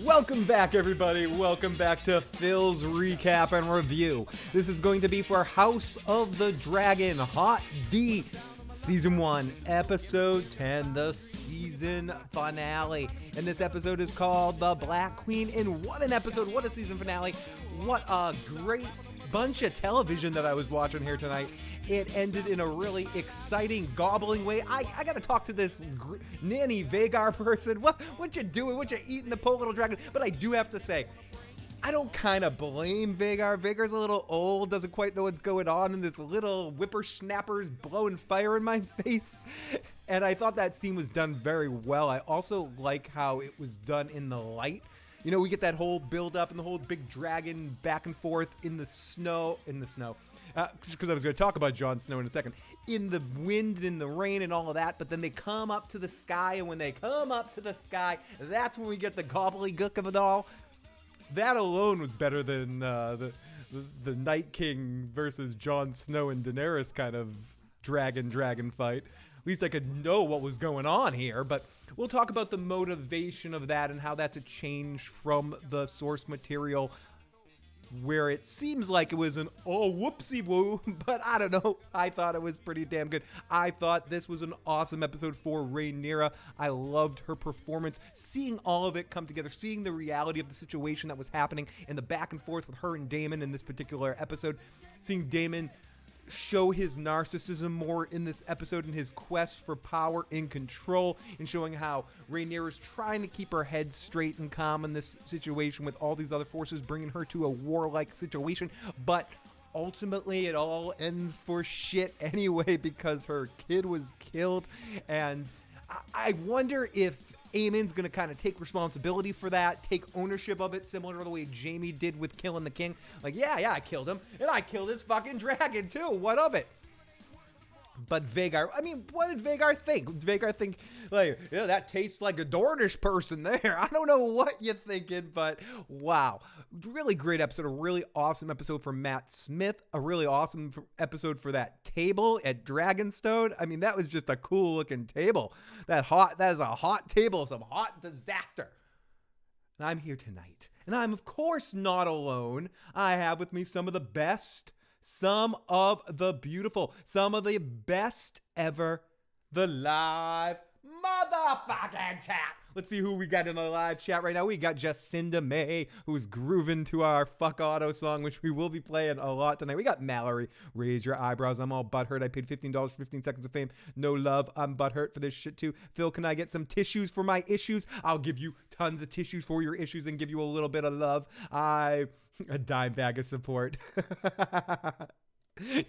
Welcome back, everybody. Welcome back to Phil's Recap and Review. This is going to be for House of the Dragon, Hot D, Season 1, Episode 10, the season finale. And this episode is called The Black Queen. And what an episode, what a season finale. What a great bunch of television that I was watching here tonight. It ended in a really exciting, gobbling way. I got to talk to this nanny Vhagar person. What you doing? What you eating, the poor little dragon? But I do have to say, I don't kind of blame Vhagar. Vhagar's a little old, doesn't quite know what's going on, and this little whippersnapper's blowing fire in my face. And I thought that scene was done very well. I also like how it was done in the light. You know, we get that whole build up and the whole big dragon back and forth in the snow. Because I was going to talk about Jon Snow in a second. In the wind and in the rain and all of that. But then they come up to the sky. And when they come up to the sky, that's when we get the gobbledygook of it all. That alone was better than the Night King versus Jon Snow and Daenerys kind of dragon fight. At least I could know what was going on here. But we'll talk about the motivation of that and how that's a change from the source material, where it seems like it was an whoopsie-woo, but I don't know. I thought it was pretty damn good. I thought this was an awesome episode for Rhaenyra. I loved her performance. Seeing all of it come together, seeing the reality of the situation that was happening and the back and forth with her and Daemon in this particular episode, seeing Daemon show his narcissism more in this episode and his quest for power and control, and showing how Rhaenyra is trying to keep her head straight and calm in this situation with all these other forces bringing her to a warlike situation. But ultimately it all ends for shit anyway because her kid was killed. And I wonder if Aemon's going to kind of take responsibility for that, take ownership of it, similar to the way Jaime did with killing the king. Like, yeah, I killed him, and I killed his fucking dragon too. What of it? But Vhagar, I mean, what did Vhagar think? Did Vhagar think, like, yeah, that tastes like a Dornish person there? I don't know what you're thinking, but wow. Really great episode, a really awesome episode for Matt Smith, a really awesome episode for that table at Dragonstone. I mean, that was just a cool looking table. That is a hot table, some hot disaster. And I'm here tonight, and I'm of course not alone. I have with me some of the best, some of the beautiful, some of the best ever, the live motherfucking chat. Let's see who we got in the live chat right now. We got Jacinda May, who's grooving to our Fuck Auto song, which we will be playing a lot tonight. We got Mallory, raise your eyebrows. I'm all butthurt. I paid $15 for 15 seconds of fame. No love. I'm butthurt for this shit too. Phil, can I get some tissues for my issues? I'll give you tons of tissues for your issues and give you a little bit of love. A dime bag of support.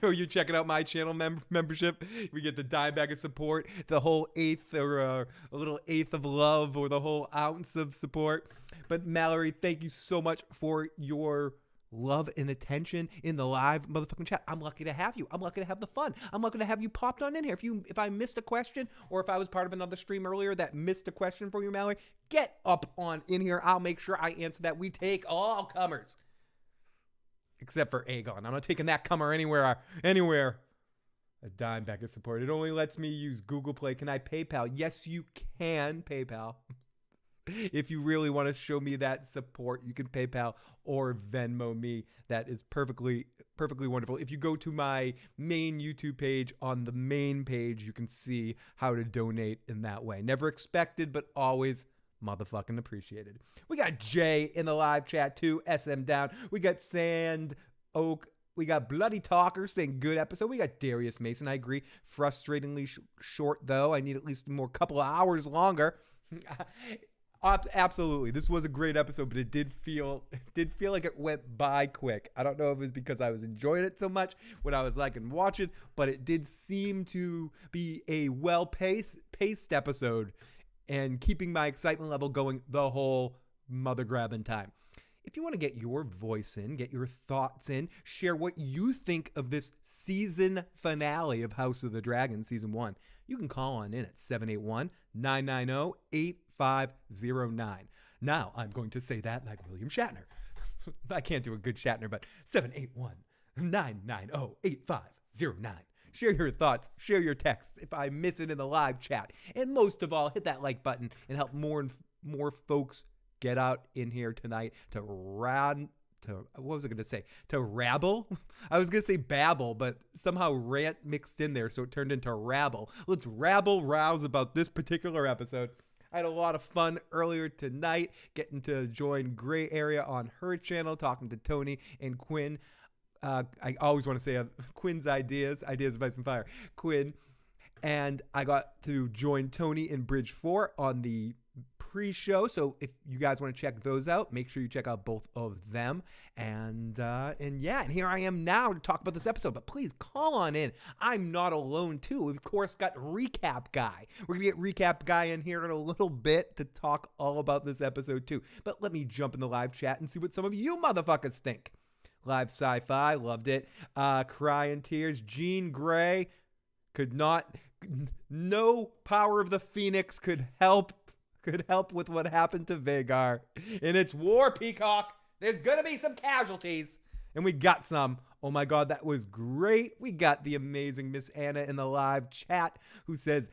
Yo, you're checking out my channel membership. We get the dime bag of support, the whole eighth or a little eighth of love, or the whole ounce of support. But Mallory, thank you so much for your love and attention in the live motherfucking chat. I'm lucky to have you. I'm lucky to have the fun. I'm lucky to have you popped on in here. If I missed a question, or if I was part of another stream earlier that missed a question for you, Mallory, get up on in here. I'll make sure I answer that. We take all comers. Except for Aegon. I'm not taking that comer anywhere. A dime bag of support. It only lets me use Google Play. Can I PayPal? Yes, you can PayPal. If you really want to show me that support, you can PayPal or Venmo me. That is perfectly wonderful. If you go to my main YouTube page, on the main page, you can see how to donate in that way. Never expected, but always motherfucking appreciated. We got Jay in the live chat too. SM down. We got Sand Oak. We got Bloody Talker saying good episode. We got Darius Mason. I agree. Frustratingly short though. I need at least more couple of hours longer. Absolutely. This was a great episode, but it did feel like it went by quick. I don't know if it was because I was enjoying it so much when I was like and watching, but it did seem to be a well-paced episode and keeping my excitement level going the whole mother grabbing time. If you want to get your voice in, get your thoughts in, share what you think of this season finale of House of the Dragon Season 1, you can call on in at 781-990-8509. Now, I'm going to say that like William Shatner. I can't do a good Shatner, but 781-990-8509. share your thoughts, share your texts if I miss it in the live chat. And most of all, hit that like button and help more and more folks get out in here tonight to to rabble? I was going to say babble, but somehow rant mixed in there, so it turned into rabble. Let's rabble rouse about this particular episode. I had a lot of fun earlier tonight getting to join Gray Area on her channel, talking to Tony and Quinn. I always want to say Quinn's Ideas of Ice and Fire. Quinn. And I got to join Tony in Bridge 4 on the pre-show. So if you guys want to check those out, make sure you check out both of them. And here I am now to talk about this episode. But please call on in. I'm not alone too. We've of course got Recap Guy. We're gonna get Recap Guy in here in a little bit to talk all about this episode too. But let me jump in the live chat and see what some of you motherfuckers think. Live Sci-Fi, loved it. Crying Tears, Jean Grey, no power of the Phoenix could help with what happened to Vhagar. In its war, Peacock, there's gonna be some casualties. And we got some. Oh my God, that was great. We got the amazing Miss Anna in the live chat who says,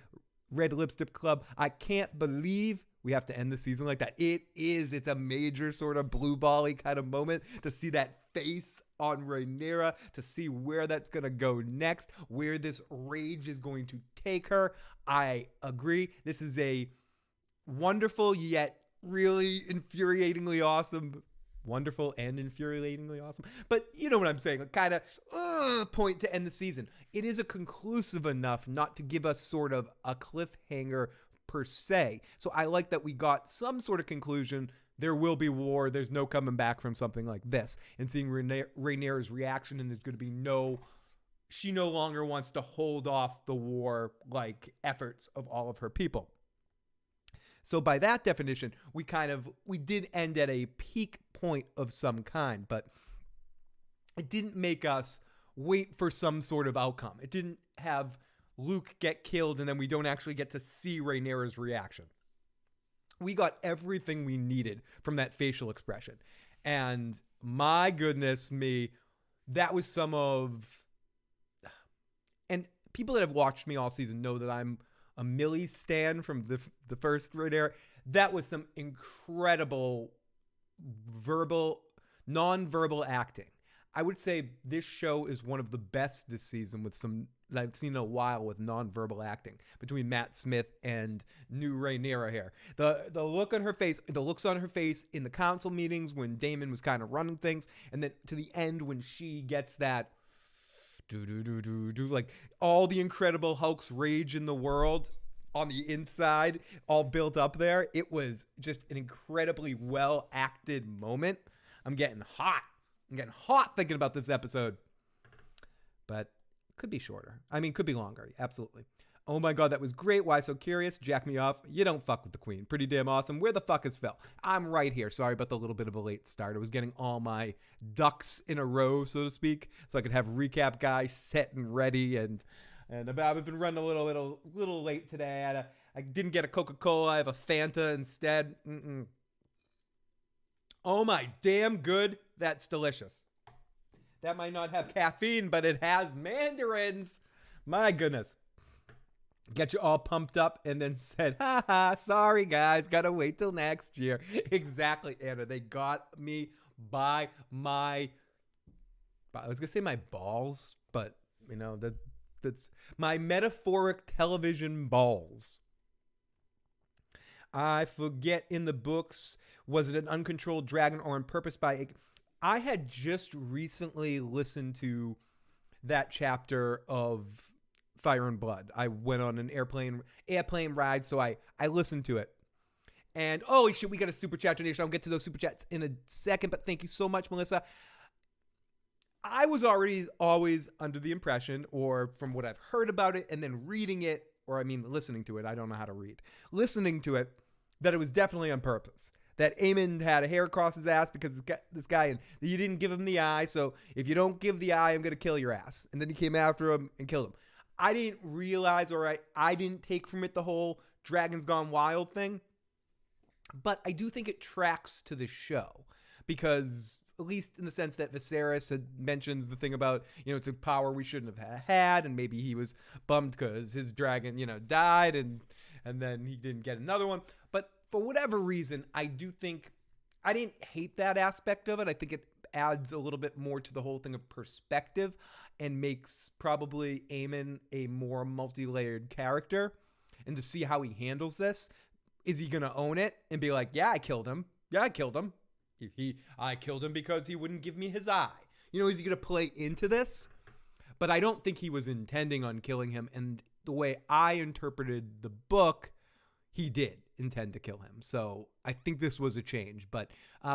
Red Lipstick Club, I can't believe we have to end the season like that. It's a major sort of blue ball-y kind of moment to see that face on Rhaenyra, to see where that's going to go next, where this rage is going to take her. I agree. This is a wonderful yet really infuriatingly awesome. Wonderful and infuriatingly awesome. But you know what I'm saying, a kind of point to end the season. It is a conclusive enough not to give us sort of a cliffhanger per se. So I like that we got some sort of conclusion. There will be war. There's no coming back from something like this. And seeing Rhaenyra's reaction, and there's going to be she no longer wants to hold off the war like efforts of all of her people. So by that definition, we did end at a peak point of some kind, but it didn't make us wait for some sort of outcome. It didn't have Luke get killed and then we don't actually get to see Rhaenyra's reaction. We got everything we needed from that facial expression. And my goodness me, that was and people that have watched me all season know that I'm a Millie stan from the first Rhaenyra. That was some incredible non-verbal acting. I would say this show is one of the best this season with some that I've seen in a while with non-verbal acting between Matt Smith and new Rhaenyra here. The looks on her face in the council meetings when Daemon was kind of running things, and then to the end when she gets that like all the Incredible Hulk's rage in the world on the inside all built up there. It was just an incredibly well acted moment. I'm getting hot thinking about this episode, but could be shorter. I mean, could be longer. Absolutely. Oh my God, that was great. Why so curious? Jack me off. You don't fuck with the queen. Pretty damn awesome. Where the fuck is Phil? I'm right here. Sorry about the little bit of a late start. I was getting all my ducks in a row, so to speak, so I could have Recap Guy set and ready. And I've been running a little late today. I didn't get a Coca-Cola. I have a Fanta instead. Oh my damn good. That's delicious. That might not have caffeine, but it has mandarins. My goodness. Get you all pumped up and then said, sorry guys, gotta wait till next year. Exactly, Anna. They got me by I was gonna say my balls, but you know, that's my metaphoric television balls. I forget in the books, was it an uncontrolled dragon or on purpose by I had just recently listened to that chapter of Fire and Blood. I went on an airplane ride, so I listened to it. And holy shit, we got a super chat donation. I'll get to those super chats in a second, but thank you so much, Melissa. I was already always under the impression, or from what I've heard about it, and then reading it, or I mean listening to it, I don't know how to read. Listening to it, that it was definitely on purpose. That Aemond had a hair across his ass because this guy, and you didn't give him the eye, so if you don't give the eye, I'm going to kill your ass. And then he came after him and killed him. I didn't realize, or I didn't take from it the whole Dragons Gone Wild thing. But I do think it tracks to the show. Because at least in the sense that Viserys mentions the thing about, it's a power we shouldn't have had, and maybe he was bummed because his dragon, died, and then he didn't get another one. But for whatever reason, I do think I didn't hate that aspect of it. I think it adds a little bit more to the whole thing of perspective and makes probably Aemon a more multi-layered character. And to see how he handles this, is he going to own it and be like, yeah, I killed him. Yeah, I killed him. I killed him because he wouldn't give me his eye. Is he going to play into this? But I don't think he was intending on killing him. And the way I interpreted the book, he did intend to kill him. So I think this was a change. But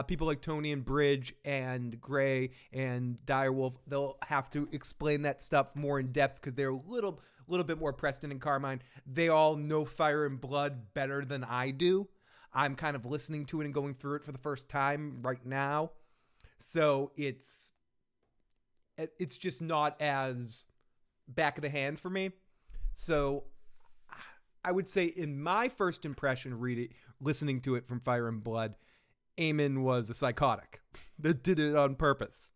people like Tony and Bridge and Gray and Direwolf, they'll have to explain that stuff more in depth because they're a little bit more Preston and Carmine. They all know Fire and Blood better than I do. I'm kind of listening to it and going through it for the first time right now. So it's just not as back of the hand for me. So I would say in my first impression, listening to it from Fire and Blood, Aemon was a psychotic that did it on purpose.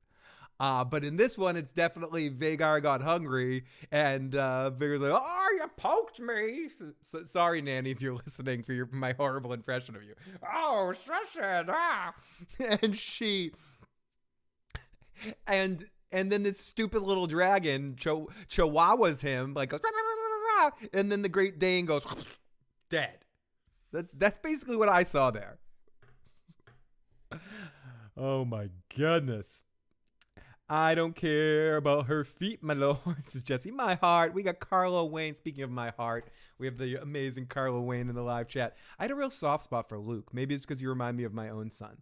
But in this one, it's definitely Vhagar got hungry, and Vhagar's like, "Oh, you poked me." So, sorry, Nanny, if you're listening for my horrible impression of you. Oh, stressing, and she, and then this stupid little dragon chihuahuas him, like, goes, and then the Great Dane goes dead. That's basically what I saw there. Oh my goodness. I don't care about her feet, my lord, says Jesse. My heart. We got Carlo Wayne. Speaking of my heart, we have the amazing Carlo Wayne in the live chat. I had a real soft spot for Luke. Maybe it's because you remind me of my own son.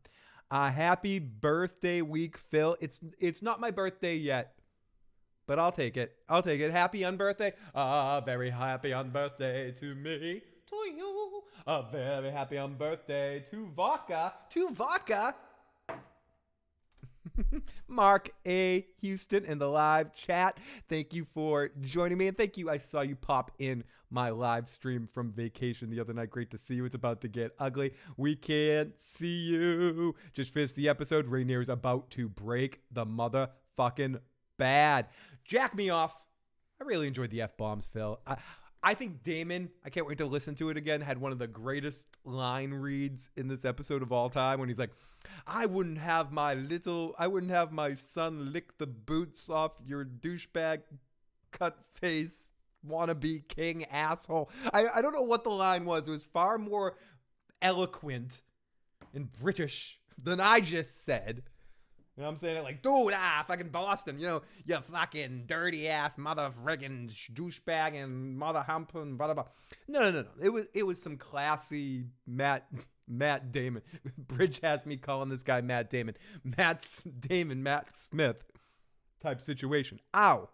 Happy birthday week, Phil. It's not my birthday yet, but I'll take it. Happy unbirthday. Very happy unbirthday to me, to you. Very happy unbirthday to vodka. Mark A. Houston in the live chat. Thank you for joining me. And thank you. I saw you pop in my live stream from vacation the other night. Great to see you. It's about to get ugly. We can't see you. Just finished the episode. Rhaenyra's about to break the motherfucking bad. Jack me off. I really enjoyed the F-bombs, Phil. I think Daemon, I can't wait to listen to it again, had one of the greatest line reads in this episode of all time when he's like, I wouldn't have my son lick the boots off your douchebag cut face wannabe king asshole. I don't know what the line was. It was far more eloquent and British than I just said. You know what I'm saying? Like, dude, fucking Boston, you fucking dirty ass mother friggin' douchebag and mother hump and blah, blah, blah. No. It was some classy Matt Damon. Bridge has me calling this guy Matt Damon. Matt Smith type situation. Ow.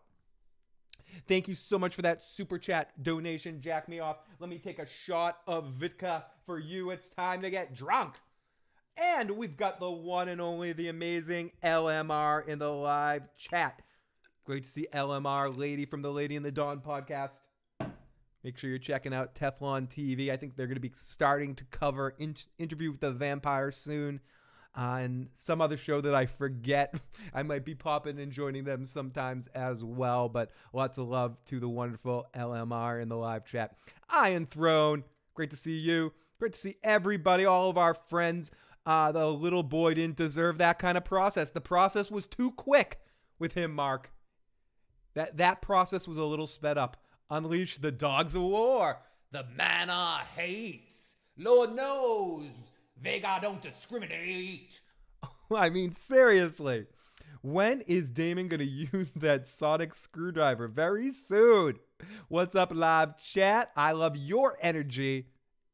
Thank you so much for that super chat donation. Jack me off. Let me take a shot of Vitka for you. It's time to get drunk. And we've got the one and only, the amazing LMR in the live chat. Great to see LMR, lady from the Lady in the Dawn podcast. Make sure you're checking out Teflon TV. I think they're going to be starting to cover Interview with the Vampire soon. And some other show that I forget. I might be popping and joining them sometimes as well. But lots of love to the wonderful LMR in the live chat. Iron Throne, great to see you. Great to see everybody, all of our friends. The little boy didn't deserve that kind of process. The process was too quick with him, Mark. That process was a little sped up. Unleash the dogs of war. The manor hates. Lord knows, Vhagar don't discriminate. I mean, seriously. When is Daemon going to use that sonic screwdriver? Very soon. What's up, live chat? I love your energy.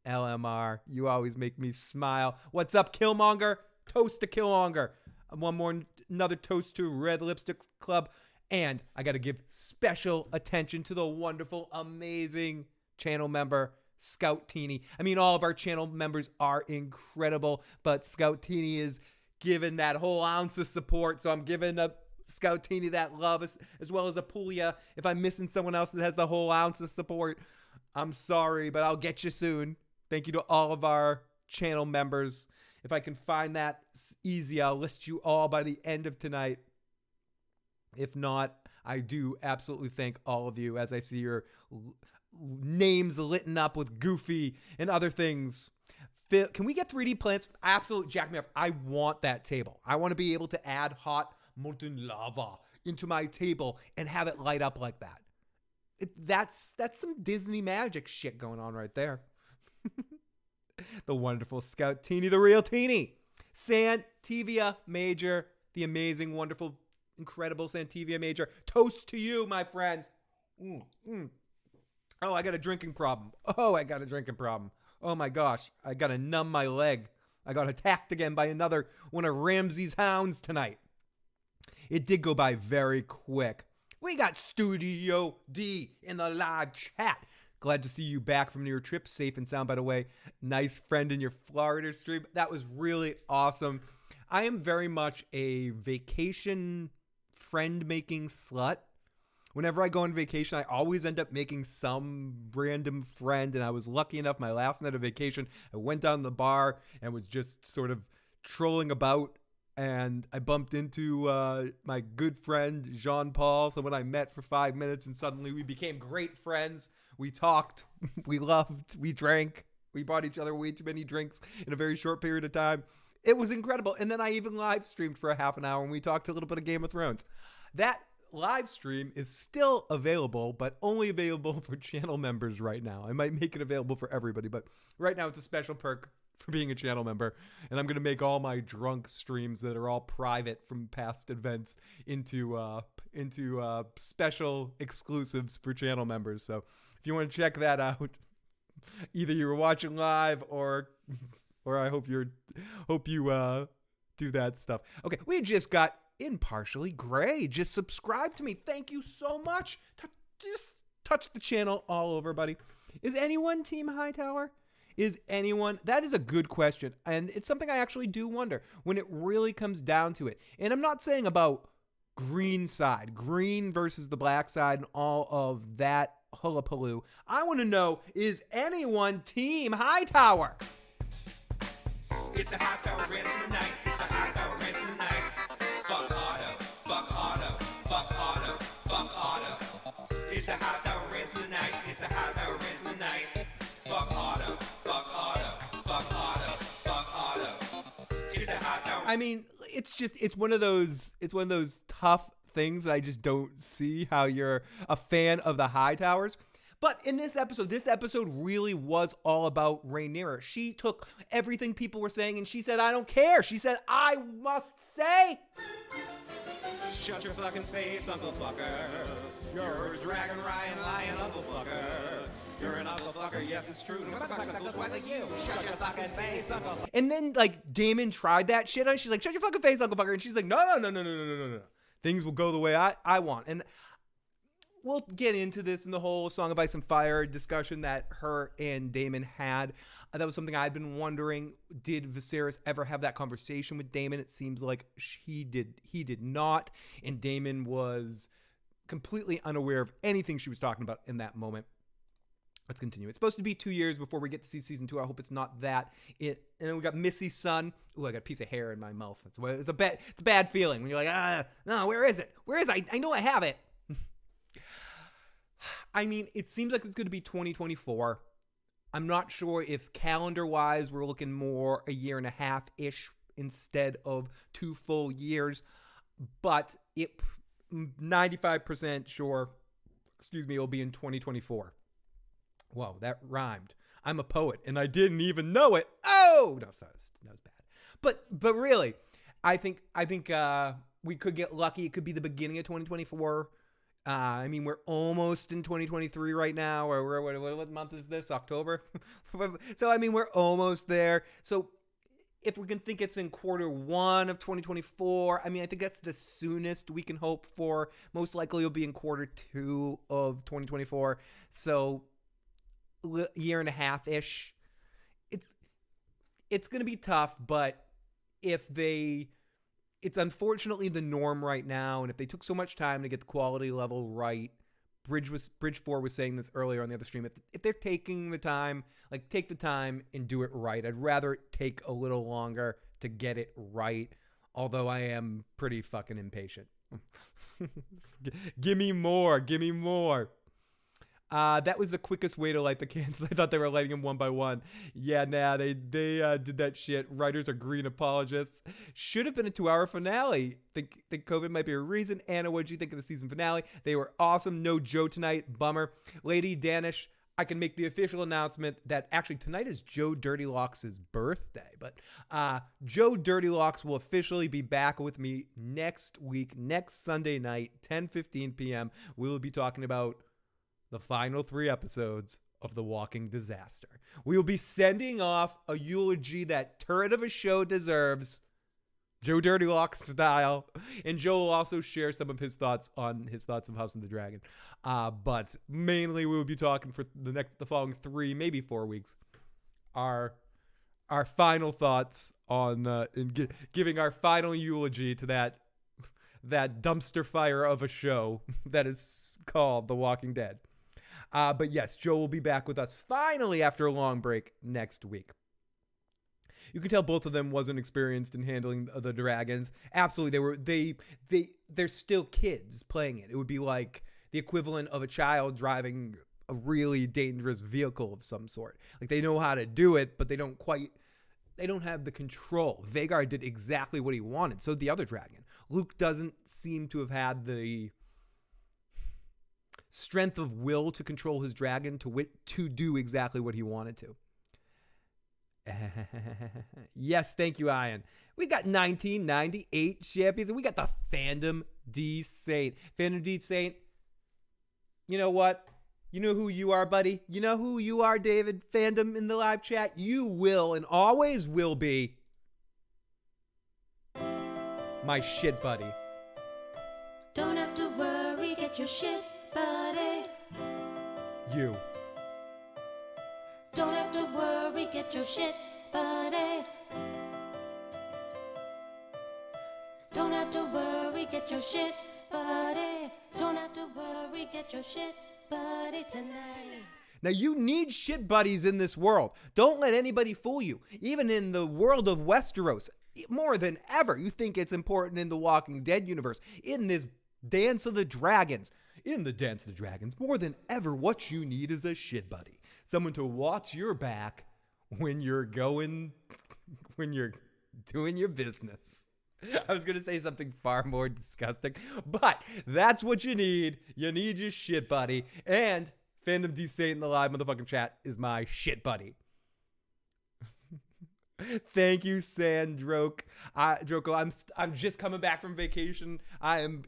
LMR, you always make me smile. What's up, Killmonger? Toast to Killmonger. Another toast to Red Lipstick Club. And I got to give special attention to the wonderful, amazing channel member, Scout Teeny. I mean, all of our channel members are incredible, but Scout Teeny is giving that whole ounce of support. So I'm giving Scout Teeny that love, as well as Apulia. If I'm missing someone else that has the whole ounce of support, I'm sorry, but I'll get you soon. Thank you to all of our channel members. If I can find that easy, I'll list you all by the end of tonight. If not, I do absolutely thank all of you as I see your names lit up with Goofy and other things. Phil, can we get 3D plants? Absolutely, jack me up. I want that table. I want to be able to add hot molten lava into my table and have it light up like that. That's some Disney magic shit going on right there. The wonderful Scout Teeny, the real Teeny. Santivia Major, the amazing, wonderful, incredible Santivia Major. Toast to you, my friend. Oh, I got a drinking problem. Oh my gosh, I got to numb my leg. I got attacked again by another one of Ramsay's hounds tonight. It did go by very quick. We got Studio D in the live chat. Glad to see you back from your trip, safe and sound, by the way. Nice friend in your Florida stream. That was really awesome. I am very much a vacation friend-making slut. Whenever I go on vacation, I always end up making some random friend, and I was lucky enough my last night of vacation, I went down to the bar and was just sort of trolling about, and I bumped into my good friend Jean-Paul, someone I met for 5 minutes, and suddenly we became great friends. We talked, we loved, we drank, we bought each other way too many drinks in a very short period of time. It was incredible. And then I even live streamed for a half an hour and we talked a little bit of Game of Thrones. That live stream is still available, but only available for channel members right now. I might make it available for everybody, but right now it's a special perk for being a channel member. And I'm going to make all my drunk streams that are all private from past events into special exclusives for channel members. So if you want to check that out, either you were watching live or I hope you do that stuff. Okay, we just got Impartially Gray. Just subscribe to me. Thank you so much. Just touch the channel all over, buddy. Is anyone Team Hightower? Is anyone? That is a good question. And it's something I actually do wonder when it really comes down to it. And I'm not saying about green side, green versus the black side and all of that hullabaloo. I want to know, is anyone Team Hightower? It's a Hightower rant tonight. It's a Hightower rant tonight. Fuck Otto. Fuck Otto. Fuck Otto. Fuck Otto. It's a Hightower rant tonight. It's a Hightower rant tonight. Fuck Otto. Fuck Otto. Fuck Otto. Fuck Otto. It's a Hightower. I mean, it's one of those tough things that I just don't see how you're a fan of the Hightowers. But in this episode really was all about Rhaenyra. She took everything people were saying and she said, I don't care. She said, I must say. Shut your fucking face, Uncle Fucker. You're a Dragon Ryan lying Uncle Fucker. You're an Uncle Fucker, yes it's true. Uncle's white like you. Shut your fucking face, Uncle. And then like Daemon tried that shit on. She's like, shut your fucking face, Uncle Fucker. And she's like, no. Things will go the way I want. And we'll get into this in the whole Song of Ice and Fire discussion that her and Daemon had. That was something I'd been wondering. Did Viserys ever have that conversation with Daemon? It seems like he did not. And Daemon was completely unaware of anything she was talking about in that moment. Let's continue. It's supposed to be 2 years before we get to see season 2. I hope it's not that. And then we got Missy's son. Ooh, I got a piece of hair in my mouth. It's a bad feeling when you're like, no, where is it? Where is it? I know I have it. I mean, it seems like it's going to be 2024. I'm not sure if calendar-wise we're looking more a year and a half-ish instead of 2 full years. But 95% sure, it'll be in 2024. Whoa, that rhymed. I'm a poet, and I didn't even know it. Oh! No, sorry, that was bad. But really, I think we could get lucky. It could be the beginning of 2024. I mean, we're almost in 2023 right now. Or what month is this? October? So, I mean, we're almost there. So, if we can think it's in Q1 of 2024, I mean, I think that's the soonest we can hope for. Most likely it'll be in Q2 of 2024. So, year and a half-ish. It's going to be tough, but it's unfortunately the norm right now, and if they took so much time to get the quality level right, Bridge 4 was saying this earlier on the other stream. If they're taking the time, like take the time and do it right. I'd rather it take a little longer to get it right. Although I am pretty fucking impatient. Give me more. Give me more. That was the quickest way to light the candles. I thought they were lighting them one by one. Yeah, nah, they did that shit. Writers are green apologists. Should have been a 2-hour finale. Think COVID might be a reason. Anna, what did you think of the season finale? They were awesome. No Joe tonight. Bummer. Lady Danish, I can make the official announcement that actually tonight is Joe Dirtylocks' birthday. But Joe Dirtylocks will officially be back with me next week, next Sunday night, 10:15 p.m. We will be talking about the final 3 episodes of The Walking Disaster. We will be sending off a eulogy that turret of a show deserves, Joe Dirtylocks style. And Joe will also share some of his thoughts of House of the Dragon. But mainly we will be talking for the following 3, maybe 4 weeks. Our final thoughts on giving our final eulogy to that dumpster fire of a show that is called The Walking Dead. But yes, Joe will be back with us finally after a long break next week. You can tell both of them wasn't experienced in handling the dragons. Absolutely, they're still kids playing it. It would be like the equivalent of a child driving a really dangerous vehicle of some sort. Like they know how to do it, but they don't have the control. Vhagar did exactly what he wanted. So did the other dragon. Luke doesn't seem to have had the strength of will to control his dragon to do exactly what he wanted to. Yes, thank you, Ian. We got 1998 champions, and we got the Fandom D Saint. Fandom D Saint, you know what? You know who you are, buddy? You know who you are, David? Fandom in the live chat? You will and always will be my shit buddy. Don't have to worry, get your shit buddy. You. Don't have to worry, get your shit buddy. Don't have to worry, get your shit buddy. Don't have to worry, get your shit buddy tonight. Now you need shit buddies in this world. Don't let anybody fool you. Even in the world of Westeros, more than ever, you think it's important in the Walking Dead universe, in this Dance of the Dragons. In the Dance of the Dragons, more than ever, what you need is a shit buddy. Someone to watch your back when you're doing your business. I was going to say something far more disgusting, but that's what you need. You need your shit buddy. And Fandom D Saint in the live motherfucking chat is my shit buddy. Thank you, Sandroke. Droko, I'm just coming back from vacation. I am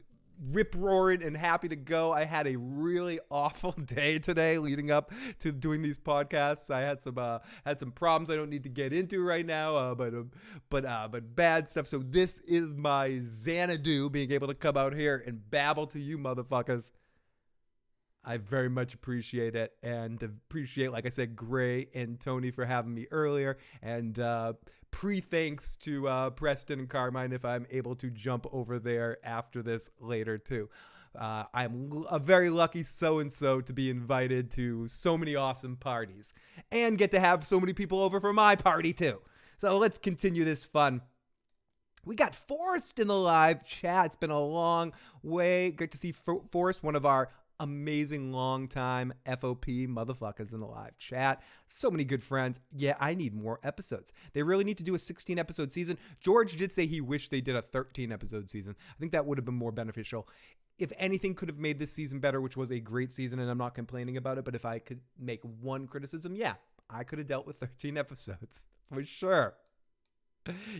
rip-roaring and happy to go. I had a really awful day today leading up to doing these podcasts. I had some problems I don't need to get into right now, but bad stuff. So this is my Xanadu, being able to come out here and babble to you motherfuckers. I very much appreciate it, and appreciate, like I said, Gray and Tony for having me earlier, and pre-thanks to Preston and Carmine if I'm able to jump over there after this later too. I'm a very lucky so-and-so to be invited to so many awesome parties, and get to have so many people over for my party too. So let's continue this fun. We got Forrest in the live chat. It's been a long way. Great to see Forrest, one of our amazing long-time FOP motherfuckers in the live chat. So many good friends. Yeah, I need more episodes. They really need to do a 16-episode season. George did say he wished they did a 13-episode season. I think that would have been more beneficial. If anything could have made this season better, which was a great season, and I'm not complaining about it, but if I could make one criticism, yeah, I could have dealt with 13 episodes. For sure.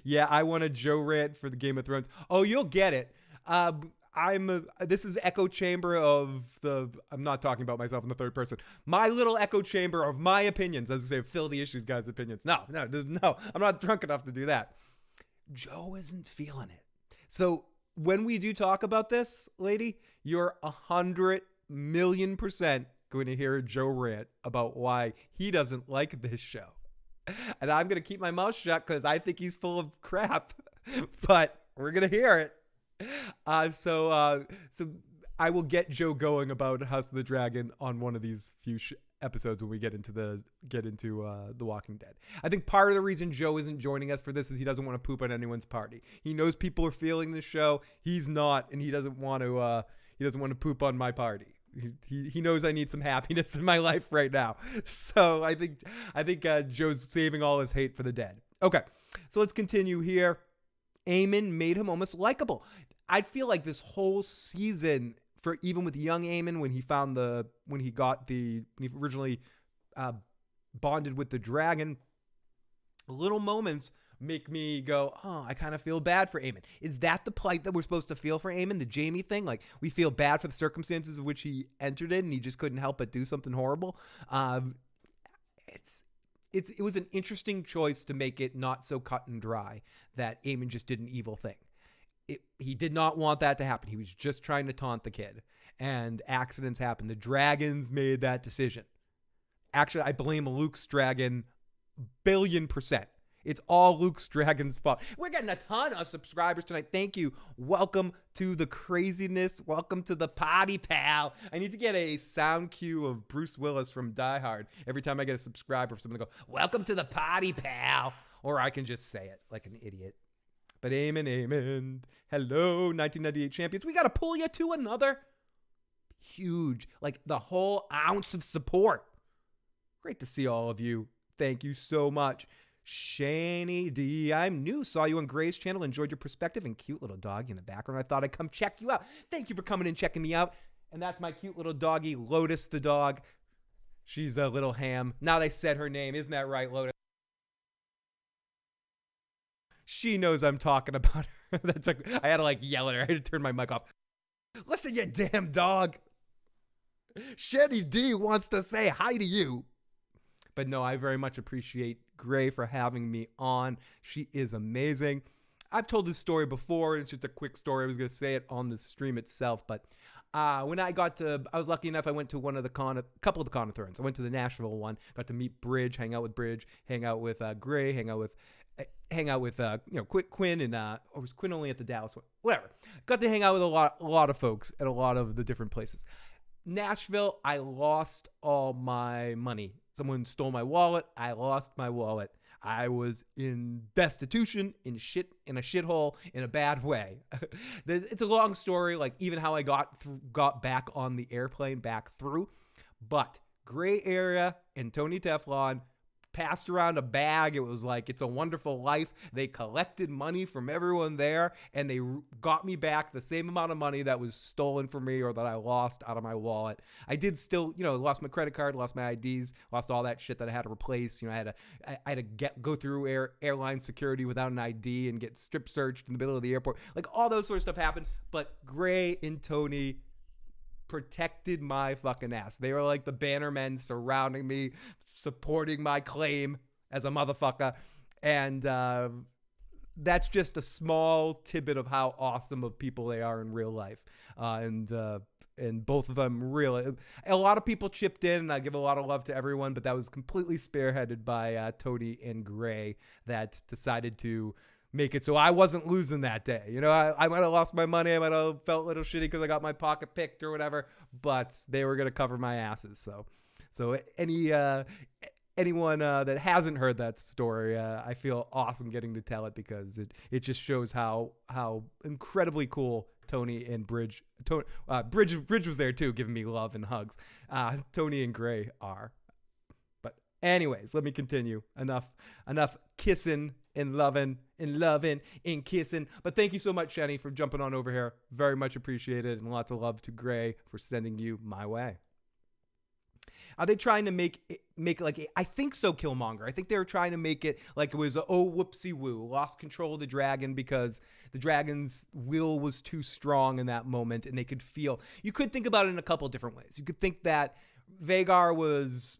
Yeah, I want a Joe rant for the Game of Thrones. Oh, you'll get it. This is echo chamber of I'm not talking about myself in the third person. My little echo chamber of my opinions. As I say, fill the issues, guys' opinions. No. I'm not drunk enough to do that. Joe isn't feeling it. So when we do talk about this, lady, you're 100 million% going to hear Joe rant about why he doesn't like this show. And I'm going to keep my mouth shut because I think he's full of crap. But we're going to hear it. So I will get Joe going about House of the Dragon on one of these few episodes when we get into The Walking Dead. I think part of the reason Joe isn't joining us for this is he doesn't want to poop on anyone's party. He knows people are feeling the show. He's not, and he doesn't want to poop on my party. He knows I need some happiness in my life right now. So I think Joe's saving all his hate for the dead. Okay, so let's continue here. Aemon made him almost likable. I feel like this whole season, for even with young Aemon, when he originally bonded with the dragon, little moments make me go, oh, I kind of feel bad for Aemon. Is that the plight that we're supposed to feel for Aemon, the Jaime thing? Like, we feel bad for the circumstances of which he entered in, and he just couldn't help but do something horrible. It was an interesting choice to make it not so cut and dry that Aemon just did an evil thing. He did not want that to happen. He was just trying to taunt the kid, and accidents happen. The dragons made that decision. Actually, I blame Luke's dragon $1,000,000,000%. It's all Luke's dragon's fault. We're getting a ton of subscribers tonight. Thank you. Welcome to the craziness. Welcome to the party, pal. I need to get a sound cue of Bruce Willis from Die Hard every time I get a subscriber for someone to go, welcome to the party, pal. Or I can just say it like an idiot. But Aemon. Hello, 1998 champions. We got to pull you to another huge, like the whole ounce of support. Great to see all of you. Thank you so much. Shani D, I'm new. Saw you on Gray's channel. Enjoyed your perspective and cute little doggy in the background. I thought I'd come check you out. Thank you for coming and checking me out. And that's my cute little doggy, Lotus the dog. She's a little ham. Now they said her name. Isn't that right, Lotus? She knows I'm talking about her. I had to yell at her. I had to turn my mic off. Listen, you damn dog. Shani D wants to say hi to you. But no, I very much appreciate Gray for having me on. She is amazing. I've told this story before. It's just a quick story. I was going to say it on the stream itself. But when I was lucky enough, I went to a couple of the Conathorns. I went to the Nashville one, got to meet Bridge, hang out with Bridge, hang out with Gray, hang out with Quinn, and or was Quinn only at the Dallas one? Whatever. Got to hang out with a lot of folks at a lot of the different places. Nashville, I lost all my money. Someone stole my wallet. I lost my wallet. I was in destitution, in a shithole, in a bad way. It's a long story, like even how I got back on the airplane back through. But Gray Area and Tony Teflon passed around a bag. It was like It's a Wonderful Life. They collected money from everyone there, and they got me back the same amount of money that was stolen from me or that I lost out of my wallet. I did still, lost my credit card, lost my IDs, lost all that shit that I had to replace. I had to go through airline security without an ID and get strip searched in the middle of the airport. Like all those sort of stuff happened. But Gray and Tony protected my fucking ass. They were like the bannermen surrounding me, supporting my claim as a motherfucker. And that's just a small tidbit of how awesome of people they are in real life. And both of them really, a lot of people chipped in, and I give a lot of love to everyone, but that was completely spearheaded by Tony and Gray that decided to make it so I wasn't losing that day. I might have lost my money. I might have felt a little shitty because I got my pocket picked or whatever, but they were going to cover my asses. So anyone that hasn't heard that story, I feel awesome getting to tell it because it just shows how incredibly cool Tony and Bridge was there too, giving me love and hugs. Tony and Gray are. But anyways, let me continue. Enough kissing and loving and kissing. But thank you so much, Shani, for jumping on over here. Very much appreciated, and lots of love to Gray for sending you my way. Are they trying to make like, I think so, Killmonger. I think they were trying to make it like it was whoopsie woo, lost control of the dragon because the dragon's will was too strong in that moment, and they could feel. You could think about it in a couple of different ways. You could think that Vhagar was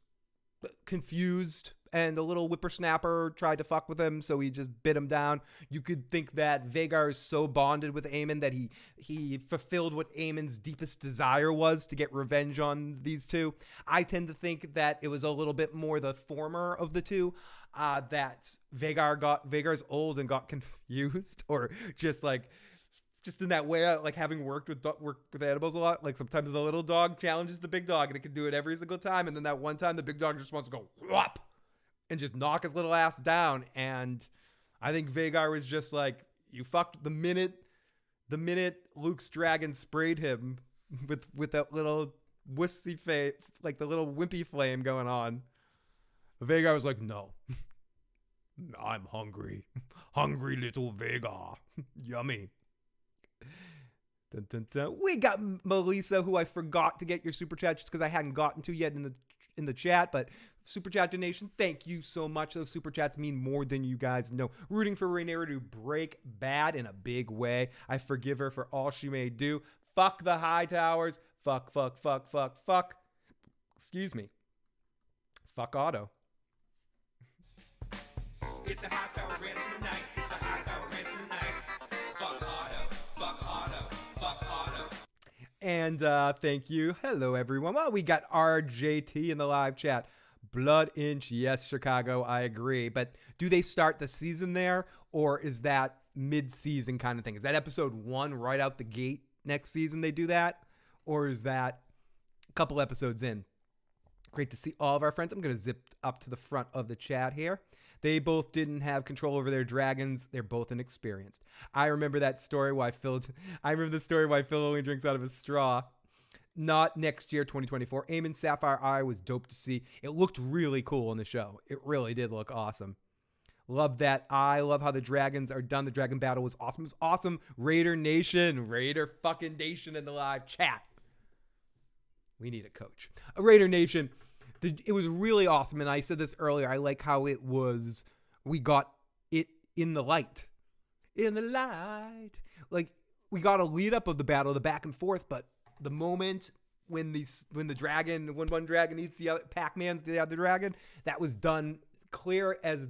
confused and the little whippersnapper tried to fuck with him, so he just bit him down. You could think that Vhagar is so bonded with Aemon that he fulfilled what Aemon's deepest desire was, to get revenge on these two. I tend to think that it was a little bit more the former of the two, that Vhagar's old and got confused, or just like just in that way, like having worked with animals a lot, like sometimes the little dog challenges the big dog and it can do it every single time. And then that one time the big dog just wants to go whop and just knock his little ass down. And I think Vhagar was just like, you fucked the minute Luke's dragon sprayed him with that little wussy face, like the little wimpy flame going on. Vhagar was like, no, I'm hungry. Hungry little Vhagar. Yummy. Dun, dun, dun. We got Melissa, who I forgot to get your super chat just because I hadn't gotten to yet in the chat, but super chat donation, thank you so much. Those super chats mean more than you guys know. Rooting for Rhaenyra to break bad in a big way. I forgive her for all she may do. Fuck the high towers. Fuck. Excuse me. Fuck Otto. It's a hot tower rant tonight. It's a hot tower rant tonight. Fuck Otto. Fuck Otto. Fuck Otto. And thank you. Hello, everyone. Well, we got RJT in the live chat. Blood Inch. Yes, Chicago. I agree. But do they start the season there? Or is that mid-season kind of thing? Is that episode 1 right out the gate next season they do that? Or is that a couple episodes in? Great to see all of our friends. I'm going to zip up to the front of the chat here. They both didn't have control over their dragons. They're both inexperienced. I remember that story why Phil only drinks out of a straw. Not next year, 2024. Aemon Sapphire Eye was dope to see. It looked really cool in the show. It really did look awesome. Love that. I love how the dragons are done. The dragon battle was awesome. It was awesome. Raider fucking Nation in the live chat. We need a coach. A Raider Nation. It was really awesome. And I said this earlier. I like how we got it in the light. In the light. Like, we got a lead up of the battle, the back and forth, but the moment when one dragon eats the other, Pac-Man's the other dragon, that was done clear as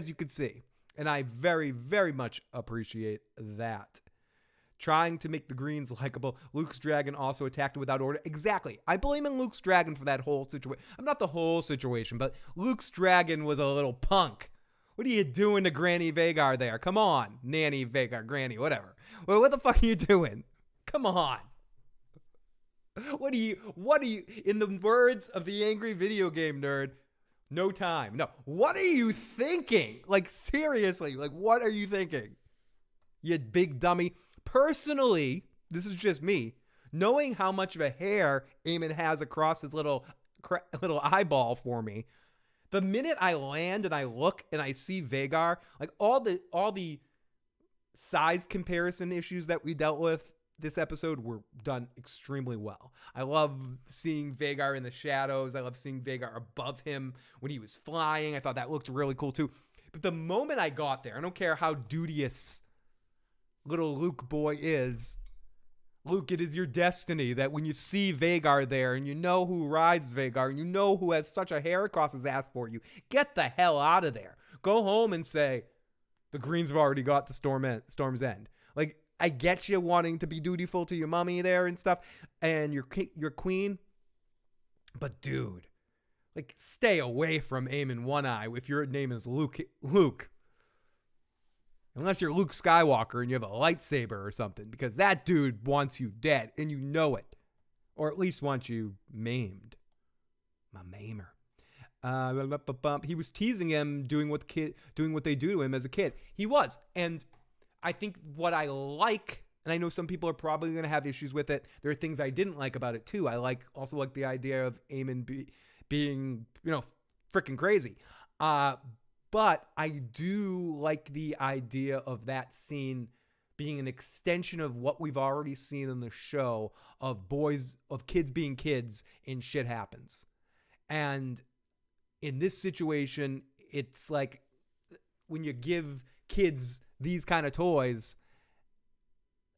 you could see. And I very, very much appreciate that. Trying to make the Greens likable. Luke's dragon also attacked without order. Exactly. I blame Luke's dragon for that whole situation. I'm not the whole situation, but Luke's dragon was a little punk. What are you doing to Granny Vhagar there? Come on. Nanny Vhagar, Granny, whatever. Well, what the fuck are you doing? Come on. What are you, in the words of the angry video game nerd, no time. No. What are you thinking? Like, seriously, like, what are you thinking? You big dummy. Personally, this is just me, knowing how much of a hair Aemon has across his little eyeball for me, the minute I land and I look and I see Vhagar, like all the size comparison issues that we dealt with this episode were done extremely well. I love seeing Vhagar in the shadows. I love seeing Vhagar above him when he was flying. I thought that looked really cool too. But the moment I got there, I don't care how duteous little Luke boy is. Luke, it is your destiny that when you see Vhagar there and you know who rides Vhagar and you know who has such a hair across his ass for you, get the hell out of there. Go home and say, the Greens have already got the Storm's End. Like, I get you wanting to be dutiful to your mommy there and stuff and your queen, but dude, like, stay away from Aemon One-Eye if your name is Luke. Unless you're Luke Skywalker and you have a lightsaber or something, because that dude wants you dead and you know it, or at least wants you maimed. My maimer. He was teasing him, doing what they do to him as a kid. He was, and I think what I like, and I know some people are probably going to have issues with it. There are things I didn't like about it too. I also like the idea of Aemon being, freaking crazy. But I do like the idea of that scene being an extension of what we've already seen in the show of kids being kids and shit happens. And in this situation, it's like when you give kids these kind of toys,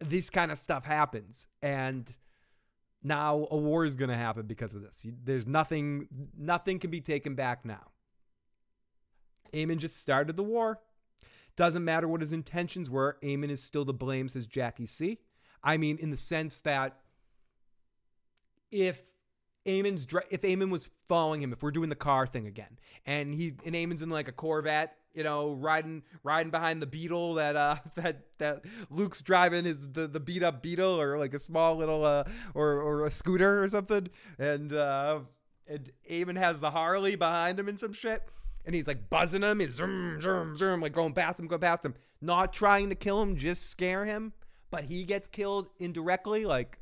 this kind of stuff happens. And now a war is going to happen because of this. There's nothing can be taken back now. Aemon just started the war. Doesn't matter what his intentions were. Aemon is still to blame, says Jackie C. I mean, in the sense that if if Aemon was following him, if we're doing the car thing again, and Aemon's in like a Corvette, you know, riding behind the Beetle that Luke's driving the beat up Beetle, or like a small little or a scooter or something, and Aemon has the Harley behind him and some shit, and he's like buzzing him, he's zoom zoom zoom, like going past him, not trying to kill him, just scare him, but he gets killed indirectly, like.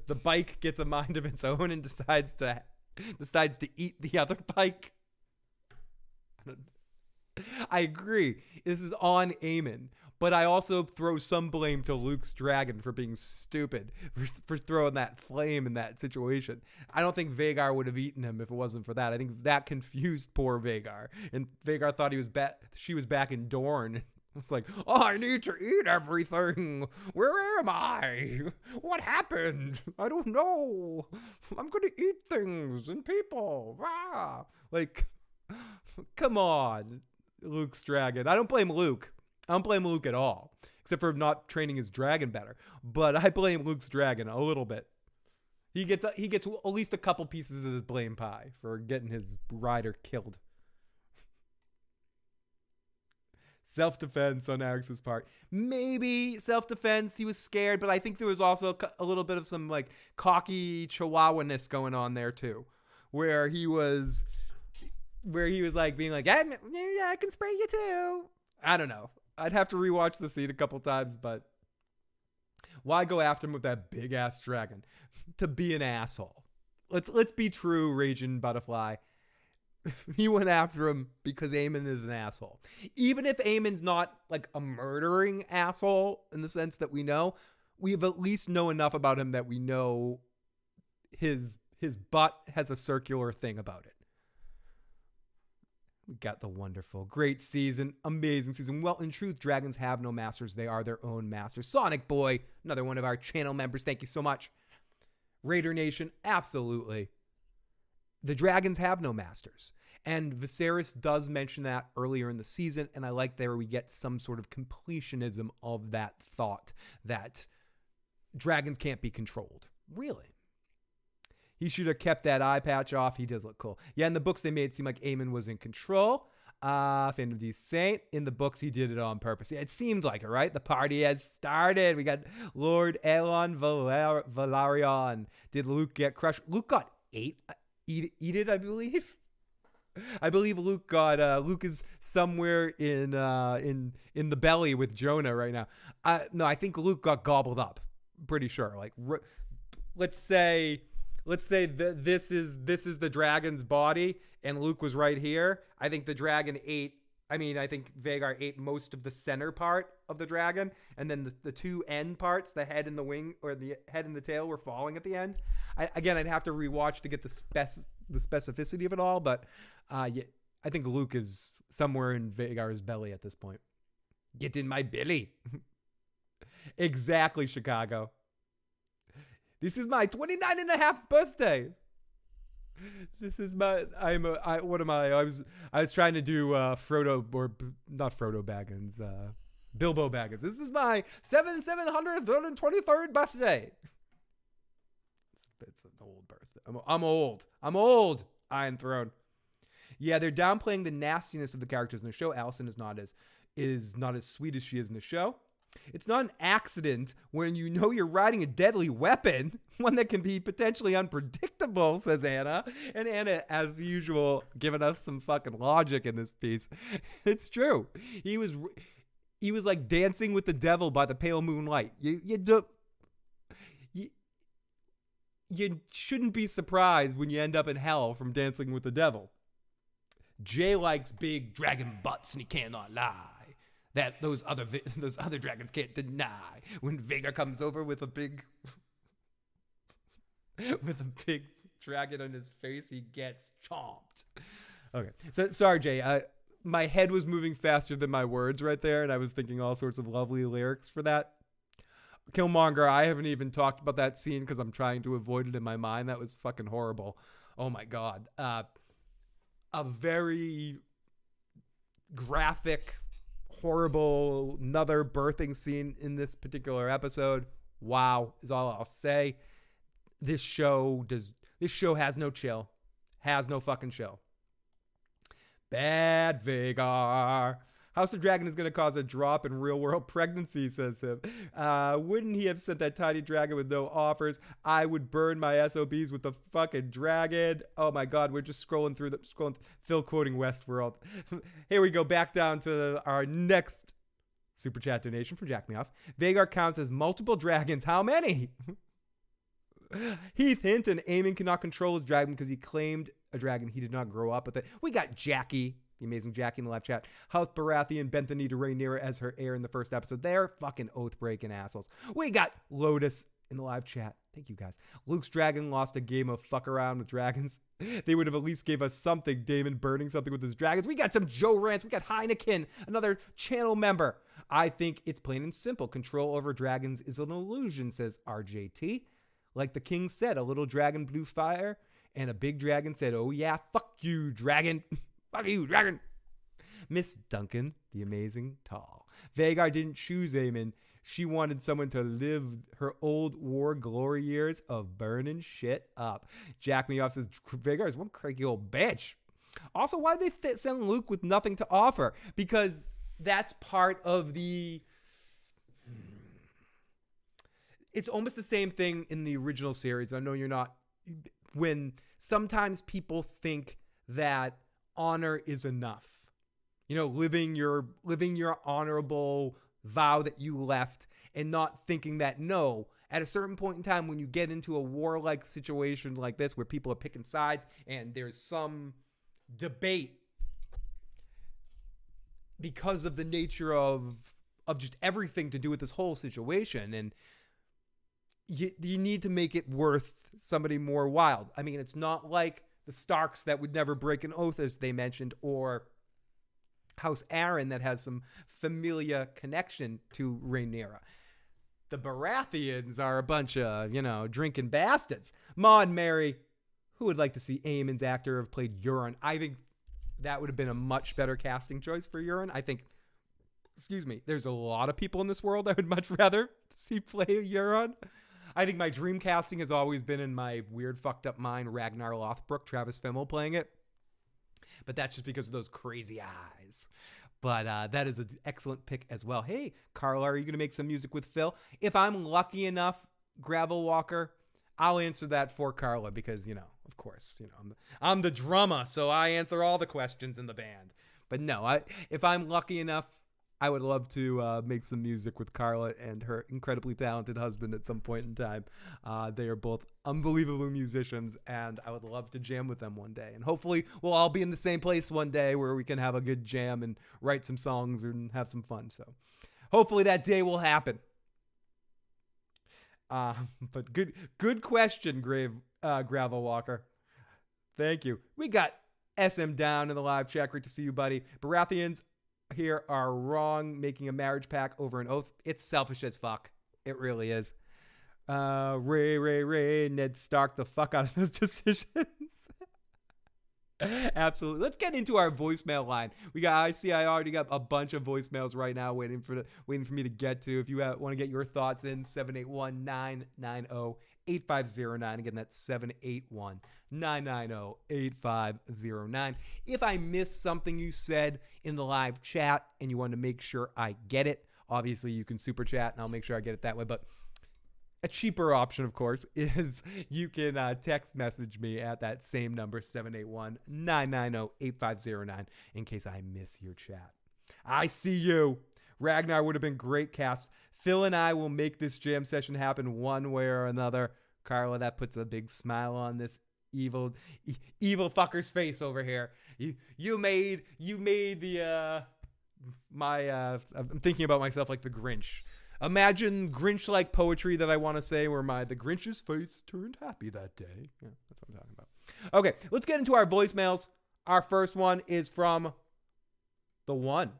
The bike gets a mind of its own and decides to eat the other bike. I agree. This is on Aemon, but I also throw some blame to Luke's dragon for being stupid, for throwing that flame in that situation. I don't think Vhagar would have eaten him if it wasn't for that. I think that confused poor Vhagar, and Vhagar thought she was back in Dorne. It's like, oh, I need to eat everything. Where am I? What happened? I don't know. I'm going to eat things and people. Ah. Like, come on, Luke's dragon. I don't blame Luke. I don't blame Luke at all, except for not training his dragon better. But I blame Luke's dragon a little bit. He gets at least a couple pieces of his blame pie for getting his rider killed. Self-defense on Arix's part. Maybe self-defense. He was scared, but I think there was also a little bit of some like cocky chihuahua-ness going on there too, where he was like being like, yeah, I can spray you too. I don't know. I'd have to rewatch the scene a couple times, but why go after him with that big ass dragon? To be an asshole. Let's be true, Raging Butterfly. He went after him because Aemon is an asshole. Even if Aemon's not like a murdering asshole in the sense that we have at least know enough about him that we know his butt has a circular thing about it. We got the wonderful, great season, amazing season. Well, in truth, dragons have no masters. They are their own masters. Sonic Boy, another one of our channel members. Thank you so much. Raider Nation, absolutely. The dragons have no masters. And Viserys does mention that earlier in the season, and I like there we get some sort of completionism of that thought that dragons can't be controlled. Really? He should have kept that eye patch off. He does look cool. Yeah, in the books, they made it seem like Aemon was in control. Phantom D. Saint. In the books, he did it on purpose. Yeah, it seemed like it, right? The party has started. We got Lord Aelon Velaryon. Did Luke get crushed? Luke got eat it, I believe. I believe Luke is somewhere in the belly with Jonah right now. No, I think Luke got gobbled up. Pretty sure. Like, let's say this is the dragon's body, and Luke was right here. I think the dragon ate. I think Vhagar ate most of the center part of the dragon, and then the two end parts, the head and the wing, or the head and the tail, were falling at the end. I'd have to rewatch to get the specificity of it all, but yeah, I think Luke is somewhere in Vhagar's belly at this point. Get in my belly. Exactly, Chicago. This is my 29 and a half birthday. This is my, what am I? I was trying to do Frodo, or not Frodo Baggins, Bilbo Baggins. This is my 723rd birthday. It's an old birthday. I'm old. Iron Throne. Yeah, they're downplaying the nastiness of the characters in the show. Alicent is not as sweet as she is in the show. It's not an accident when you know you're riding a deadly weapon, one that can be potentially unpredictable, says Anna. And Anna, as usual, giving us some fucking logic in this piece. It's true. He was like dancing with the devil by the pale moonlight. You shouldn't be surprised when you end up in hell from dancing with the devil. Jay likes big dragon butts, and he cannot lie. That those other dragons can't deny. When Vhagar comes over with a big dragon on his face, he gets chomped. Okay, so sorry, Jay. My head was moving faster than my words right there, and I was thinking all sorts of lovely lyrics for that. Killmonger, I haven't even talked about that scene because I'm trying to avoid it in my mind. That was fucking horrible. Oh my God. A very graphic, horrible, another birthing scene in this particular episode. Wow, is all I'll say. this show has no chill. Has no fucking chill. Bad Vhagar. House of Dragon is going to cause a drop in real-world pregnancy, says him. Wouldn't he have sent that tiny dragon with no offers? I would burn my SOBs with the fucking dragon. Oh my God, we're just scrolling through Phil quoting Westworld. Here we go, back down to our next super chat donation from Jack Me Off. Vhagar counts as multiple dragons. How many? Heath Hinton, Aemon cannot control his dragon because he claimed a dragon he did not grow up with it. We got Jackie, the amazing Jackie in the live chat. House Baratheon bent the knee to Rhaenyra as her heir in the first episode. They're fucking oath-breaking assholes. We got Lotus in the live chat. Thank you, guys. Luke's dragon lost a game of fuck around with dragons. They would have at least gave us something. Damon burning something with his dragons. We got some Joe Rants. We got Heineken, another channel member. I think it's plain and simple. Control over dragons is an illusion, says RJT. Like the king said, a little dragon blew fire, and a big dragon said, oh yeah, fuck you, dragon. Fuck you, dragon. Miss Duncan, the amazing Tall. Vhagar didn't choose Aemon. She wanted someone to live her old war glory years of burning shit up. Jack Me Off says, Vhagar is one cranky old bitch. Also, why did they send Luke with nothing to offer? Because that's part of the... It's almost the same thing in the original series. I know you're not... When sometimes people think that honor is enough. You know, living your honorable vow that you left and not thinking that, no, at a certain point in time when you get into a warlike situation like this where people are picking sides and there's some debate because of the nature of just everything to do with this whole situation, and you need to make it worth somebody more wild. I mean, it's not like the Starks that would never break an oath, as they mentioned, or House Aaron that has some familiar connection to Rhaenyra. The Baratheons are a bunch of, drinking bastards. Maud Mary, who would like to see Aemon's actor have played Euron? I think that would have been a much better casting choice for Euron. I think, there's a lot of people in this world I would much rather see play Euron. I think my dream casting has always been, in my weird fucked up mind, Ragnar Lothbrok, Travis Fimmel playing it. But that's just because of those crazy eyes. But that is an excellent pick as well. Hey, Carla, are you going to make some music with Phil? If I'm lucky enough, Gravel Walker, I'll answer that for Carla because, of course, I'm the drummer, so I answer all the questions in the band. But no, if I'm lucky enough, I would love to make some music with Carla and her incredibly talented husband at some point in time. They are both unbelievable musicians, and I would love to jam with them one day. And hopefully we'll all be in the same place one day where we can have a good jam and write some songs and have some fun. So hopefully that day will happen. But good question, Gravel Walker. Thank you. We got SM Down in the live chat. Great to see you, buddy. Baratheons here are wrong making a marriage pact over an oath. It's selfish as fuck. It really is. Ray, Ned Stark the fuck out of those decisions. Absolutely. Let's get into our voicemail line. I already got a bunch of voicemails right now waiting for me to get to. If you want to get your thoughts in, 781-990-8509. Again, that's 781-990-8509. If I missed something you said in the live chat and you want to make sure I get it, obviously you can super chat and I'll make sure I get it that way. But a cheaper option, of course, is you can text message me at that same number, 781-990-8509, in case I miss your chat. I see you. Ragnar would have been great cast. Phil and I will make this jam session happen one way or another. Carla, that puts a big smile on this evil fucker's face over here. You made the I'm thinking about myself like the Grinch. Imagine Grinch-like poetry that I want to say where the Grinch's face turned happy that day. Yeah, that's what I'm talking about. Okay, let's get into our voicemails. Our first one is from the one,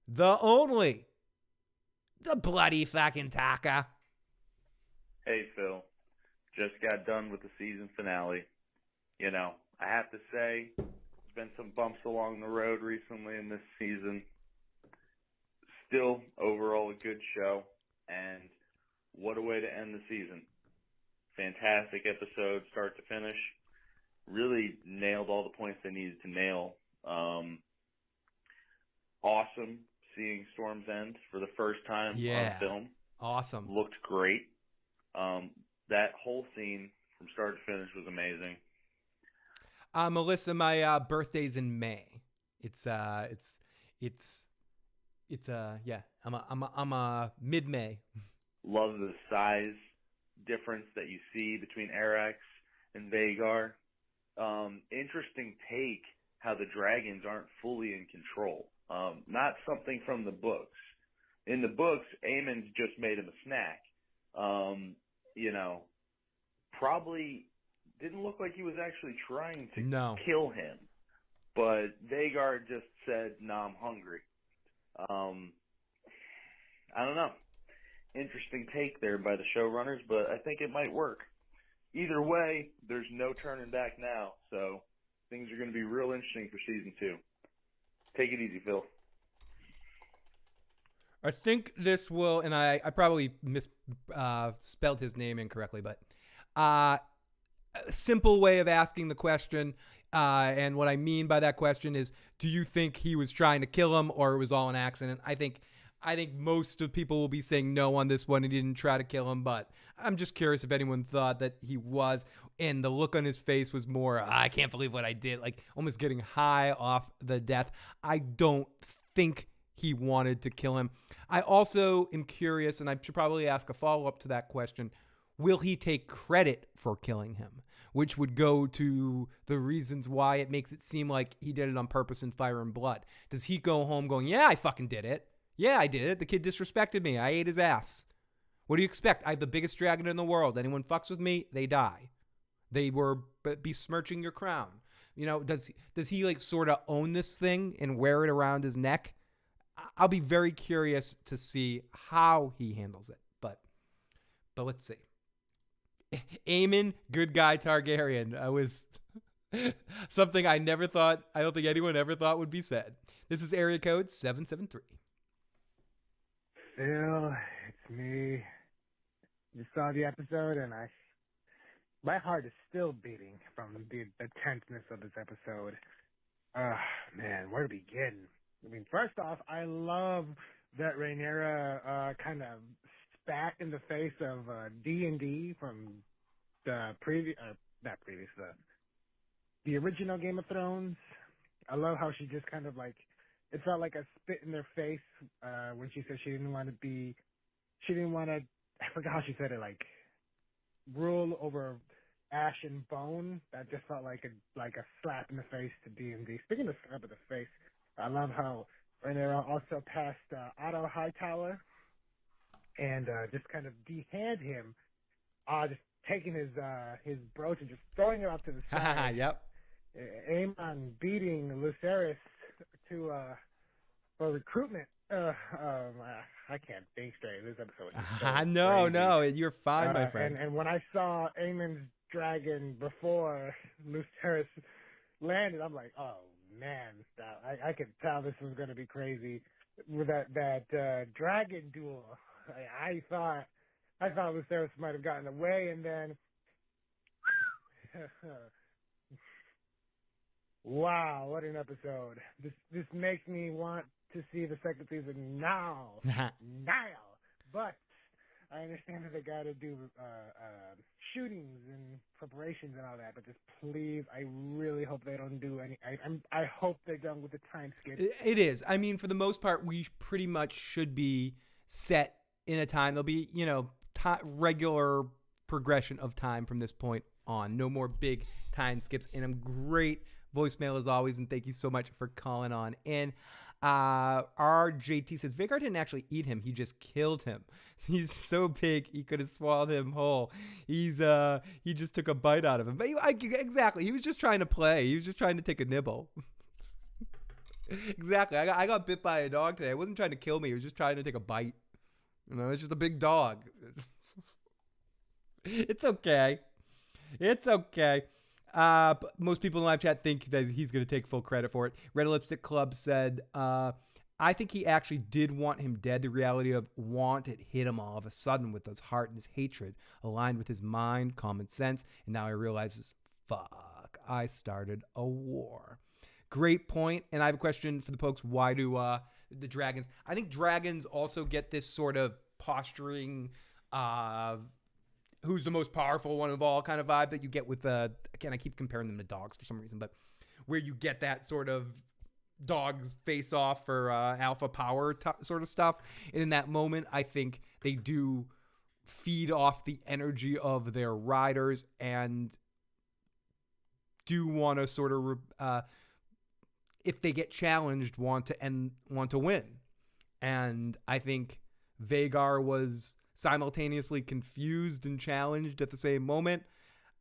the only, the bloody fucking Taka. Hey, Phil. Just got done with the season finale. I have to say, there's been some bumps along the road recently in this season. Still, overall, a good show. And what a way to end the season. fantastic episode, start to finish. Really nailed all the points they needed to nail. Awesome seeing Storm's End for the first time on film. Awesome. Looked great. That whole scene from start to finish was amazing. Melissa, my birthday's in May. I'm a mid-May. Love the size difference that you see between Arax and Vhagar. Interesting take how the dragons aren't fully in control. Not something from the books. In the books, Aemon's just made him a snack. Probably didn't look like he was actually trying to kill him. But Vhagar just said, "Nah, I'm hungry." I don't know. Interesting take there by the showrunners, but I think it might work. Either way, there's no turning back now, so things are going to be real interesting for season 2. Take it easy, Phil. I think this will, and I probably spelled his name incorrectly, but a simple way of asking the question, and what I mean by that question is, do you think he was trying to kill him or it was all an accident? I think most of people will be saying no on this one. He didn't try to kill him, but I'm just curious if anyone thought that he was. And the look on his face was more, I can't believe what I did, like almost getting high off the death. I don't think he wanted to kill him. I also am curious, and I should probably ask a follow-up to that question. Will he take credit for killing him? Which would go to the reasons why it makes it seem like he did it on purpose in Fire and Blood. Does he go home going, yeah, I fucking did it. Yeah, I did it. The kid disrespected me. I ate his ass. What do you expect? I have the biggest dragon in the world. Anyone fucks with me, they die. They were besmirching your crown. Does he like sort of own this thing and wear it around his neck? I'll be very curious to see how he handles it. But let's see. Aemon, good guy Targaryen. I was something I never thought, I don't think anyone ever thought would be said. This is area code 773. Phil, it's me. Just saw the episode and my heart is still beating from the tenseness of this episode. Man, where to begin? I mean, first off, I love that Rhaenyra kind of spat in the face of D&D from the the original Game of Thrones. I love how she just kind of like, it felt like a spit in their face when she said she didn't want to, I forgot how she said it, like, rule over ash and bone. That just felt like a slap in the face to D&D. Speaking of slap in the face, I love how Rhaenyra also passed Otto Hightower and just kind of de-hand him, just taking his brooch and just throwing it off to the side. Yep. Aemon beating Lucerys to for recruitment. I can't think straight. This episode is so No, you're fine, my friend. And when I saw Aemon's dragon before Lucerys landed, I'm like, oh man, I could tell this was going to be crazy. With that dragon duel, I thought Lucerys might have gotten away, and then wow, what an episode! This makes me want to see the second season now. But I understand that they got to do shootings and preparations and all that. But just please, I really hope they don't do any. I hope they're done with the time skip. It is. I mean, for the most part, we pretty much should be set in a time. There'll be, regular progression of time from this point on. No more big time skips. And I'm great voicemail as always, and thank you so much for calling on. And our JT says Vhagar didn't actually eat him; he just killed him. He's so big he could have swallowed him whole. He just took a bite out of him. But exactly, he was just trying to play. He was just trying to take a nibble. Exactly. I got bit by a dog today. It wasn't trying to kill me. It was just trying to take a bite. It's just a big dog. It's okay. It's okay. But most people in live chat think that he's going to take full credit for it. Red Lipstick Club said, I think he actually did want him dead. The reality of want it hit him all of a sudden with his heart and his hatred aligned with his mind, common sense, and now he realizes, fuck, I started a war. Great point. And I have a question for the folks. Why do the dragons? I think dragons also get this sort of posturing, who's the most powerful one of all kind of vibe that you get with, again, I keep comparing them to dogs for some reason, but where you get that sort of dogs face off for alpha power sort of stuff. And in that moment, I think they do feed off the energy of their riders and do want to sort of, if they get challenged, want to win. And I think Vhagar was simultaneously confused and challenged at the same moment.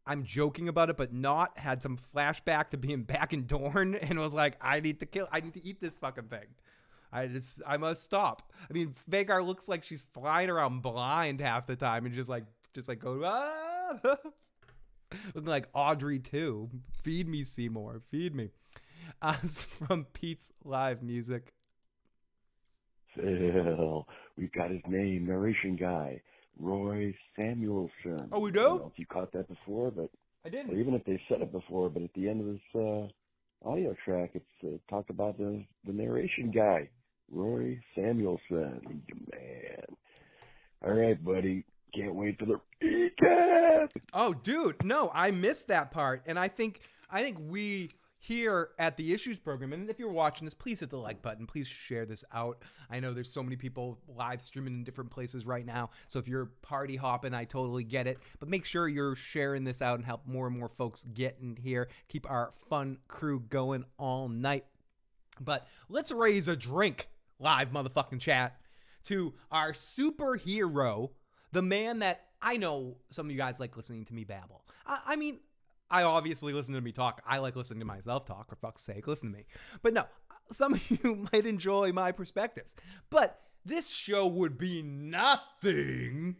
I'm joking about it, but not had some flashback to being back in Dorne and was like, I need to eat this fucking thing. I must stop. I mean, Vhagar looks like she's flying around blind half the time and just like go, ah! Looking like Audrey too. Feed me, Seymour. Feed me. From Pete's Live Music. Phil, we've got his name, narration guy, Roy Samuelson. Oh, we do? I don't know if you caught that before, but I didn't. or even if they said it before, but at the end of this audio track, it's talked about the narration guy, Roy Samuelson. Man. All right, buddy. Can't wait for the recap. Oh, dude, no, I missed that part. And I think we here at the Issues program, and if you're watching this, please hit the like button. Please share this out. I know there's so many people live streaming in different places right now. So if you're party hopping, I totally get it. But make sure you're sharing this out and help more and more folks get in here. Keep our fun crew going all night. But let's raise a drink, live motherfucking chat, to our superhero, the man that I know some of you guys like listening to me babble. I mean, I obviously listen to me talk. I like listening to myself talk, for fuck's sake, listen to me. But no, some of you might enjoy my perspectives. But this show would be nothing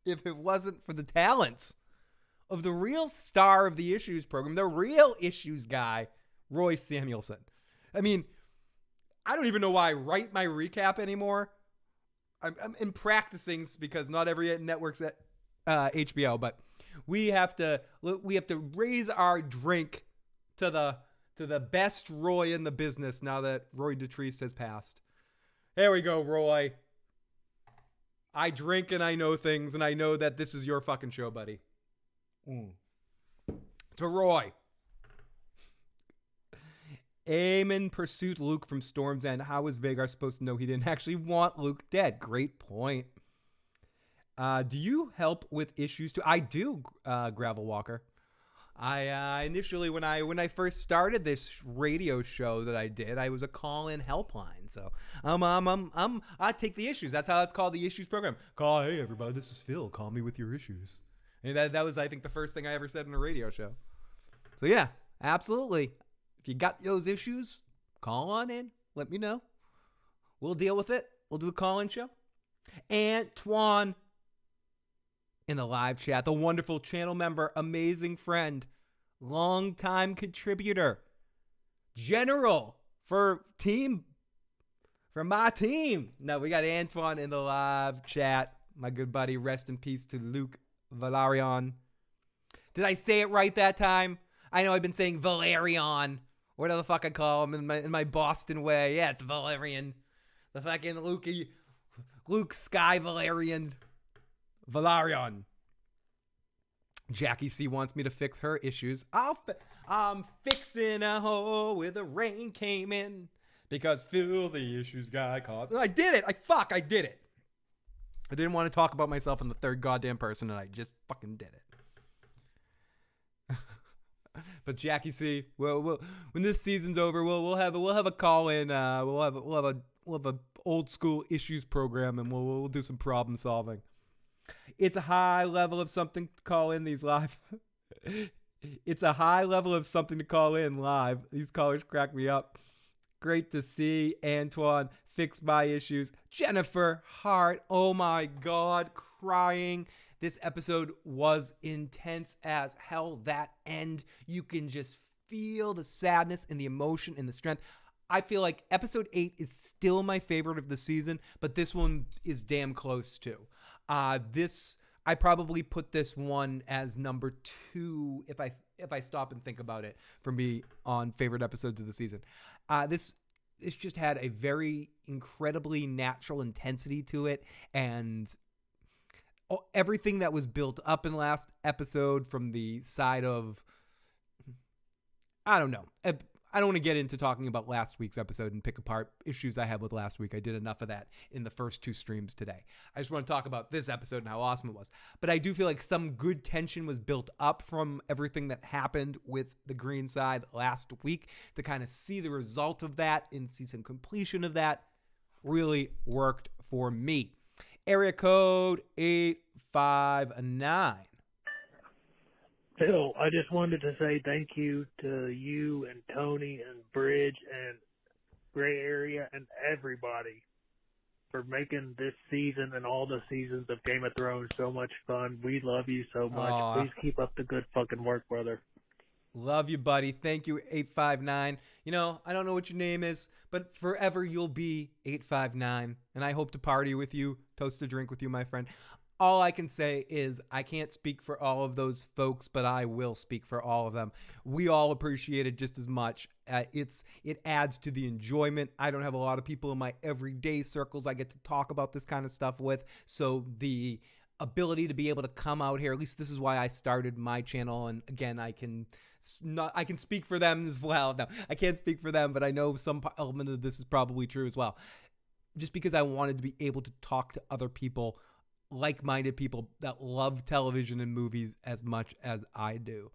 if it wasn't for the talents of the real star of the Issues program, the real Issues guy, Roy Samuelson. I mean, I don't even know why I write my recap anymore. I'm in practicing because not every network's at HBO, but we have to raise our drink to the best Roy in the business now that Roy Dotrice has passed. There we go, Roy. I drink and I know things, and I know that this is your fucking show, buddy. To Roy. Aemon pursued Luke from Storm's End. How was Vhagar supposed to know he didn't actually want Luke dead? Great point. Do you help with issues too? I do, Gravel Walker. I initially, when I first started this radio show that I did, I was a call-in helpline. So I take the issues. That's how it's called, the Issues program. Hey everybody, this is Phil. Call me with your issues. And that was, I think, the first thing I ever said in a radio show. So yeah, absolutely. If you got those issues, call on in. Let me know. We'll deal with it. We'll do a call-in show. Antoine in the live chat, the wonderful channel member, amazing friend, longtime contributor, general for my team. No, we got Antoine in the live chat. My good buddy, rest in peace to Luke Valerian. Did I say it right that time? I know I've been saying Valerian. Whatever the fuck I call him in my Boston way. Yeah, it's Valerian. The fucking Luke Sky Valerian. Valerian. Jackie C wants me to fix her issues. I'm fixing a hole where the rain came in because Phil, the issues guy, caused. I did it. I did it. I didn't want to talk about myself in the third goddamn person, and I just fucking did it. But Jackie C, we'll when this season's over, we'll have a call in. We'll have a old school issues program, and we'll do some problem solving. It's a high level of something to call in these live. It's a high level of something to call in live. These callers crack me up. Great to see Antoine fix my issues. Jennifer Hart, oh my God, crying. This episode was intense as hell. That end, you can just feel the sadness and the emotion and the strength. I feel like episode 8 is still my favorite of the season, but this one is damn close too. I probably put this one as number 2 if I stop and think about it for me on favorite episodes of the season. This just had a very incredibly natural intensity to it, and everything that was built up in last episode from the side of, I don't know. I don't want to get into talking about last week's episode and pick apart issues I had with last week. I did enough of that in the first 2 streams today. I just want to talk about this episode and how awesome it was. But I do feel like some good tension was built up from everything that happened with the green side last week. To kind of see the result of that and see some completion of that really worked for me. Area code 859. Phil, I just wanted to say thank you to you and Tony and Bridge and Gray Area and everybody for making this season and all the seasons of Game of Thrones so much fun. We love you so much. Aw. Please keep up the good fucking work, brother. Love you, buddy. Thank you, 859. You know, I don't know what your name is, but forever you'll be 859. And I hope to party with you, toast a drink with you, my friend. All I can say is I can't speak for all of those folks, but I will speak for all of them. We all appreciate it just as much. It adds to the enjoyment. I don't have a lot of people in my everyday circles I get to talk about this kind of stuff with. So the ability to be able to come out here, at least this is why I started my channel. And again, I can speak for them as well. No, I can't speak for them, but I know some element of this is probably true as well. Just because I wanted to be able to talk to other people, like-minded people that love television and movies as much as I do.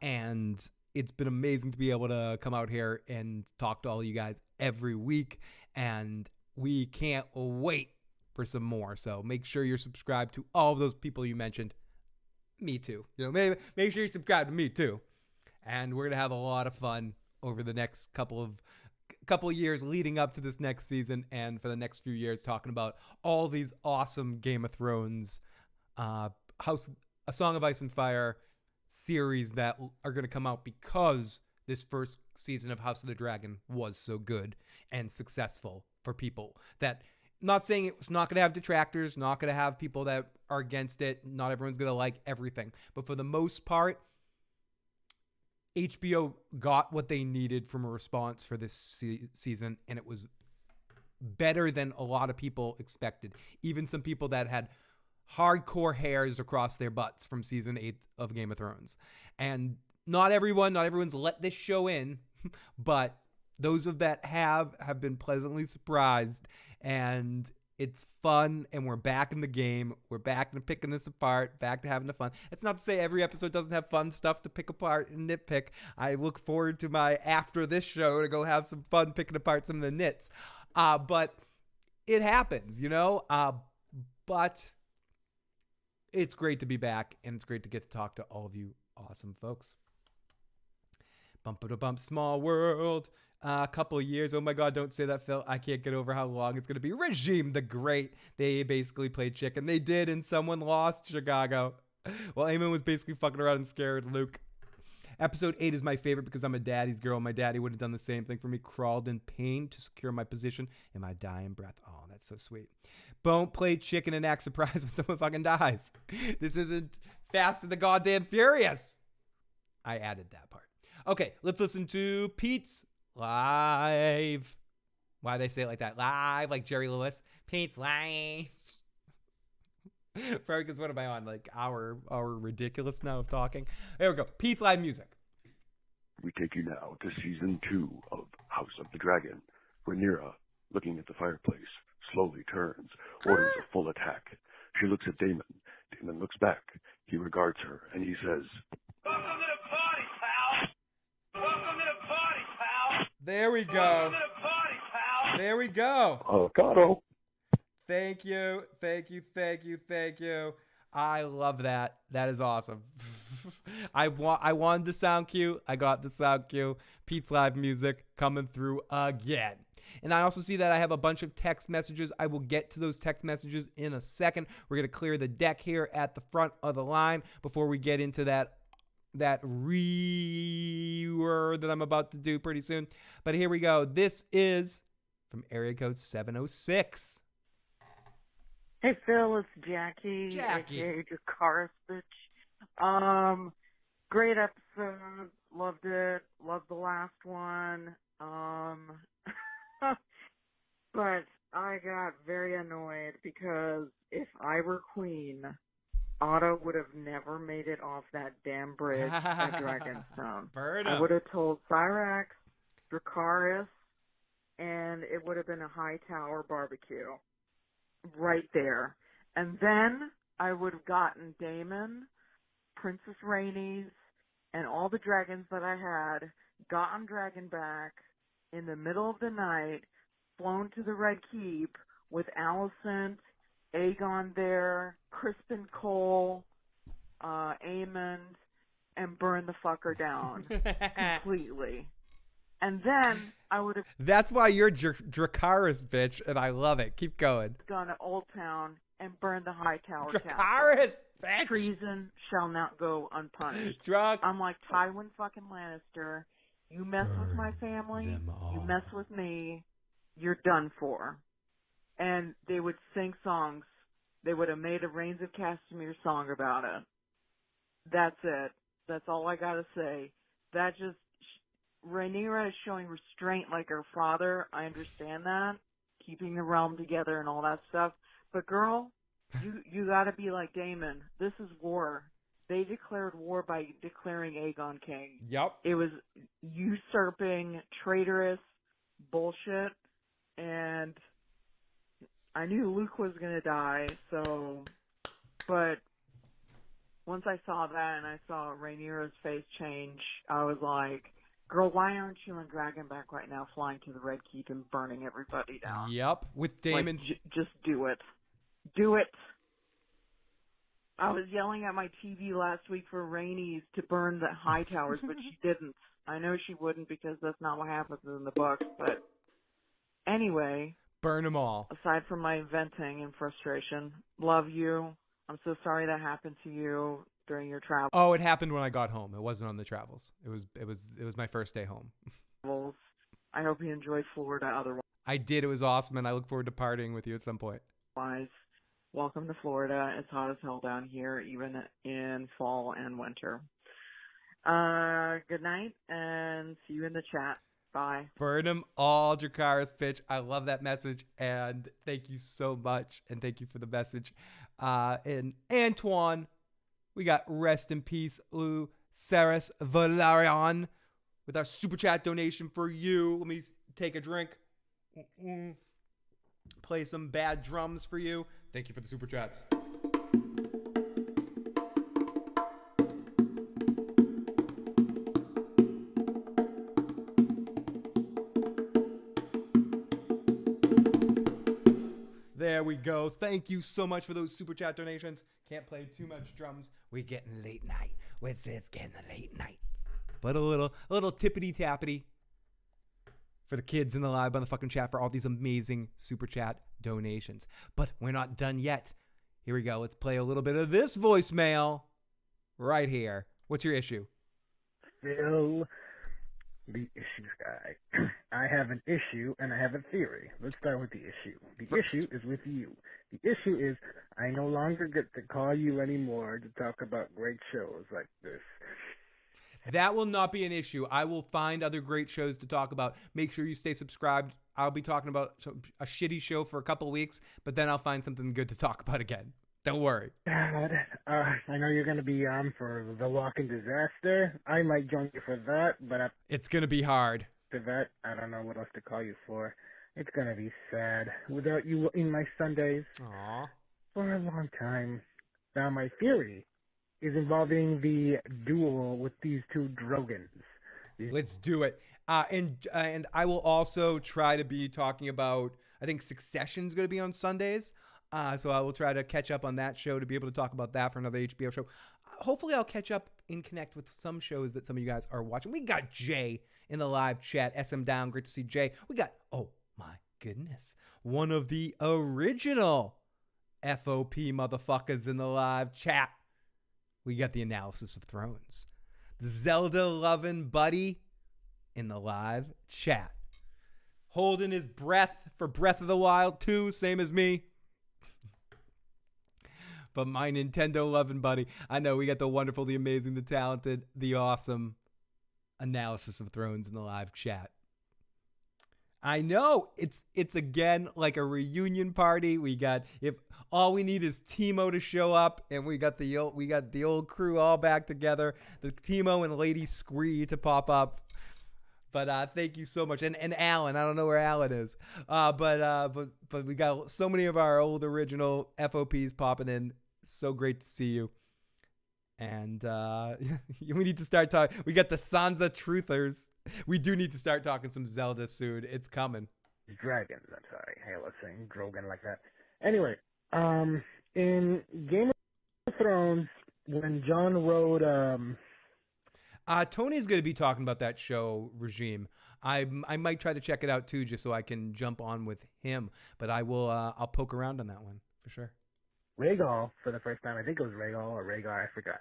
And it's been amazing to be able to come out here and talk to all you guys every week. And we can't wait for some more. So make sure you're subscribed to all of those people you mentioned. Me too. You know, make sure you subscribe to me too. And we're going to have a lot of fun over the next couple of years leading up to this next season and for the next few years talking about all these awesome Game of Thrones A Song of Ice and Fire series that are going to come out because this first season of House of the Dragon was so good and successful for people. That, not saying it's not going to have detractors, not going to have people that are against it, not everyone's going to like everything, but for the most part, HBO got what they needed from a response for this season, and it was better than a lot of people expected. Even some people that had hardcore hairs across their butts from season 8 of Game of Thrones. And not everyone's let this show in, but those of that have been pleasantly surprised, and it's fun, and we're back in the game. We're back to picking this apart, back to having the fun. It's not to say every episode doesn't have fun stuff to pick apart and nitpick. I look forward to my after this show to go have some fun picking apart some of the nits. But it happens, you know? But it's great to be back, and it's great to get to talk to all of you awesome folks. Bump-a-da-bump, small world. A couple of years. Oh my God, don't say that, Phil. I can't get over how long it's going to be. Regime the Great. They basically played chicken. They did, and someone lost Chicago. Well, Aemon was basically fucking around and scared Luke. Episode 8 is my favorite because I'm a daddy's girl. My daddy would have done the same thing for me. Crawled in pain to secure my position in my dying breath. Oh, that's so sweet. Don't play chicken and act surprised when someone fucking dies. This isn't Fast and the Goddamn Furious. I added that part. Okay, let's listen to Pete's Live. Why do they say it like that? Live, like Jerry Lewis. Pete's Live. Probably because what am I on? Like our ridiculous now of talking. There we go. Pete's Live music. We take you now to season 2 of House of the Dragon. Rhaenyra, looking at the fireplace, slowly turns, orders a full attack. She looks at Daemon. Daemon looks back. He regards her, and he says, Welcome to the party, pal! Welcome to the party, pal! There we Welcome go. to the party, pal! There we go. Avocado. Thank you. Thank you. Thank you. Thank you. I love that. That is awesome. I wanted the sound cue. I got the sound cue. Pete's Live music coming through again. And I also see that I have a bunch of text messages. I will get to those text messages in a second. We're going to clear the deck here at the front of the line before we get into that that reword that I'm about to do pretty soon. But here we go. This is from area code 706. Hey Phil, it's Jackie. Jackie. aka Dracarys bitch. Great episode. Loved it. Loved the last one. But I got very annoyed because if I were queen, Otto would have never made it off that damn bridge at Dragonstone. Bird I up. would have told Cyrax, Dracarys, and it would have been a high tower barbecue. Right there. And then I would have gotten Daemon, Princess Rhaenys, and all the dragons that I had, gotten Dragon back in the middle of the night, flown to the Red Keep with Alicent, Aegon there, Crispin Cole, Aemond, and burn the fucker down completely. And then I would have That's why you're Dracarys, bitch, and I love it. Keep going. gone to Old Town and burned the High Tower Castle. Dracarys, bitch. Treason shall not go unpunished. Drunk. I'm like Tywin fucking Lannister. You mess with my family, you mess with me, you're done for. And they would sing songs. They would have made a Reigns of Castamere song about it. That's it. That's all I gotta say. That just, Rhaenyra is showing restraint like her father. I understand that. Keeping the realm together and all that stuff. But girl, you gotta be like Daemon. This is war. They declared war by declaring Aegon king. Yep. It was usurping, traitorous bullshit, and I knew Luke was gonna die, so, but once I saw that and I saw Rhaenyra's face change, I was like, girl, why aren't you on Dragonback right now, flying to the Red Keep and burning everybody down? Yep. With Daemon's. Like, just do it. Do it. I was yelling at my TV last week for Rhaenys to burn the high towers, but she didn't. I know she wouldn't because that's not what happens in the books, but anyway, Burn them all. aside from my venting and frustration, love you. I'm so sorry that happened to you during your travels. Oh, it happened when I got home. It wasn't on the travels. It was my first day home. I hope you enjoyed Florida otherwise. I did. It was awesome, and I look forward to partying with you at some point. Welcome to Florida. It's hot as hell down here, even in fall and winter. Good night, and see you in the chat. Bye. Burn them all, Dracarys, bitch. I love that message, and thank you so much, and thank you for the message. And Antoine, we got rest in peace, Lou Saris Valerian, with our super chat donation for you. Let me take a drink. Play some bad drums for you. Thank you for the super chats. There we go. Thank you so much for those super chat donations. Can't play too much drums. We're getting late night. It's getting a late night. But a little tippity tappity for the kids in the live on the fucking chat for all these amazing super chat donations. But we're not done yet. Here we go. Let's play a little bit of this voicemail right here. What's your issue? Phil, the issues guy. I have an issue and I have a theory. Let's start with the issue. The issue is with you. The issue is I no longer get to call you anymore to talk about great shows like this. That will not be an issue. I will find other great shows to talk about. Make sure you stay subscribed. I'll be talking about a shitty show for a couple of weeks, but then I'll find something good to talk about again. Don't worry. God, I know you're going to be on for The Walking Disaster. I might join you for that, but It's going to be hard. after that, I don't know what else to call you for. It's going to be sad without you in my Sundays Aww. for a long time. Now, my theory is involving the duel with these two Drogons. Let's do it. And I will also try to be talking about, I think Succession's going to be on Sundays. So I will try to catch up on that show to be able to talk about that for another HBO show. Hopefully I'll catch up and connect with some shows that some of you guys are watching. We got Jay in the live chat. SM Down. Great to see Jay. We got, oh my goodness, one of the original FOP motherfuckers in the live chat. We got the analysis of Thrones. Zelda loving buddy in the live chat. Holding his breath for Breath of the Wild 2, same as me. But my Nintendo loving buddy. I know we got the wonderful, the amazing, the talented, the awesome analysis of Thrones in the live chat. I know it's again like a reunion party. We got, if all we need is Timo to show up, and we got the old crew all back together. The Timo and Lady Scree to pop up. But thank you so much, and Alan. I don't know where Alan is. But we got so many of our old original FOPs popping in. So great to see you. And we need to start talking. We got the Sansa truthers. We do need to start talking some Zelda soon. It's coming. Dragons, I'm sorry. Hey, let's sing Drogon like that. Anyway, in Game of Thrones, when Jon wrote... Tony's going to be talking about that show, Regime. I might try to check it out, too, just so I can jump on with him. But I will. I'll poke around on that one, for sure. Rhaegal, for the first time, I think it was Rhaegal or Rhaegar, I forgot.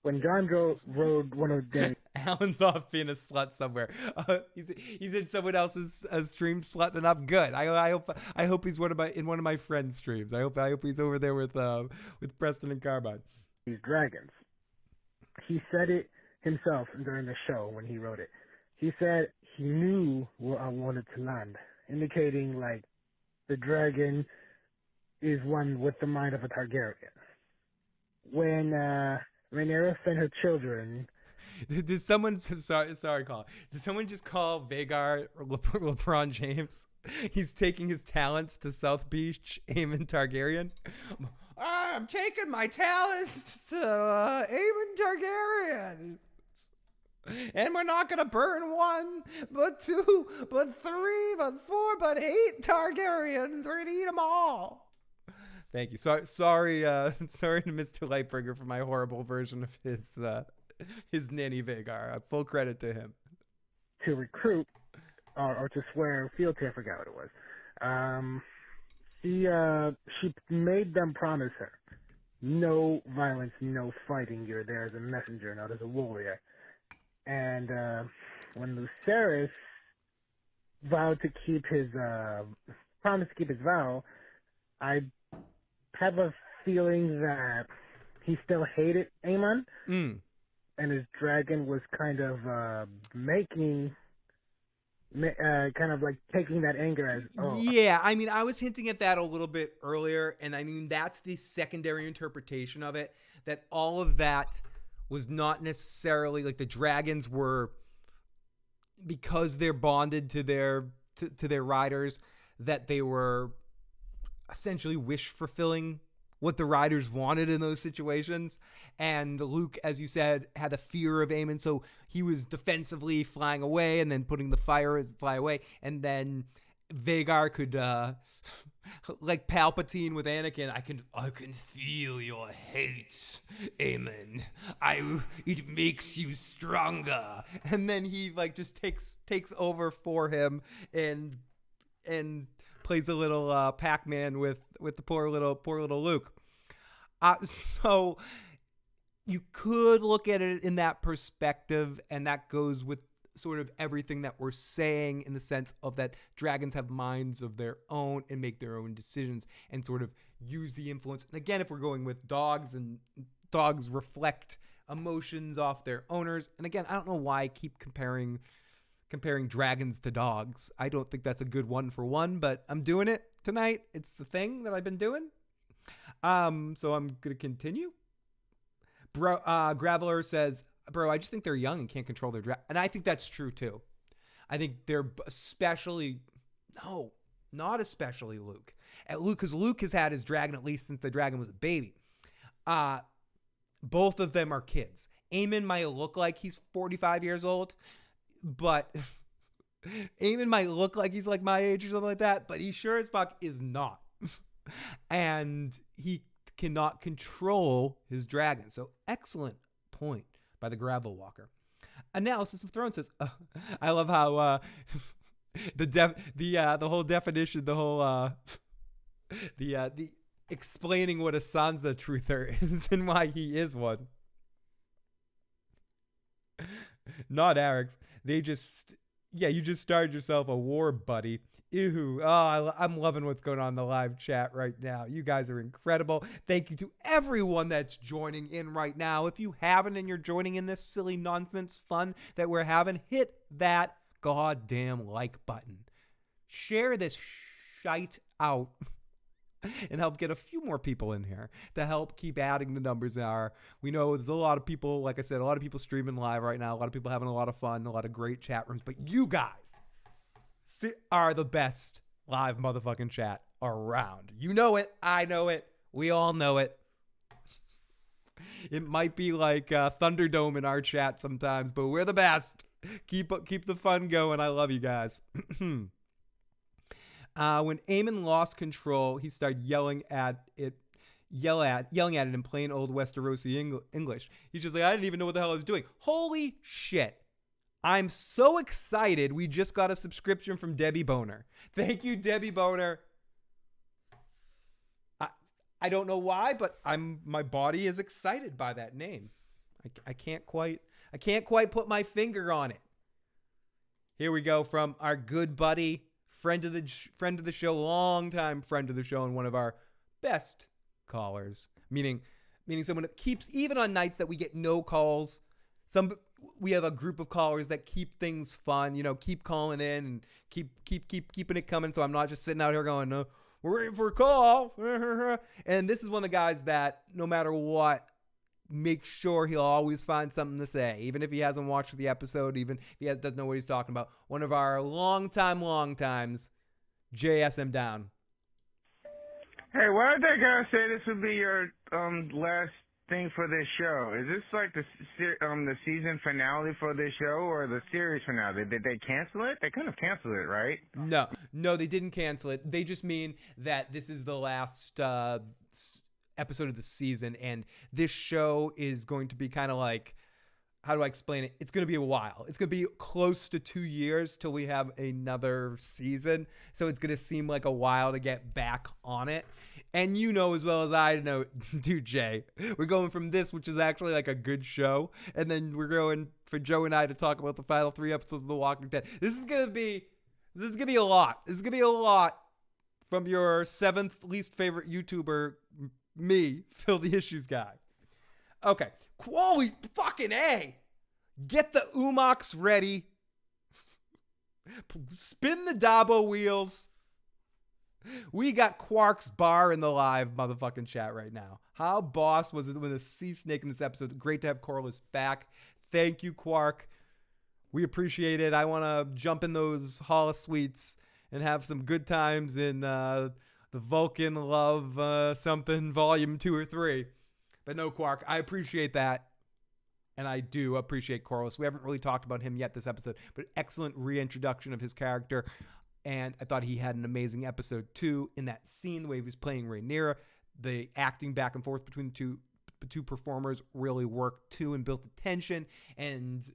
When Jon wrote one of the... Alan's off being a slut somewhere. He's in someone else's stream slutting up. Good. I hope he's in one of my friends' streams. I hope he's over there with Preston and Carbine. These dragons. He said it himself during the show when he wrote it. He said he knew where I wanted to land, indicating like the dragon is one with the mind of a Targaryen. When Rhaenyra sent her children... Did someone... Sorry, Colin. Did someone just call Vhagar LeBron James? He's taking his talents to South Beach, Aemon Targaryen. I'm taking my talents to Aemon Targaryen. And we're not going to burn 1, but 2, but 3, but 4, but 8 Targaryens. We're going to eat them all. Thank you. Sorry to Mr. Lightbringer for my horrible version of his nanny Vhagar. Full credit to him. To recruit, or to swear fealty, I forgot what it was. She made them promise her no violence, no fighting. You're there as a messenger, not as a warrior. And when Lucerys vowed to keep his promised to keep his vow, I have a feeling that he still hated Aemon, and his dragon was kind of kind of like taking that anger as, oh. Yeah, I mean, I was hinting at that a little bit earlier, and I mean, that's the secondary interpretation of it, that all of that was not necessarily, like, the dragons were, because they're bonded to their riders, that they were essentially wish-fulfilling what the riders wanted in those situations. And Luke, as you said, had a fear of Aemon, so he was defensively flying away and then putting the fire as fly away. And then Vhagar could, like Palpatine with Anakin, I can feel your hate, Aemon. It makes you stronger. And then he like just takes over for him and plays a little Pac-Man with the poor little Luke. So you could look at it in that perspective, and that goes with sort of everything that we're saying in the sense of that dragons have minds of their own and make their own decisions and sort of use the influence. And again, if we're going with dogs, and dogs reflect emotions off their owners. And again, I don't know why I keep comparing dragons to dogs. I don't think that's a good one for one, but I'm doing it tonight. It's the thing that I've been doing. So I'm going to continue. Bro, Graveler says, bro, I just think they're young and can't control their dragon. And I think that's true too. I think they're not especially Luke. Because Luke has had his dragon at least since the dragon was a baby. Both of them are kids. Aemon might look like he's 45 years old, but Aemon might look like he's like my age or something like that, but he sure as fuck is not. And he cannot control his dragon. So excellent point by the Gravel Walker. Analysis of Thrones says, I love how the whole definition, the explaining what a Sansa truther is and why he is one. Not Eric's. They just, yeah, you just started yourself a war, buddy. Ew. Oh, I'm loving what's going on in the live chat right now. You guys are incredible. Thank you to everyone that's joining in right now. If you haven't and you're joining in this silly nonsense fun that we're having, hit that goddamn like button. Share this shite out and help get a few more people in here to help keep adding the numbers. We know there's a lot of people, like I said, a lot of people streaming live right now, a lot of people having a lot of fun, a lot of great chat rooms, but you guys are the best live motherfucking chat around. You know it. I know it. We all know it. It might be like Thunderdome in our chat sometimes, but we're the best. Keep the fun going. I love you guys. When Aemon lost control, he started yelling at it in plain old Westerosi English. He's just like, I didn't even know what the hell I was doing. Holy shit. I'm so excited. We just got a subscription from Debbie Boner. Thank you, Debbie Boner. I don't know why, but my body is excited by that name. I can't quite put my finger on it. Here we go from our good buddy, friend of the show, longtime friend of the show, and one of our best callers. Meaning someone that keeps, even on nights that we get no calls. We have a group of callers that keep things fun, keep calling in and keeping it coming. So I'm not just sitting out here going, no, we're waiting for a call. And this is one of the guys that no matter what, make sure he'll always find something to say, even if he hasn't watched the episode, even if he doesn't know what he's talking about. One of our long times, JSM Down. Hey, why did that guy say this would be your last thing for this show? Is this like the season finale for this show or the series finale? Did they cancel it? They couldn't have canceled it, right? No, they didn't cancel it. They just mean that this is the last episode of the season, and this show is going to be kind of like, how do I explain it? It's going to be a while. It's going to be close to 2 years till we have another season. So it's going to seem like a while to get back on it. And you know as well as I know, dude, Jay, we're going from this, which is actually like a good show, and then we're going for Joe and I to talk about the final 3 episodes of The Walking Dead. This is gonna be a lot. This is gonna be a lot from your 7th least favorite YouTuber, me, Phil the Issues guy. Okay, quality fucking A. Get the Umox ready. Spin the Dabo wheels. We got Quark's bar in the live motherfucking chat right now. How boss was it with a sea snake in this episode? Great to have Corlys back. Thank you, Quark. We appreciate it. I want to jump in those Hall of Suites and have some good times in the Vulcan Love something volume 2 or 3. But no, Quark, I appreciate that. And I do appreciate Corlys. We haven't really talked about him yet this episode, but excellent reintroduction of his character. And I thought he had an amazing episode 2 in that scene, the way he was playing Rhaenyra. The acting back and forth between the two performers really worked too and built the tension. And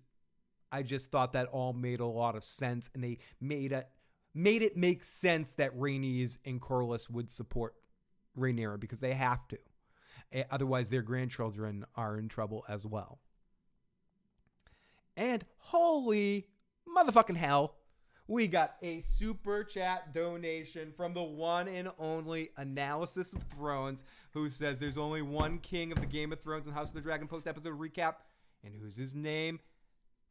I just thought that all made a lot of sense. And they made it make sense that Rhaenys and Corlys would support Rhaenyra because they have to. Otherwise, their grandchildren are in trouble as well. And holy motherfucking hell, we got a super chat donation from the one and only Analysis of Thrones, who says there's only one king of the Game of Thrones and House of the Dragon post-episode recap. And who's his name?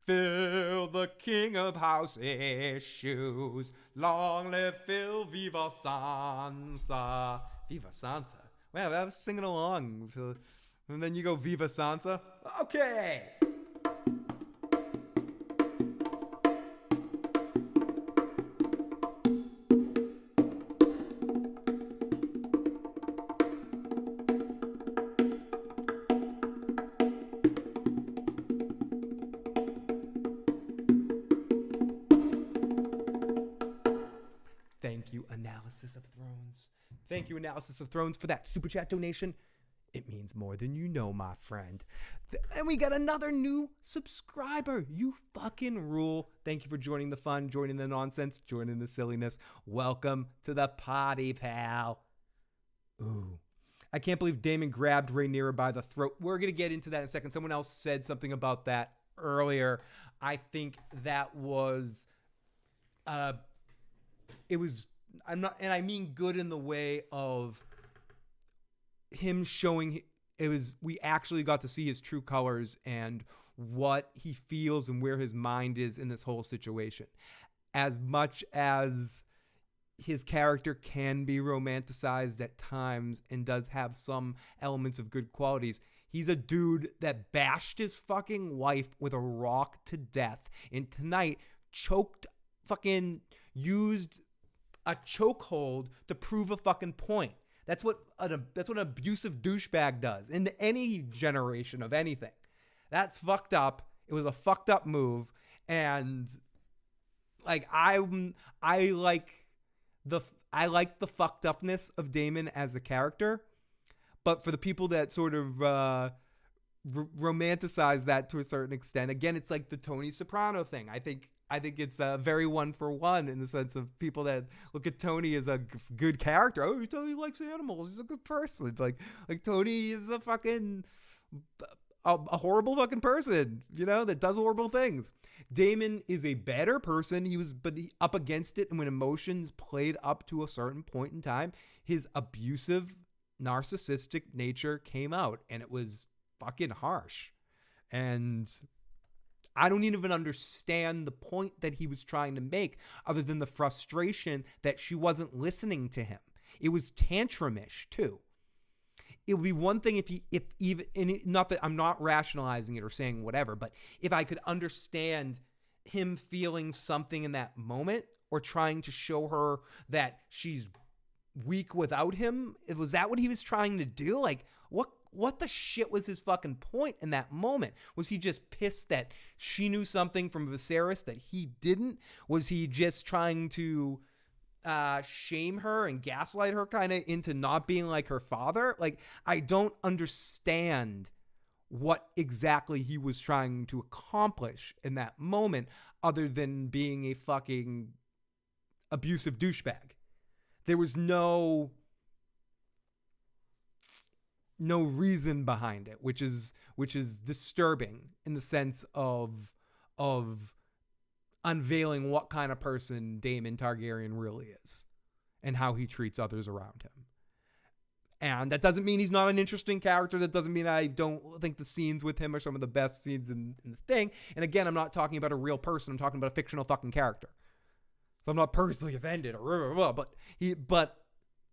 Phil, the king of house issues. Long live Phil, viva Sansa. Viva Sansa. Wow, I was singing along. And then you go, viva Sansa. Okay. Thank you, Analysis of Thrones, for that super chat donation. It means more than you know, my friend. And we got another new subscriber. You fucking rule. Thank you for joining the fun, joining the nonsense, joining the silliness. Welcome to the party, pal. Ooh. I can't believe Daemon grabbed Rhaenyra by the throat. We're going to get into that in a second. Someone else said something about that earlier. I think that was, it was, I'm not, and I mean good in the way of him showing, it was, we actually got to see his true colors and what he feels and where his mind is in this whole situation. As much as his character can be romanticized at times and does have some elements of good qualities, he's a dude that bashed his fucking wife with a rock to death, and tonight used a chokehold to prove a fucking point. That's what an abusive douchebag does in any generation of anything. That's fucked up. It was a fucked up move, and like I like the fucked upness of Daemon as a character, but for the people that sort of romanticize that to a certain extent, again, it's like the Tony Soprano thing. I think it's very one for one in the sense of people that look at Tony as a good character. Oh, Tony likes animals. He's a good person. Like Tony is a fucking a horrible fucking person, you know, that does horrible things. Daemon is a better person. He was up against it, and when emotions played up to a certain point in time, his abusive, narcissistic nature came out, and it was fucking harsh. And I don't even understand the point that he was trying to make, other than the frustration that she wasn't listening to him. It was tantrumish too. It would be one thing if even, and not that I'm not rationalizing it or saying whatever, but if I could understand him feeling something in that moment or trying to show her that she's weak without him. Was that what he was trying to do? Like, what the shit was his fucking point in that moment? Was he just pissed that she knew something from Viserys that he didn't? Was he just trying to shame her and gaslight her kind of into not being like her father? Like, I don't understand what exactly he was trying to accomplish in that moment other than being a fucking abusive douchebag. There was no reason behind it, which is disturbing in the sense of unveiling what kind of person Daemon Targaryen really is and how he treats others around him. And that doesn't mean he's not an interesting character. That doesn't mean I don't think the scenes with him are some of the best scenes in the thing. And again, I'm not talking about a real person. I'm talking about a fictional fucking character. So I'm not personally offended but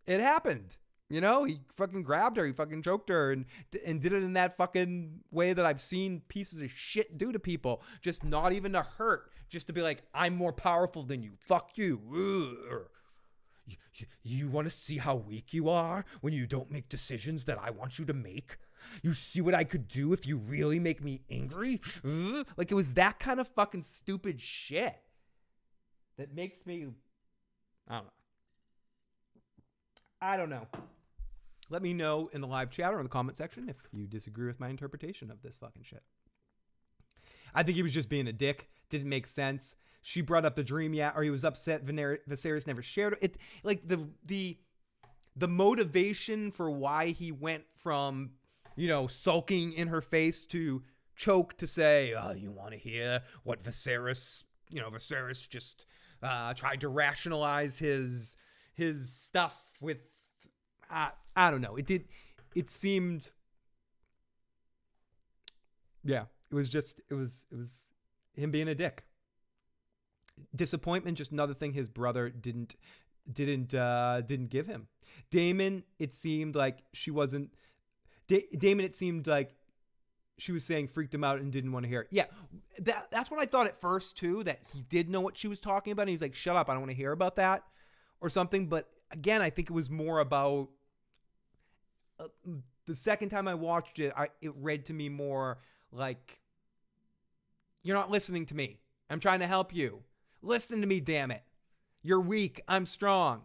it happened. You know, he fucking grabbed her, he fucking choked her, and did it in that fucking way that I've seen pieces of shit do to people. Just not even to hurt, just to be like, I'm more powerful than you. Fuck you. You want to see how weak you are when you don't make decisions that I want you to make? You see what I could do if you really make me angry? Like, it was that kind of fucking stupid shit that makes me, I don't know. Let me know in the live chat or in the comment section if you disagree with my interpretation of this fucking shit. I think he was just being a dick. Didn't make sense. She brought up the dream, or he was upset Viserys never shared it. Like, the motivation for why he went from, sulking in her face to choke to say, oh, you want to hear what Viserys just tried to rationalize his stuff with, I don't know. It seemed, yeah, it was him being a dick. Disappointment, just another thing his brother didn't give him. Daemon, it seemed like she wasn't, Daemon, it seemed like she was saying freaked him out and didn't want to hear it. Yeah, that's what I thought at first too, that he did know what she was talking about. And he's like, shut up, I don't want to hear about that or something. But again, I think it was more about, the second time I watched it, it read to me more like, you're not listening to me. I'm trying to help you. Listen to me, damn it. You're weak. I'm strong.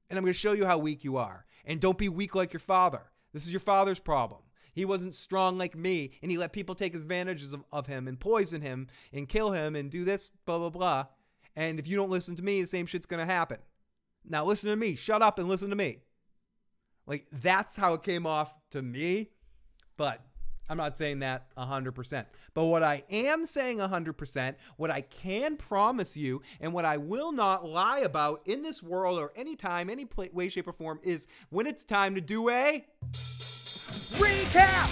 And I'm going to show you how weak you are. And don't be weak like your father. This is your father's problem. He wasn't strong like me, and he let people take advantages of him and poison him and kill him and do this, blah, blah, blah. And if you don't listen to me, the same shit's going to happen. Now listen to me. Shut up and listen to me. Like, that's how it came off to me. But I'm not saying that 100%. But what I am saying 100%, what I can promise you, and what I will not lie about in this world or anytime, any way, shape, or form, is when it's time to do a recap.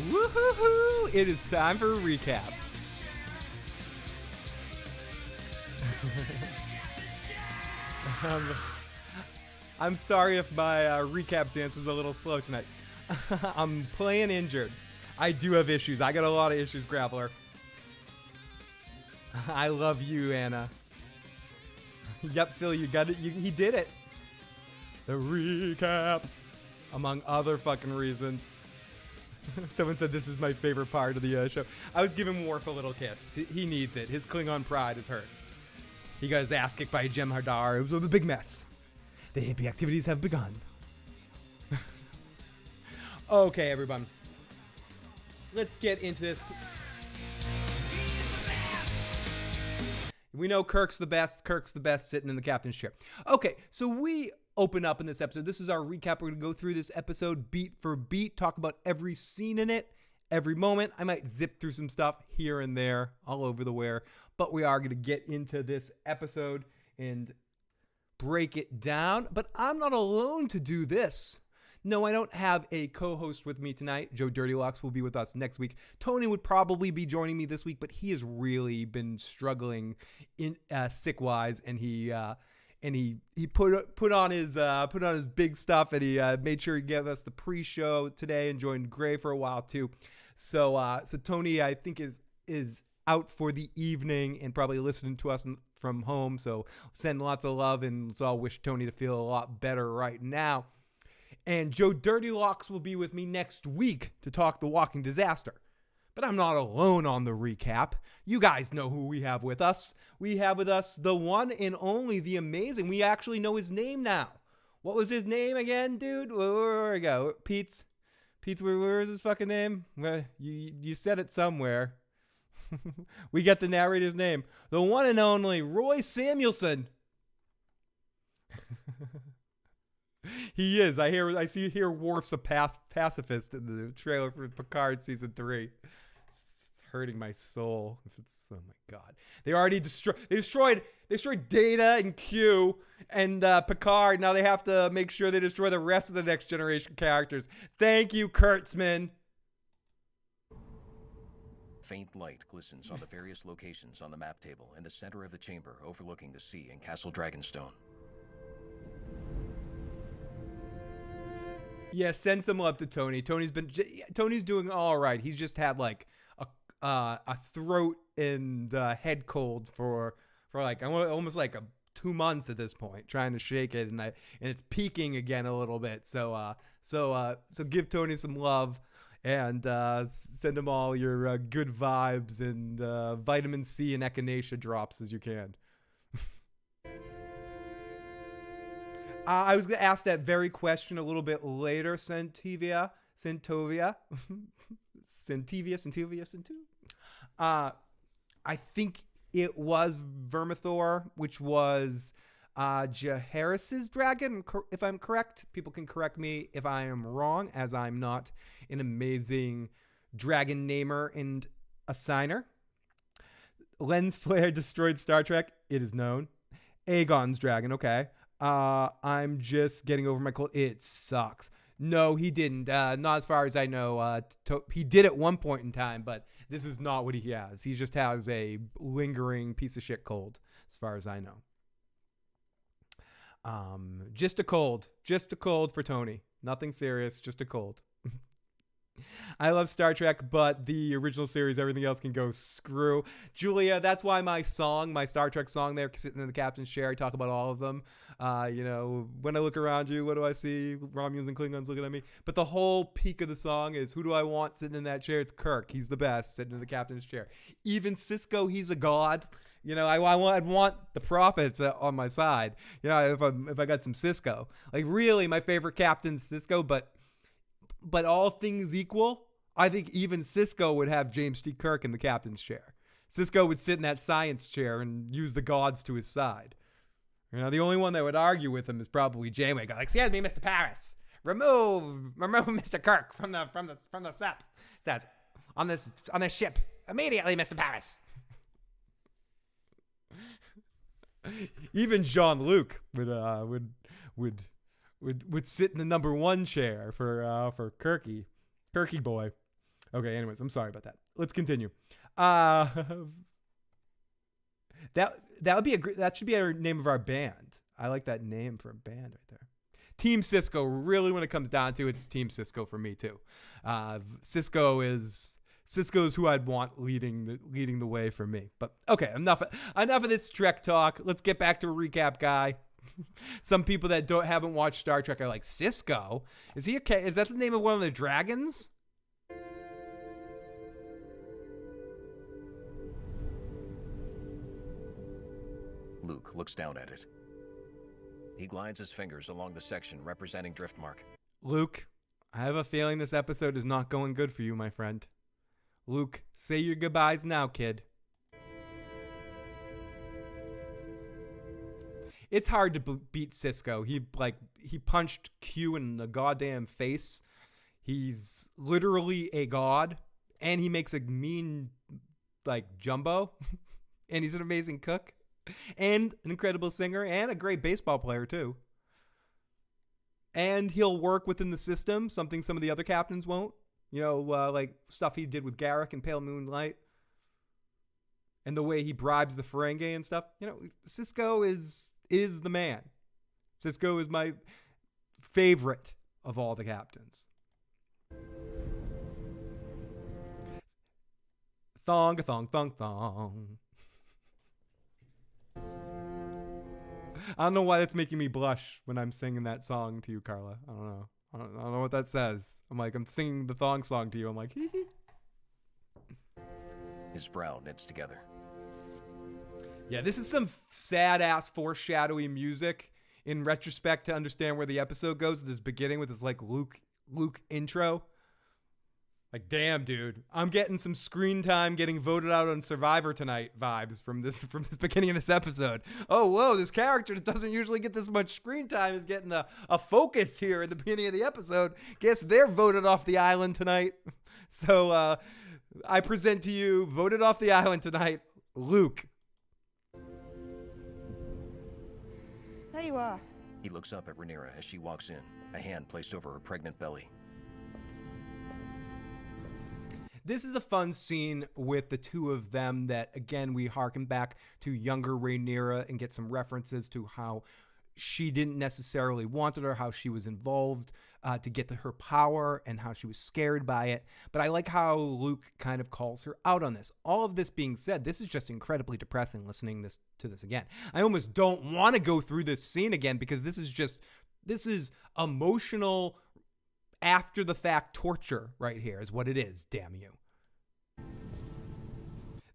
Woohoo! It is time for a recap. I'm sorry if my recap dance was a little slow tonight. I'm playing injured. I do have issues. I got a lot of issues, Grappler. I love you, Anna. Yep, Phil, you got it. He did it. The recap, among other fucking reasons. Someone said this is my favorite part of the show. I was giving Worf a little kiss. He needs it. His Klingon pride is hurt. He got his ass kicked by Jem'Hadar. It was a big mess. The hippie activities have begun. Okay, everyone. Let's get into this. We know Kirk's the best. Kirk's the best sitting in the captain's chair. Okay, so we open up in this episode. This is our recap. We're going to go through this episode beat for beat, talk about every scene in it, every moment. I might zip through some stuff here and there, all over the where, but we are going to get into this episode and break it down. But I'm not alone to do this. No, I don't have a co-host with me tonight. Joe Dirtylocks will be with us next week. Tony would probably be joining me this week, but he has really been struggling in sick-wise, and he put on his big stuff, and he made sure he gave us the pre-show today and joined Gray for a while too. So Tony, I think is out for the evening and probably listening to us from home. So send lots of love, and let's all wish Tony to feel a lot better right now. And Joe Dirtylocks will be with me next week to talk The Walking Disaster. But I'm not alone on the recap. You guys know who we have with us. We have with us the one and only, the amazing. We actually know his name now. What was his name again, dude? Where we go? Pete's, where is his fucking name? You said it somewhere. We got the narrator's name. The one and only Roy Samuelson. He is. I see here Worf's a pacifist in the trailer for Picard season 3. It's hurting my soul. Oh my god. They already destroyed Data and Q and Picard. Now they have to make sure they destroy the rest of the Next Generation characters. Thank you, Kurtzman. Faint light glistens on the various locations on the map table in the center of the chamber overlooking the sea and Castle Dragonstone. Yeah, send some love to Tony. Tony's doing all right. He's just had like a throat and head cold for like almost like 2 months at this point, trying to shake it, and it's peaking again a little bit. So give Tony some love and send him all your good vibes and vitamin C and echinacea drops as you can. I was going to ask that very question a little bit later, Centivia. I think it was Vermithor, which was Jaehaerys's dragon, if I'm correct. People can correct me if I am wrong, as I'm not an amazing dragon namer and assigner. Lens flare destroyed Star Trek. It is known. Aegon's dragon. Okay. I'm just getting over my cold. It sucks. No, he didn't. Not as far as I know. He did at one point in time, but this is not what he has. He just has a lingering piece of shit cold, as far as I know. Just a cold for Tony. Nothing serious, just a cold. I love Star Trek, but the original series, everything else can go screw. Julia, that's why my Star Trek song there, sitting in the captain's chair, I talk about all of them. When I look around you, what do I see? Romulans and Klingons looking at me. But the whole peak of the song is, who do I want sitting in that chair? It's Kirk. He's the best, sitting in the captain's chair. Even Cisco, he's a god. I'd want the prophets on my side. If I got some Cisco. Like, really, my favorite captain's Cisco, but all things equal, I think even Cisco would have James T. Kirk in the captain's chair. Cisco would sit in that science chair and use the gods to his side. The only one that would argue with him is probably Janeway. Go, excuse me, Mr. Paris. Remove Mr. Kirk from the set. Says on this ship immediately, Mr. Paris. Even Jean-Luc would sit in the number one chair for Kirky boy. Okay, anyways, I'm sorry about that. Let's continue. That should be our name of our band. I like that name for a band right there. Team Cisco. Really, when it comes down to it, it's Team Cisco for me too. Cisco is who I'd want leading the way for me. But okay, enough of this Trek talk. Let's get back to a recap, guy. Some people that haven't watched Star Trek are like, Cisco? Is he okay? Is that the name of one of the dragons? Luke looks down at it. He glides his fingers along the section representing Driftmark. Luke, I have a feeling this episode is not going good for you, my friend. Luke, say your goodbyes now, kid. It's hard to beat Cisco. He punched Q in the goddamn face. He's literally a god, and he makes a mean jumbo, and he's an amazing cook, and an incredible singer, and a great baseball player too. And he'll work within the system, something some of the other captains won't. Like stuff he did with Garrick and Pale Moonlight, and the way he bribes the Ferengi and stuff. Cisco is the man. Cisco is my favorite of all the captains. Thong, thong, thong, thong. I don't know why that's making me blush when I'm singing that song to you, Carla. I don't know. I don't know what that says. I'm singing the thong song to you. I'm like, hee hee. His brow knits together. Yeah, this is some sad-ass foreshadowy music in retrospect to understand where the episode goes. This beginning with this Luke intro. Like, damn, dude, I'm getting some screen time getting voted out on Survivor tonight vibes from this beginning of this episode. Oh, whoa, this character that doesn't usually get this much screen time is getting a focus here at the beginning of the episode. Guess they're voted off the island tonight. So I present to you, voted off the island tonight, Luke. There you are. He looks up at Rhaenyra as she walks in, a hand placed over her pregnant belly. This is a fun scene with the two of them that, again, we harken back to younger Rhaenyra and get some references to how she didn't necessarily want it or how she was involved to get her power and how she was scared by it. But I like how Luke kind of calls her out on this. All of this being said, this is just incredibly depressing listening to this again. I almost don't want to go through this scene again because this is emotional after the fact torture right here is what it is, damn you.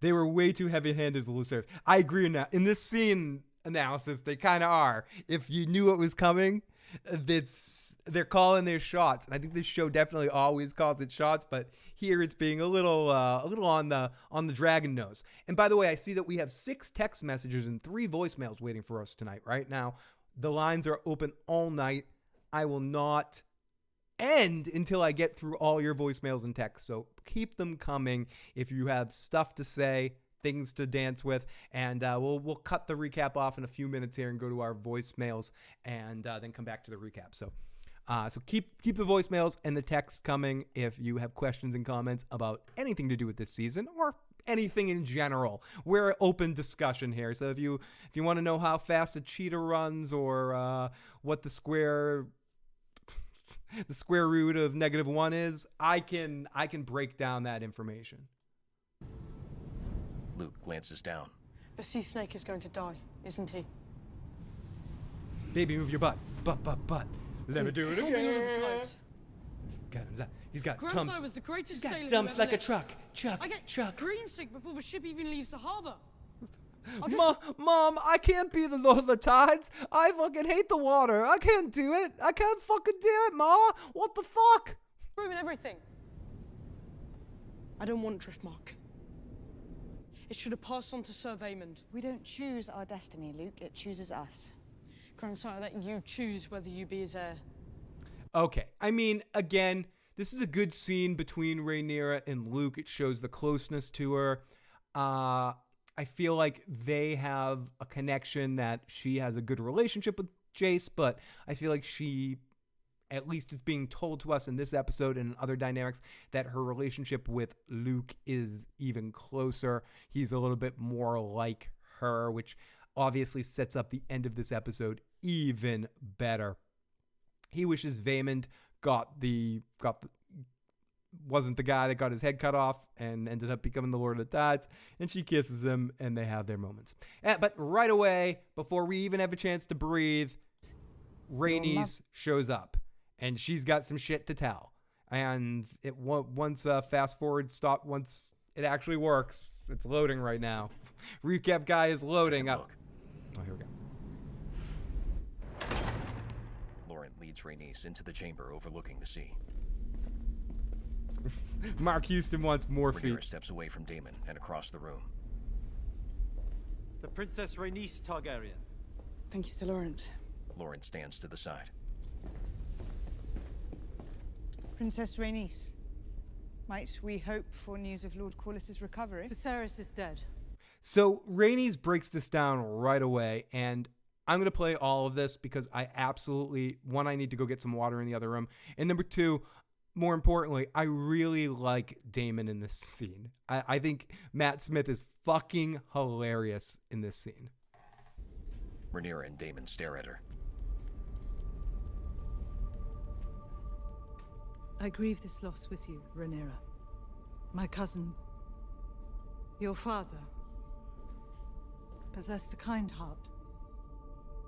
They were way too heavy-handed with Lucerys. I agree in that. In this scene analysis, they kind of are. If you knew what was coming, it's they're calling their shots. And I think this show definitely always calls its shots, but here it's being a little on the dragon nose. And by the way, I see that we have 6 text messages and 3 voicemails waiting for us tonight. Right now, the lines are open all night. I will not end until I get through all your voicemails and texts. So keep them coming if you have stuff to say, things to dance with, and we'll cut the recap off in a few minutes here and go to our voicemails and then come back to the recap. So keep the voicemails and the text coming if you have questions and comments about anything to do with this season or anything in general. We're open discussion here. So if you want to know how fast a cheetah runs or what the square root of -1 is, I can break down that information. Luke glances down. The sea snake is going to die, isn't he? Baby, move your butt. Butt. Let me do it Call me all of the again. times. Got him. He's got Grandson tums. was the greatest He's got sailor dumps who ever like a lived. truck. I get Truck. green sick before the ship even leaves the harbor. Mom, I can't be the Lord of the Tides. I fucking hate the water. I can't do it. I can't fucking do it, Ma. What the fuck? Ruin everything. I don't want Driftmark. It should have passed on to Sir Vaymond. We don't choose our destiny, Luke. It chooses us. Grandson, I let you choose whether you be his heir. Okay. I mean, again, this is a good scene between Rhaenyra and Luke. It shows the closeness to her. I feel like they have a connection, that she has a good relationship with Jace, but I feel like she, at least it's being told to us in this episode and in other dynamics, that her relationship with Luke is even closer. He's a little bit more like her, which obviously sets up the end of this episode even better. He wishes Vaymond wasn't the guy that got his head cut off and ended up becoming the Lord of the Tides, and she kisses him and they have their moments. But right away, before we even have a chance to breathe, Rhaenys shows up and she's got some shit to tell. And once fast forward stop, once it actually works, it's loading right now. Recap guy is loading up. Oh, here we go. Lauren leads Rhaenys into the chamber overlooking the sea. Mark Houston wants more Rhaenyra feet. steps away from Daemon and across the room. The Princess Rhaenys Targaryen. Thank you, Sir Laurent. Lauren stands to the side. Princess Rhaenys, might we hope for news of Lord Corlys' recovery? Viserys is dead. So Rhaenys breaks this down right away, and I'm going to play all of this because I absolutely, one, I need to go get some water in the other room, and number 2, more importantly, I really like Daemon in this scene. I think Matt Smith is fucking hilarious in this scene. Rhaenyra and Daemon stare at her. I grieve this loss with you, Rhaenyra. My cousin, your father, possessed a kind heart.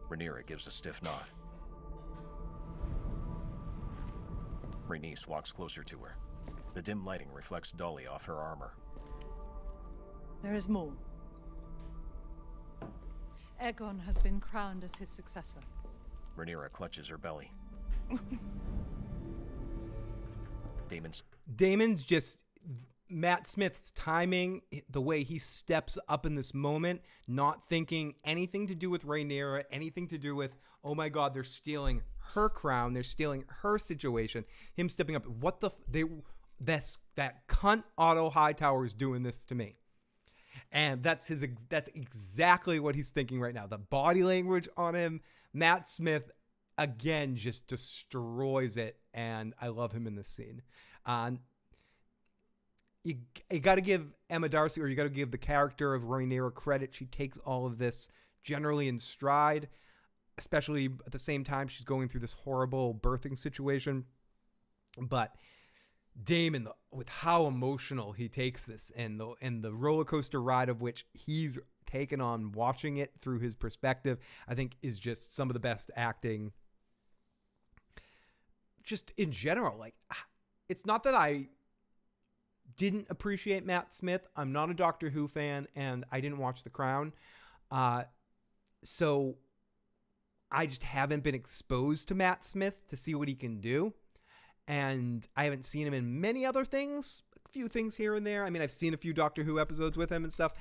Rhaenyra gives a stiff nod. Rhaenys walks closer to her. The dim lighting reflects dully off her armor. There is more. Aegon has been crowned as his successor. Rhaenyra clutches her belly. Daemon's just, Matt Smith's timing, the way he steps up in this moment, not thinking anything to do with Rhaenyra, anything to do with, oh my God, they're stealing her crown, they're stealing her situation. Him stepping up, what the, that cunt Otto Hightower is doing this to me. And that's exactly what he's thinking right now. The body language on him, Matt Smith, again, just destroys it. And I love him in this scene. You got to give Emma Darcy, or you got to give the character of Rhaenyra credit. She takes all of this generally in stride, especially at the same time she's going through this horrible birthing situation. But Daemon, with how emotional he takes this, and the roller coaster ride of which he's taken on, watching it through his perspective, I think is just some of the best acting. Just in general, like, it's not that I didn't appreciate Matt Smith. I'm not a Doctor Who fan, and I didn't watch The Crown. So I just haven't been exposed to Matt Smith to see what he can do. And I haven't seen him in many other things, a few things here and there. I mean, I've seen a few Doctor Who episodes with him and stuff.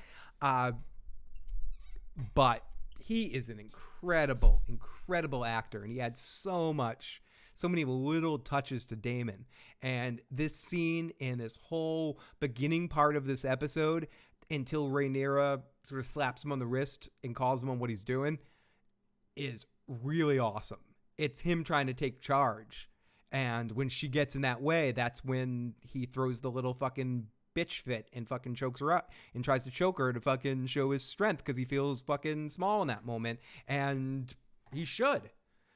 But he is an incredible, incredible actor. And he had so many little touches to Daemon. And this scene and this whole beginning part of this episode, until Rhaenyra sort of slaps him on the wrist and calls him on what he's doing, is really awesome. It's him trying to take charge. And when she gets in that way, that's when he throws the little fucking bitch fit and fucking chokes her up and tries to choke her to fucking show his strength because he feels fucking small in that moment. And he should.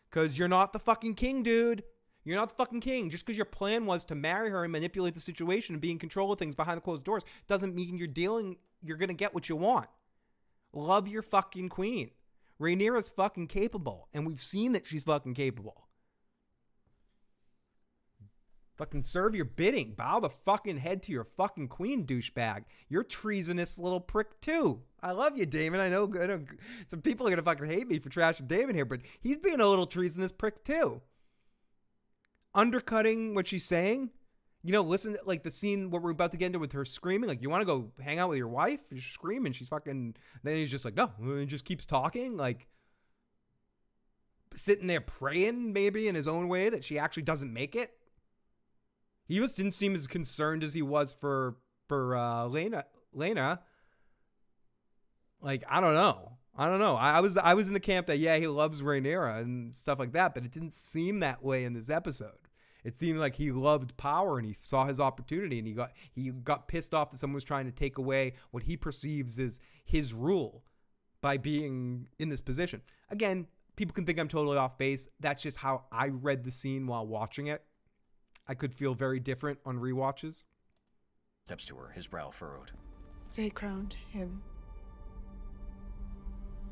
Because you're not the fucking king, dude. You're not the fucking king. Just because your plan was to marry her and manipulate the situation and be in control of things behind the closed doors doesn't mean you're going to get what you want. Love your fucking queen. Rhaenyra's fucking capable. And we've seen that she's fucking capable. Fucking serve your bidding. Bow the fucking head to your fucking queen, douchebag. You're treasonous little prick too. I love you, Daemon. I know some people are going to fucking hate me for trashing Daemon here, but he's being a little treasonous prick too. Undercutting what she's saying. You know, listen, like the scene where we're about to get into with her screaming, like, you want to go hang out with your wife? She's screaming. She's fucking, then he's just like, no. And he just keeps talking, like sitting there praying maybe in his own way that she actually doesn't make it. He just didn't seem as concerned as he was for Lena. Like, I don't know. I was in the camp that, yeah, he loves Rhaenyra and stuff like that, but it didn't seem that way in this episode. It seemed like he loved power and he saw his opportunity and he got pissed off that someone was trying to take away what he perceives as his rule by being in this position. Again, people can think I'm totally off base. That's just how I read the scene while watching it. I could feel very different on rewatches. Steps to her, his brow furrowed. They crowned him.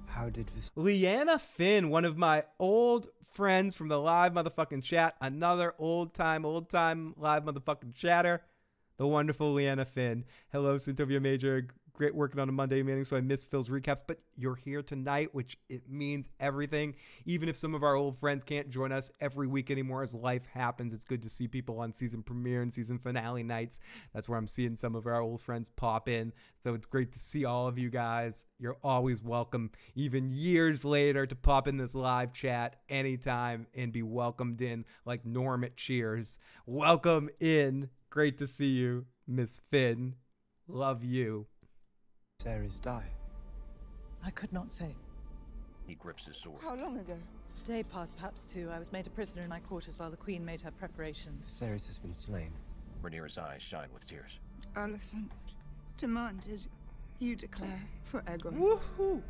How did this... Leanna Finn, one of my old friends from the live motherfucking chat. Another old time live motherfucking chatter. The wonderful Leanna Finn. Hello, Centovia Major. Great working on a Monday meeting, so I missed Phil's recaps, but you're here tonight, which it means everything. Even if some of our old friends can't join us every week anymore as life happens, it's good to see people on season premiere and season finale nights. That's where I'm seeing some of our old friends pop in, so it's great to see all of you guys. You're always welcome, even years later, to pop in this live chat anytime and be welcomed in like Norm at Cheers. Welcome in. Great to see you, Miss Finn. Love you. Sarah's die. I could not say. He grips his sword. How long ago? A day passed, perhaps two. I was made a prisoner in my quarters while the Queen made her preparations. Sarah's has been slain. Rhaenyra's eyes shine with tears. Alicent demanded you declare for Aegon. Woohoo!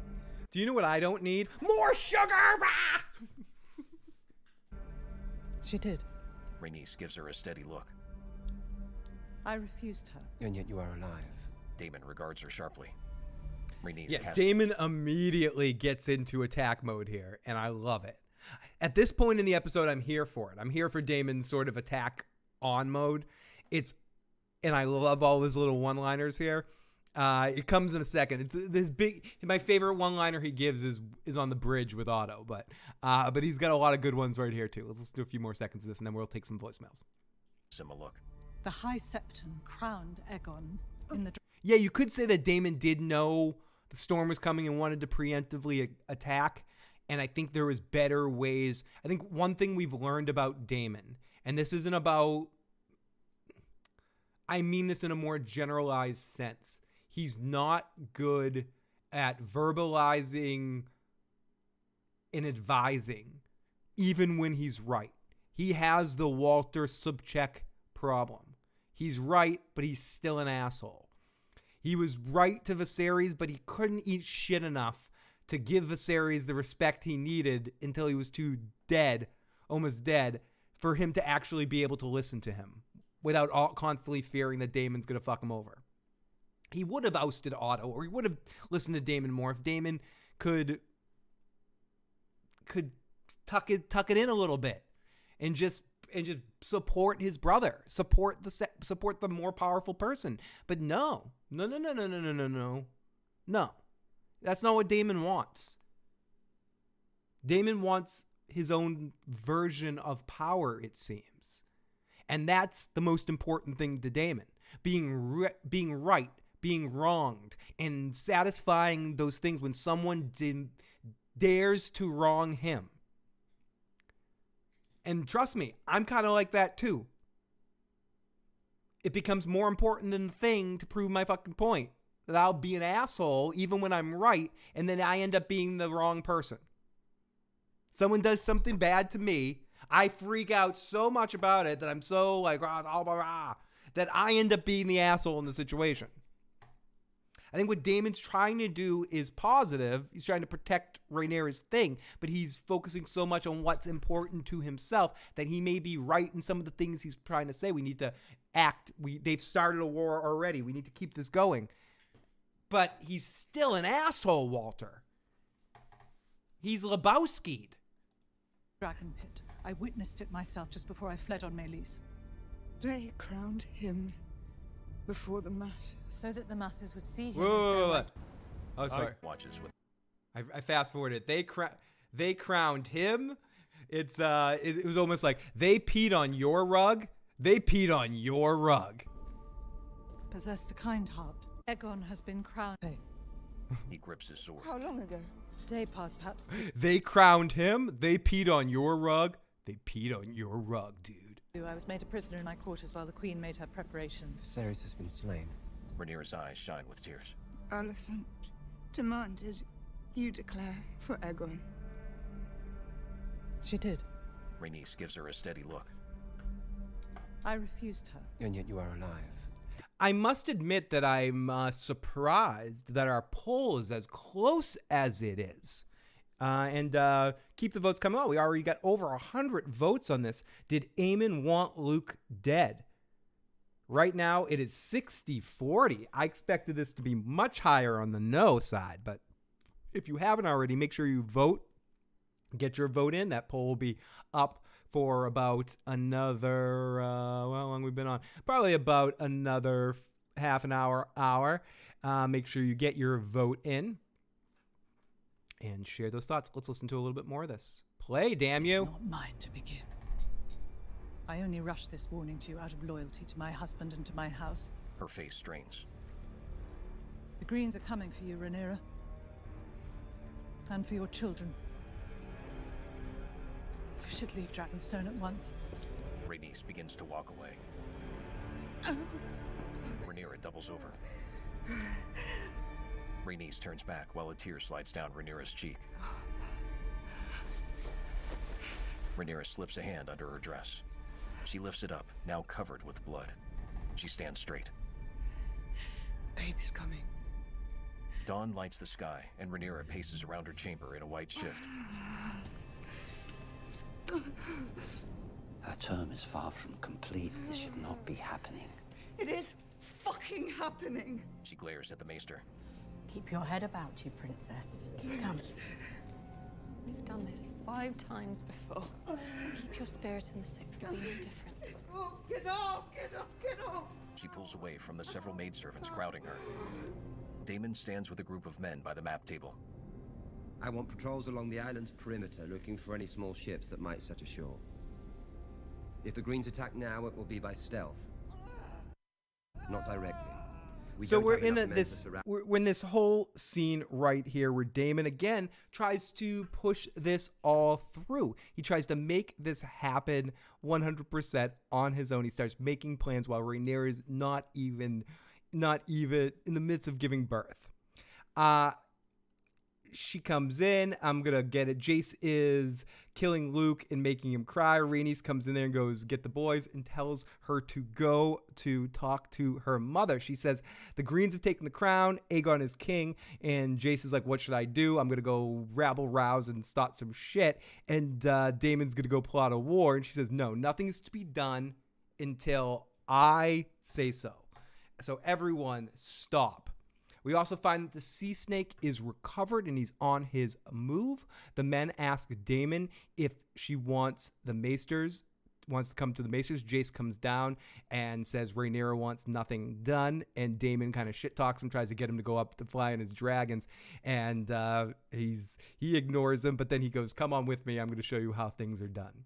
Do you know what I don't need? More sugar! She did. Rhaenys gives her a steady look. I refused her. And yet you are alive. Daemon regards her sharply. Rhaenys Yeah, Daemon immediately gets into attack mode here, and I love it. At this point in the episode, I'm here for it. I'm here for Daemon's sort of attack on mode. And I love all his little one-liners here. It comes in a second. It's this big. My favorite one-liner he gives is on the bridge with Otto, but he's got a lot of good ones right here too. Let's do a few more seconds of this, and then we'll take some voicemails. Sim a look. The High Septon crowned Aegon in the. Yeah, you could say that Daemon did know the storm was coming and wanted to preemptively attack. And I think there was better ways. I think one thing we've learned about Daemon, and this isn't about, I mean this in a more generalized sense. He's not good at verbalizing and advising, even when he's right. He has the Walter Sobchak problem. He's right, but he's still an asshole. He was right to Viserys, but he couldn't eat shit enough to give Viserys the respect he needed until he was too dead, almost dead, for him to actually be able to listen to him without constantly fearing that Daemon's going to fuck him over. He would have ousted Otto, or he would have listened to Daemon more if Daemon could tuck it in a little bit and just support his brother, support the more powerful person. But no. That's not what Daemon wants. Daemon wants his own version of power, it seems. And that's the most important thing to Daemon. Being right, being wronged, and satisfying those things when someone dares to wrong him. And trust me, I'm kind of like that too. It becomes more important than the thing to prove my fucking point. That I'll be an asshole even when I'm right, and then I end up being the wrong person. Someone does something bad to me, I freak out so much about it that I'm so like, that I end up being the asshole in the situation. I think what Daemon's trying to do is positive. He's trying to protect Rhaenyra's thing, but he's focusing so much on what's important to himself that he may be right in some of the things he's trying to say. We need to act. They've started a war already. We need to keep this going. But he's still an asshole, Walter. He's Lebowski'd. Dragon pit. I witnessed it myself just before I fled on Meleys. They crowned him before the masses. So that the masses would see him Whoa. Oh, sorry. Watches with. I fast forwarded. They crowned him. It was almost like they peed on your rug. They peed on your rug. Possessed a kind heart. Aegon has been crowned. He grips his sword. How long ago? Day past, perhaps. They crowned him. They peed on your rug. They peed on your rug, dude. I was made a prisoner in my quarters while the Queen made her preparations. Viserys has been slain. Rhaenyra's eyes shine with tears. Alicent demanded you declare for Aegon. She did. Rhaenys gives her a steady look. I refused her. And yet you are alive. I must admit that I'm surprised that our poll is as close as it is. And keep the votes coming on. We already got over 100 votes on this. Did Aemon want Luke dead? Right now, it is 60-40. I expected this to be much higher on the no side. But if you haven't already, make sure you vote. Get your vote in. That poll will be up for about another, how long we've been on? Probably about another half an hour. Make sure you get your vote in and share those thoughts. Let's listen to a little bit more of this. Play, damn you. It's not mine to begin. I only rushed this warning to you out of loyalty to my husband and to my house. Her face strains. The Greens are coming for you, Rhaenyra. And for your children. You should leave Dragonstone at once. Rhaenys begins to walk away. Rhaenyra doubles over. Rhaenys turns back while a tear slides down Rhaenyra's cheek. Rhaenyra slips a hand under her dress. She lifts it up, now covered with blood. She stands straight. Babe is coming. Dawn lights the sky, and Rhaenyra paces around her chamber in a white shift. Her term is far from complete. This should not be happening. It is fucking happening. She glares at the maester. Keep your head about you, princess. Come. We've done this 5 times before. Keep your spirit in the 6th will be no different. Oh, get off! Get off! Get off! She pulls away from the several maidservants crowding her. Daemon stands with a group of men by the map table. I want patrols along the island's perimeter looking for any small ships that might set ashore. If the Greens attack now, it will be by stealth. Not directly. So we're in this whole scene right here where Daemon again tries to push this all through. He tries to make this happen 100% on his own. He starts making plans while Rhaenyra is not even in the midst of giving birth. She comes in. I'm going to get it. Jace is killing Luke and making him cry. Rhaenys comes in there and goes, get the boys, and tells her to go to talk to her mother. She says, the Greens have taken the crown. Aegon is king. And Jace is like, what should I do? I'm going to go rabble-rouse and start some shit. And Daemon's going to go plot a war. And she says, no, nothing is to be done until I say so. So everyone stop. We also find that the sea snake is recovered and he's on his move. The men ask Daemon if she wants the maesters wants to come to the Maesters. Jace comes down and says Rhaenyra wants nothing done, and Daemon kind of shit talks him, tries to get him to go up to fly on his dragons, and he ignores him, but then he goes, "Come on with me, I'm going to show you how things are done."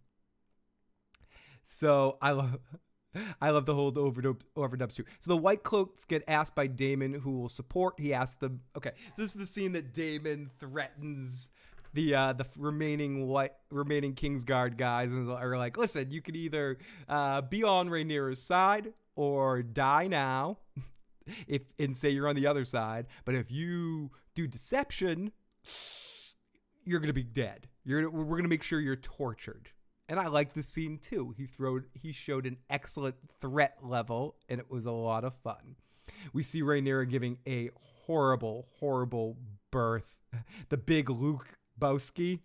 So I love the whole overdubs too. So the White Cloaks get asked by Daemon who will support. He asks them, okay, so this is the scene that Daemon threatens the remaining Kingsguard guys, and are like, listen, you could either be on Rhaenyra's side or die now, and say you're on the other side. But if you do deception, you're gonna be dead. We're gonna make sure you're tortured. And I like the scene too. He showed an excellent threat level, and it was a lot of fun. We see Rhaenyra giving a horrible, horrible birth. The big Luke Bowski.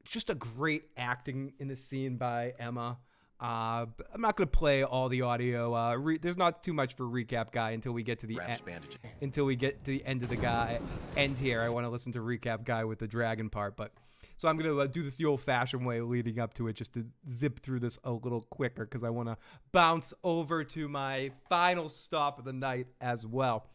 Just a great acting in the scene by Emma. I'm not going to play all the audio. There's not too much for recap guy until we get to the end of the end here. I want to listen to recap guy with the dragon part, but so I'm going to do this the old-fashioned way leading up to it, just to zip through this a little quicker, because I want to bounce over to my final stop of the night as well.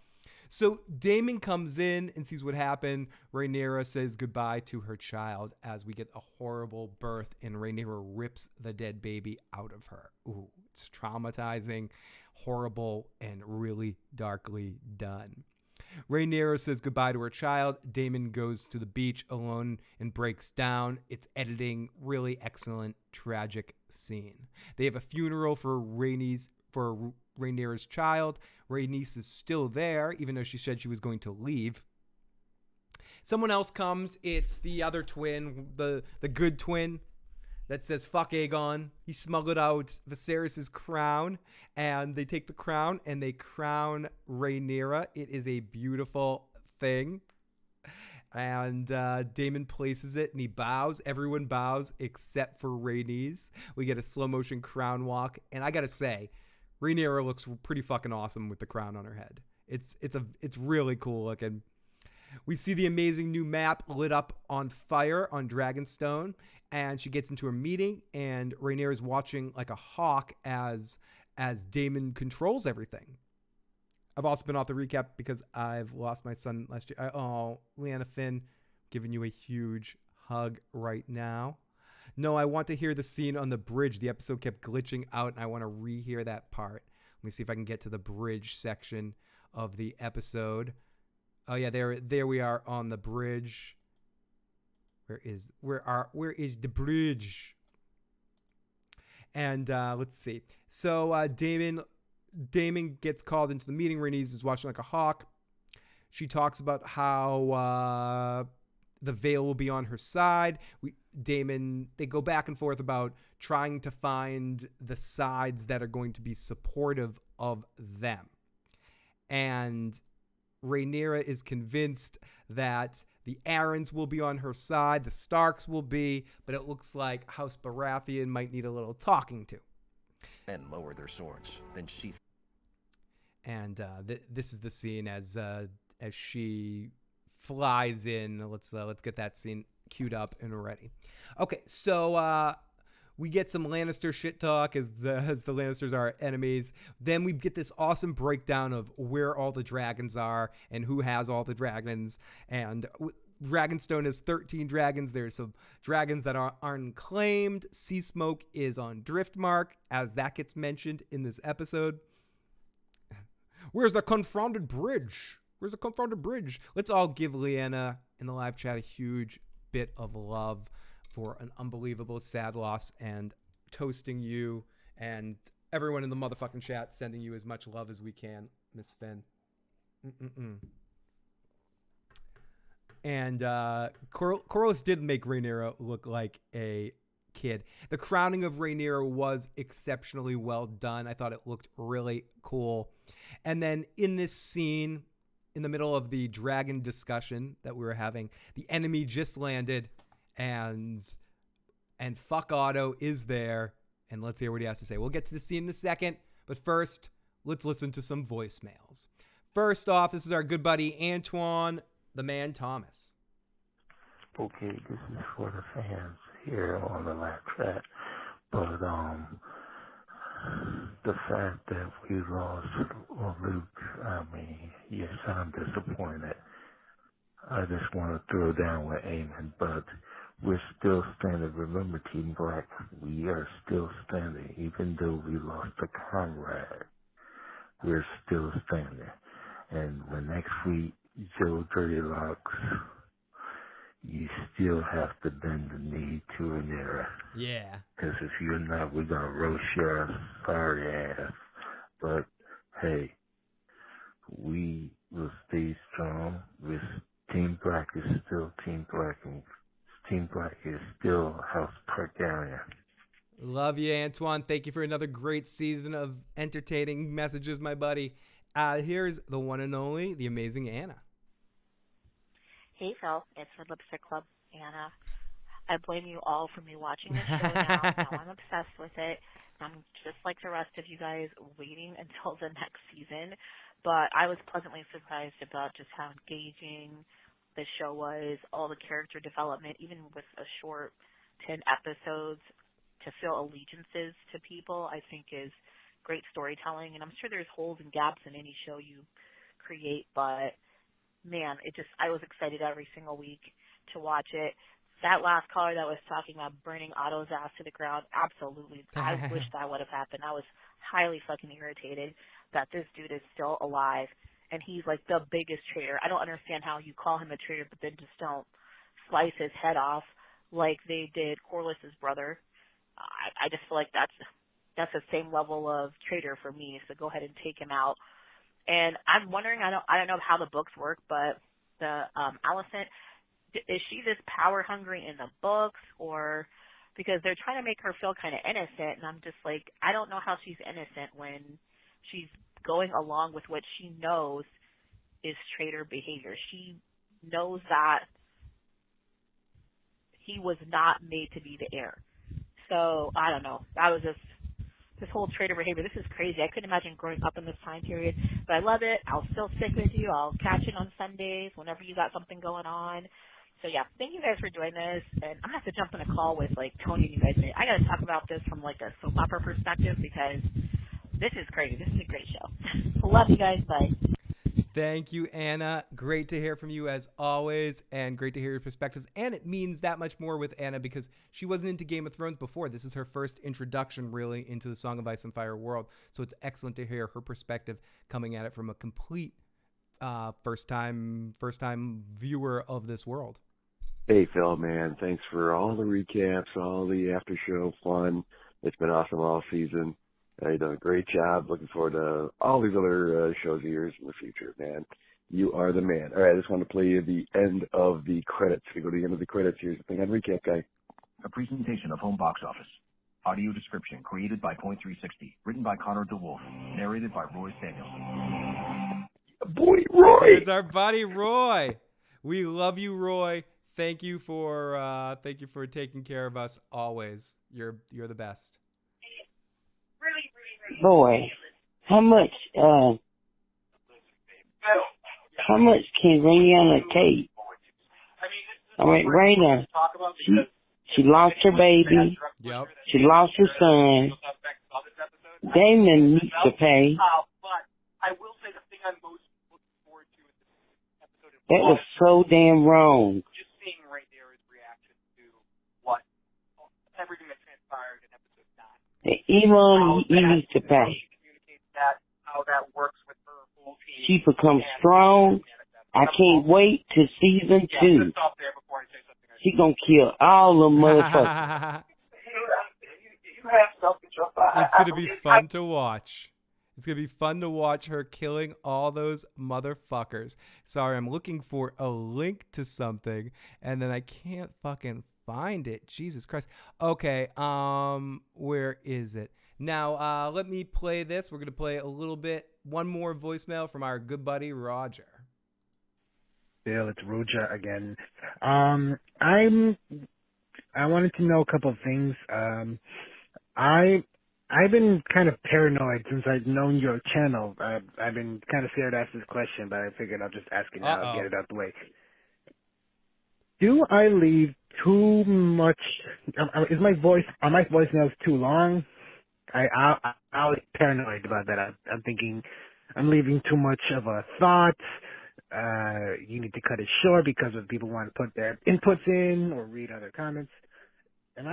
So Daemon comes in and sees what happened. Rhaenyra says goodbye to her child as we get a horrible birth, and Rhaenyra rips the dead baby out of her. Ooh, it's traumatizing, horrible, and really darkly done. Rhaenyra says goodbye to her child. Daemon goes to the beach alone and breaks down. It's editing, really excellent, tragic scene. They have a funeral for Rhaenyra's child. Rhaenys is still there, even though she said she was going to leave. Someone else comes. It's the other twin, the good twin, that says fuck Aegon. He smuggled out Viserys' crown, and they take the crown and they crown Rhaenyra. It is a beautiful thing. And Daemon places it and he bows. Everyone bows except for Rhaenys. We get a slow motion crown walk, and I gotta say, Rhaenyra looks pretty fucking awesome with the crown on her head. It's really cool looking. We see the amazing new map lit up on fire on Dragonstone, and she gets into a meeting, and Rhaenyra is watching like a hawk as Daemon controls everything. I've also been off the recap because I've lost my son last year. Leanna Finn, giving you a huge hug right now. No, I want to hear the scene on the bridge. The episode kept glitching out, and I want to rehear that part. Let me see if I can get to the bridge section of the episode. Oh yeah, there we are on the bridge. Where is the bridge? And let's see. So Daemon gets called into the meeting. Rhaenys is watching like a hawk. She talks about how the Vale will be on her side. They go back and forth about trying to find the sides that are going to be supportive of them. And Rhaenyra is convinced that the Arryns will be on her side, the Starks will be, but it looks like House Baratheon might need a little talking to. Men lower their swords, then sheath. And this is the scene as she flies in. Let's get that scene queued up and ready. Okay, so we get some Lannister shit talk as the Lannisters are enemies. Then we get this awesome breakdown of where all the dragons are and who has all the dragons. And Dragonstone has 13 dragons. There's some dragons that aren't claimed. Sea Smoke is on Driftmark, as that gets mentioned in this episode. Where's the confounded bridge? Where's the confounded bridge? Let's all give Leanna in the live chat a huge bit of love for an unbelievable sad loss, and toasting you and everyone in the motherfucking chat, sending you as much love as we can, Miss Finn. And Corlys did make Rhaenyra look like a kid. The crowning of Rhaenyra was exceptionally well done. I thought it looked really cool. And then in this scene, in the middle of the dragon discussion that we were having, the enemy just landed, and fuck Otto is there, and let's hear what he has to say. We'll get to the scene in a second, but first, let's listen to some voicemails. First off, this is our good buddy Antoine, the man Thomas. Okay, this is for the fans. here on the laugh track. But the fact that we lost Luke, I mean, yes, I'm disappointed. I just want to throw down with Eamon, but we're still standing. Remember, Team Black, we are still standing. Even though we lost a comrade, we're still standing. And the next week, Joe Dirty Locks, you still have to bend the knee to Rhaenyra. Yeah. Because if you're not, we're going to roast your sorry ass. But, hey, we will stay strong. Team Black is still Team Black, and Team Black is still House Targaryen. Love you, Antoine. Thank you for another great season of entertaining messages, my buddy. Here's the one and only, the amazing Anna. Hey, Phil. It's for Lipstick Club, Anna. I blame you all for me watching this show now. Now I'm obsessed with it. I'm just like the rest of you guys waiting until the next season. But I was pleasantly surprised about just how engaging the show was, all the character development, even with a short 10 episodes, to feel allegiances to people, I think is great storytelling. And I'm sure there's holes and gaps in any show you create, but man, I was excited every single week to watch it. That last caller that was talking about burning Otto's ass to the ground, absolutely. I wish that would have happened. I was highly fucking irritated that this dude is still alive, and he's like the biggest traitor. I don't understand how you call him a traitor, but then just don't slice his head off like they did Corlys' brother. I just feel like that's the same level of traitor for me, so go ahead and take him out. And I'm wondering, I don't know how the books work, but the Alicent, is she this power hungry in the books, or because they're trying to make her feel kind of innocent, and I'm just like, I don't know how she's innocent when she's going along with what she knows is traitor behavior. She knows that he was not made to be the heir. So I don't know. That was just this whole traitor behavior. This is crazy. I couldn't imagine growing up in this time period, but I love it. I'll still stick with you. I'll catch it on Sundays whenever you got something going on. So yeah, thank you guys for doing this. And I'm gonna have to jump on a call with like Tony and you guys. I gotta talk about this from like a soap opera perspective because this is crazy. This is a great show. Love you guys. Bye. Thank you, Anna. Great to hear from you as always, and great to hear your perspectives. And it means that much more with Anna because she wasn't into Game of Thrones before. This is her first introduction really into the Song of Ice and Fire world. So it's excellent to hear her perspective coming at it from a complete first time viewer of this world. Hey, Phil, man. Thanks for all the recaps, all the after show fun. It's been awesome all season. You've done a great job. Looking forward to all these other shows of yours in the future, man. You are the man. All right, I just want to play you the end of the credits. We go to the end of the credits. Here's the thing on recap, guy. A presentation of Home Box Office. Audio description created by Point360. Written by Connor DeWolf. Narrated by Roy Samuelson. Boy, Roy! Here's our buddy, Roy. We love you, Roy. Thank you for taking care of us always. You're the best. Boy, how much can Rhaenyra take? I mean, Rhaenyra, she lost her baby. Yep. She lost her son. Daemon needs to pay. That was so damn wrong. Just seeing Rhaenyra's reaction to what everything that transpired in episode 9. Even he needs to pay. How that works with her whole team. She becomes strong. I can't wait to season 2. She gonna kill all the motherfuckers. It's gonna be fun to watch. It's going to be fun to watch her killing all those motherfuckers. Sorry, I'm looking for a link to something, and then I can't fucking find it. Jesus Christ. Okay, where is it? Now, let me play this. We're going to play a little bit, one more voicemail from our good buddy, Roger. Bill, it's Roger again. I wanted to know a couple of things. I've been kind of paranoid since I've known your channel. I've been kind of scared to ask this question, but I figured I'll just ask it now and get it out the way. Do I leave too much? Is my voice? Are my voicemails too long? I was paranoid about that. I'm thinking I'm leaving too much of a thought. You need to cut it short because of people want to put their inputs in or read other comments. Am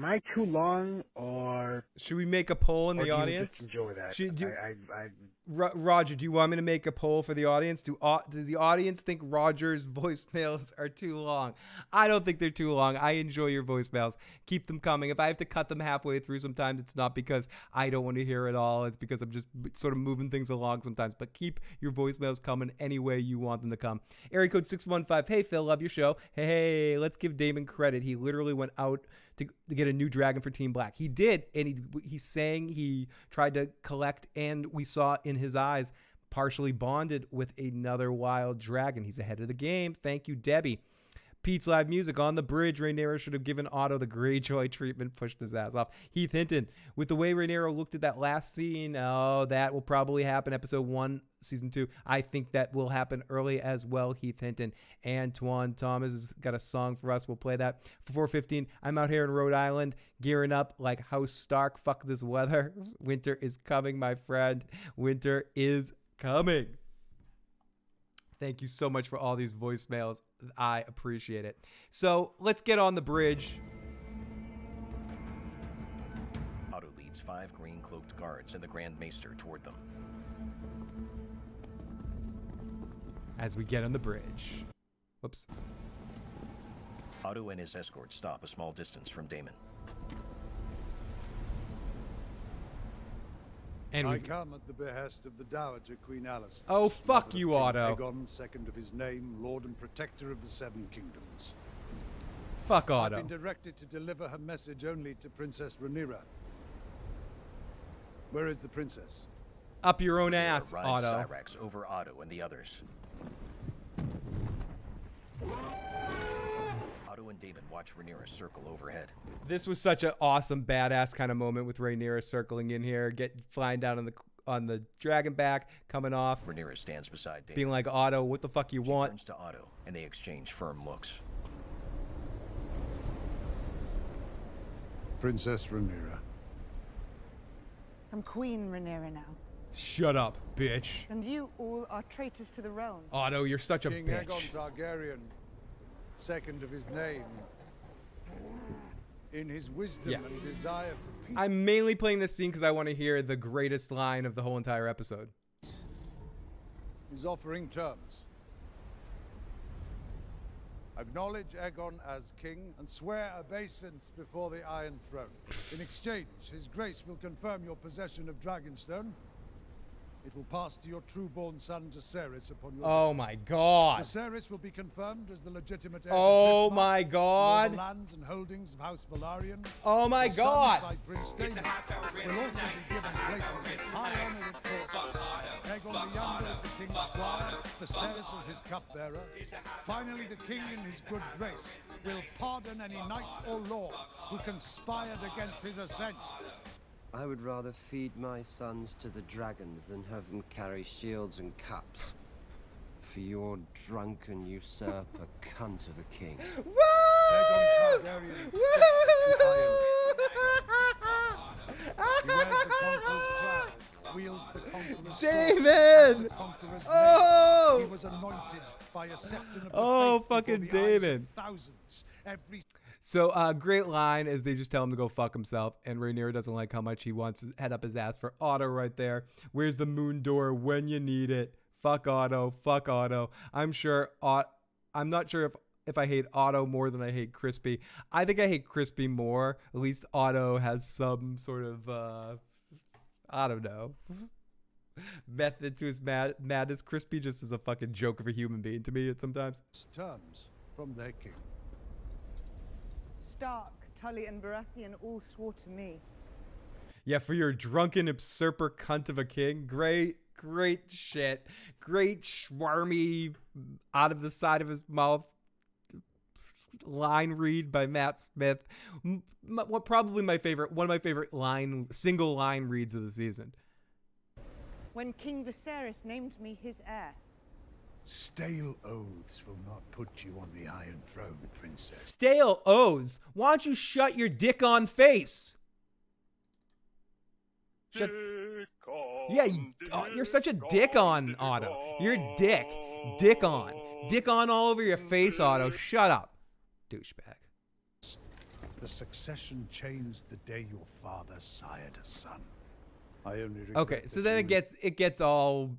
I too long, or should we make a poll in the audience? Just enjoy that. Roger, do you want me to make a poll for the audience? Does the audience think Roger's voicemails are too long? I don't think they're too long. I enjoy your voicemails. Keep them coming. If I have to cut them halfway through sometimes, it's not because I don't want to hear it all. It's because I'm just sort of moving things along sometimes. But keep your voicemails coming any way you want them to come. Area code 615. Hey, Phil, love your show. Hey, let's give Damon credit. He literally went out to get a new dragon for Team Black. He did, and he sang, he tried to collect, and we saw in his eyes partially bonded with another wild dragon. He's ahead of the game. Thank you, Debbie. Pete's Live Music on the bridge. Rhaenyra should have given Otto the Greyjoy treatment, pushed his ass off. Heath Hinton, with the way Rhaenyra looked at that last scene, that will probably happen episode 1, season 2. I think that will happen early as well, Heath Hinton. Antoine Thomas has got a song for us. We'll play that for 4:15. I'm out here in Rhode Island, gearing up like House Stark. Fuck this weather. Winter is coming, my friend. Winter is coming. Thank you so much for all these voicemails. I appreciate it. So let's get on the bridge. Otto leads 5 green-cloaked guards and the Grand Maester toward them. As we get on the bridge. Whoops. Otto and his escort stop a small distance from Daemon. And I come at the behest of the Dowager Queen Alice. Oh, fuck you, Otto. Aegon, second of his name, Lord and Protector of the Seven Kingdoms. Fuck Otto. I've been directed to deliver her message only to Princess Rhaenyra. Where is the princess? Up your own ass, rides Otto. Cyrax over Otto and the others. Otto and Daemon watch Rhaenyra circle overhead. This was such an awesome, badass kind of moment with Rhaenyra circling in here, flying down on the dragon back, coming off. Rhaenyra stands beside Daemon, being like, Otto, what the fuck you want? Turns to Otto, and they exchange firm looks. Princess Rhaenyra. I'm Queen Rhaenyra now. Shut up, bitch. And you all are traitors to the realm. Otto, you're such a King bitch. Aegon Targaryen, second of his name, in his wisdom and desire for peace. I'm mainly playing this scene because I want to hear the greatest line of the whole entire episode. Is offering terms. Acknowledge Aegon as king and swear obeisance before the Iron Throne. In exchange, His Grace will confirm your possession of Dragonstone. It will pass to your true-born son, Jacaerys, upon your Oh death. my god. Jacaerys will be confirmed as the legitimate heir Oh to my Driftmark, god. all the lands and holdings of House Valerian. Oh my Your son, god. like Prince Daemon, will also be given places of high honor at court. Aegon the Younger as the king's squire, Viserys as his cupbearer. Finally, the king in his good grace will pardon any knight or lord who conspired against his ascent. I would rather feed my sons to the dragons than have them carry shields and cups. For your drunken usurper cunt of a king. Aegon Targaryen sits the iron. He wears the conqueror's crown, wields the conqueror's sword, Damon! and the conqueror's Oh! name. He was anointed by a septon of the Oh, faith fucking before the eyes of Damon. thousands. Every So, great line as they just tell him to go fuck himself, and Rhaenyra doesn't like how much he wants to head up his ass for Otto right there. Where's the moon door when you need it? Fuck Otto. Fuck Otto. I'm not sure if I hate Otto more than I hate Crispy. I think I hate Crispy more. At least Otto has some sort of, I don't know, method to his madness. Crispy just is a fucking joke of a human being to me sometimes. terms from their king. Stark, Tully, and Baratheon all swore to me. Yeah, for your drunken usurper cunt of a king. Great shit. Great schwarmy out of the side of his mouth line read by Matt Smith. Probably one of my favorite single line reads of the season. When King Viserys named me his heir, Stale oaths will not put you on the Iron Throne, Princess. Stale oaths? Why don't you shut your dick on face? Shut... Yeah, you're such a dick on, Otto. You're a dick. Dick on. Dick on all over your face, Otto. Shut up, douchebag. The succession changed the day your father sired a son. I only regret Okay, so then it gets all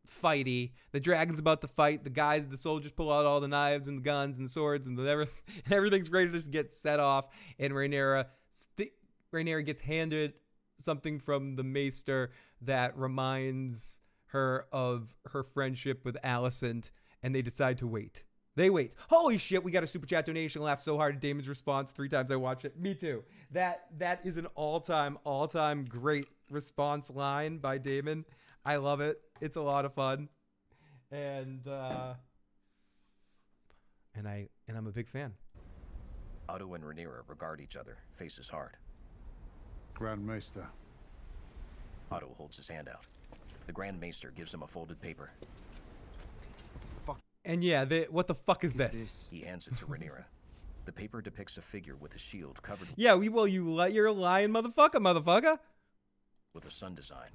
fighty. The dragon's about to fight. The soldiers pull out all the knives and the guns and the swords and everything's ready to just get set off. And Rhaenyra gets handed something from the maester that reminds her of her friendship with Alicent, and they decide to wait. They wait. Holy shit, we got a super chat donation. Laughed so hard at Damon's response 3 times I watched it. Me too. That is an all-time great response line by Damon. I love it. It's a lot of fun. And I'm a big fan. Otto and Rhaenyra regard each other, faces hard. Grand Maester. Otto holds his hand out. The Grand Maester gives him a folded paper. And yeah, what the fuck is this? He hands it to Rhaenyra. The paper depicts a figure with a shield covered. Yeah, you're a lying motherfucker. With a sun design.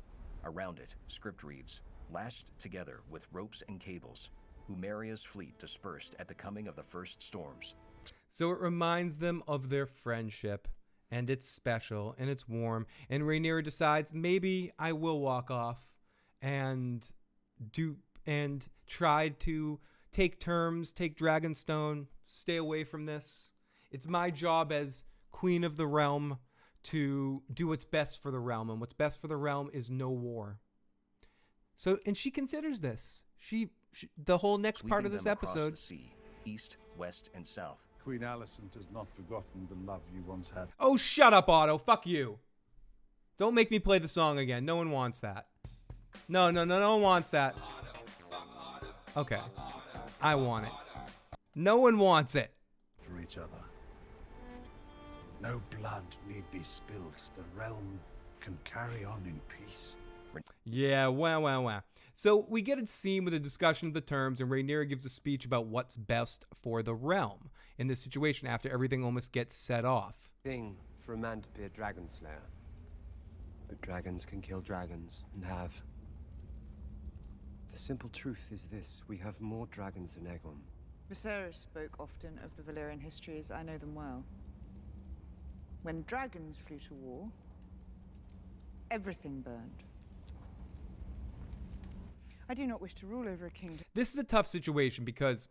Around it, script reads, lashed together with ropes and cables, Umeria's fleet dispersed at the coming of the first storms. So it reminds them of their friendship, and it's special, and it's warm, and Rhaenyra decides, maybe I will walk off and try to take Dragonstone, stay away from this. It's my job as Queen of the Realm to do what's best for the realm, and what's best for the realm is no war. So, and she considers this. She the whole next part of this episode. The sea, east, west, and south. Queen Alicent has not forgotten the love you once had. Oh, shut up, Otto. Fuck you. Don't make me play the song again. No one wants that. No one wants that. Okay. I want it. No one wants it. For each other. No blood need be spilled. The realm can carry on in peace. Yeah, wow. So we get a scene with a discussion of the terms, and Rhaenyra gives a speech about what's best for the realm in this situation after everything almost gets set off. Thing for a man to be a dragon slayer. But dragons can kill dragons, and have. The simple truth is this: we have more dragons than Aegon. Viserys spoke often of the Valyrian histories. I know them well. When dragons flew to war, everything burned. I do not wish to rule over a kingdom. This is a tough situation because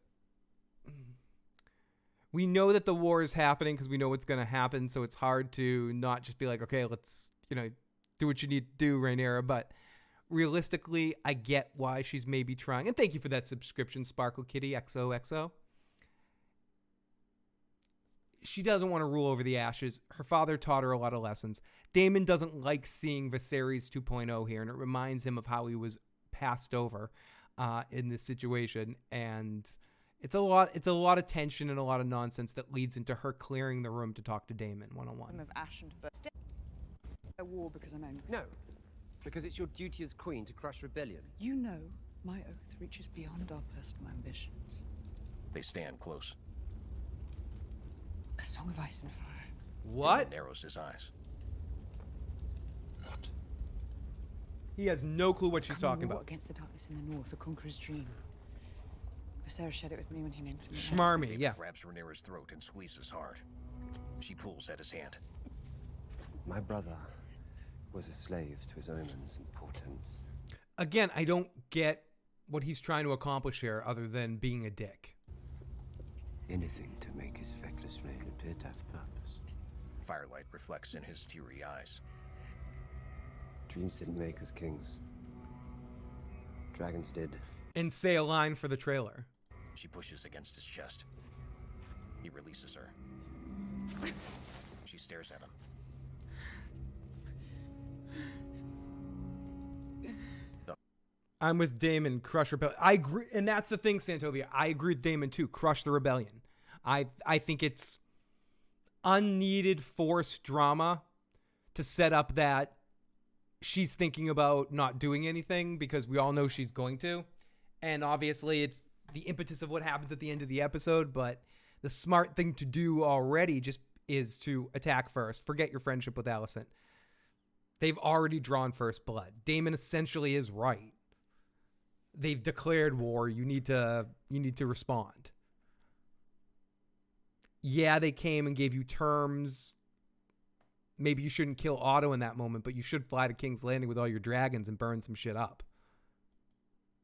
we know that the war is happening because we know what's going to happen. So it's hard to not just be like, okay, let's, do what you need to do, Rhaenyra. But realistically, I get why she's maybe trying. And thank you for that subscription, Sparkle Kitty XOXO. She doesn't want to rule over the ashes. Her father taught her a lot of lessons. Daemon doesn't like seeing Viserys 2.0 here, and it reminds him of how he was passed over in this situation. And it's a lot of tension and a lot of nonsense that leads into her clearing the room to talk to Daemon one-on-one. Of ash and burn. A war because I'm angry. No, because it's your duty as queen to crush rebellion. You know, my oath reaches beyond our personal ambitions. They stand close. A song of ice and fire. What? Daemon narrows his eyes. He has no clue what she's talking about. Against the darkness in the north, a conqueror's dream. Viserys shared it with me when he named me. Schmarmy, yeah. Grabs Rhaenyra's throat and squeezes hard. She pulls at his hand. My brother was a slave to his omens and portents. Again, I don't get what he's trying to accomplish here other than being a dick. Anything to make his feckless reign appear to have purpose. Firelight reflects in his teary eyes. Dreams didn't make us kings. Dragons did. And say a line for the trailer. She pushes against his chest. He releases her. She stares at him. I'm with Daemon, crush rebellion. I agree, and that's the thing, Santovia. I agree with Daemon too. Crush the rebellion. I think it's unneeded forced drama to set up that she's thinking about not doing anything because we all know she's going to. And obviously it's the impetus of what happens at the end of the episode, but the smart thing to do already just is to attack first. Forget your friendship with Alicent. They've already drawn first blood. Daemon essentially is right. They've declared war. You need to respond. Yeah, they came and gave you terms. Maybe you shouldn't kill Otto in that moment, but you should fly to King's Landing with all your dragons and burn some shit up.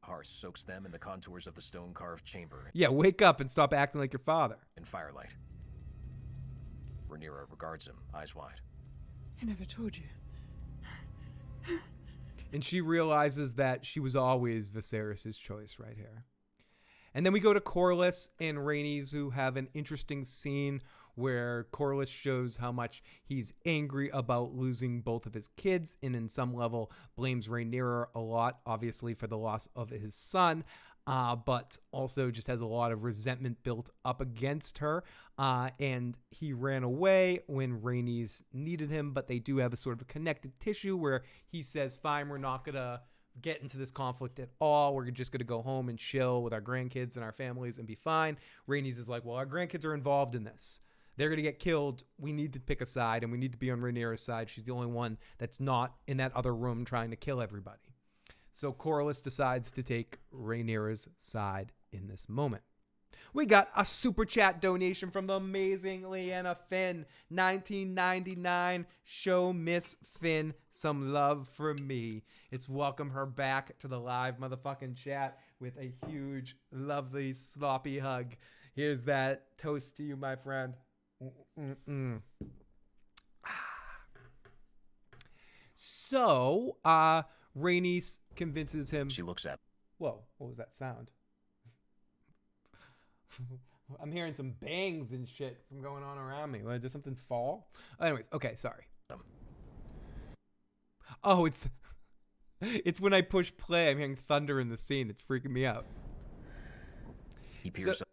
Hearth soaks them in the contours of the stone-carved chamber. Yeah, wake up and stop acting like your father. In firelight. Rhaenyra regards him, eyes wide. I never told you. And she realizes that she was always Viserys' choice right here. And then we go to Corlys and Rhaenys, who have an interesting scene where Corlys shows how much he's angry about losing both of his kids, and in some level blames Rhaenyra a lot, obviously, for the loss of his son, but also just has a lot of resentment built up against her. And he ran away when Rhaenys needed him, but they do have a sort of a connected tissue where he says, fine, we're not going to get into this conflict at all. We're just going to go home and chill with our grandkids and our families and be fine. Rhaenys is like, well, our grandkids are involved in this. They're going to get killed. We need to pick a side, and we need to be on Rhaenyra's side. She's the only one that's not in that other room trying to kill everybody. So Corlys decides to take Rhaenyra's side in this moment. We got a super chat donation from the amazing Leanna Finn, 1999. Show Miss Finn some love from me. It's welcome her back to the live motherfucking chat with a huge, lovely, sloppy hug. Here's that toast to you, my friend. So, Rhaenys convinces him. She looks at. Whoa, what was that sound? I'm hearing some bangs and shit from going on around me. Did something fall? Anyways, okay, sorry. Oh, it's when I push play. I'm hearing thunder in the scene. It's freaking me out.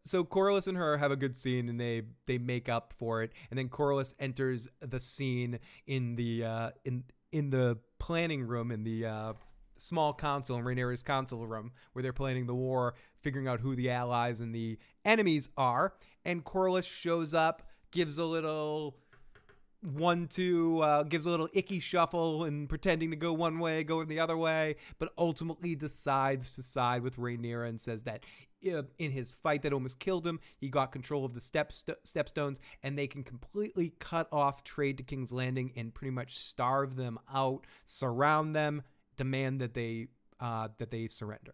So Corlys and her have a good scene, and they make up for it. And then Corlys enters the scene in the in the planning room in the small council, in Rhaenyra's council room, where they're planning the war, figuring out who the allies and the enemies are. And Corlys shows up, gives a little gives a little icky shuffle and pretending to go one way, going the other way, but ultimately decides to side with Rhaenyra and says that in his fight that almost killed him, he got control of the stepstones, and they can completely cut off trade to King's Landing and pretty much starve them out, surround them, demand that they surrender.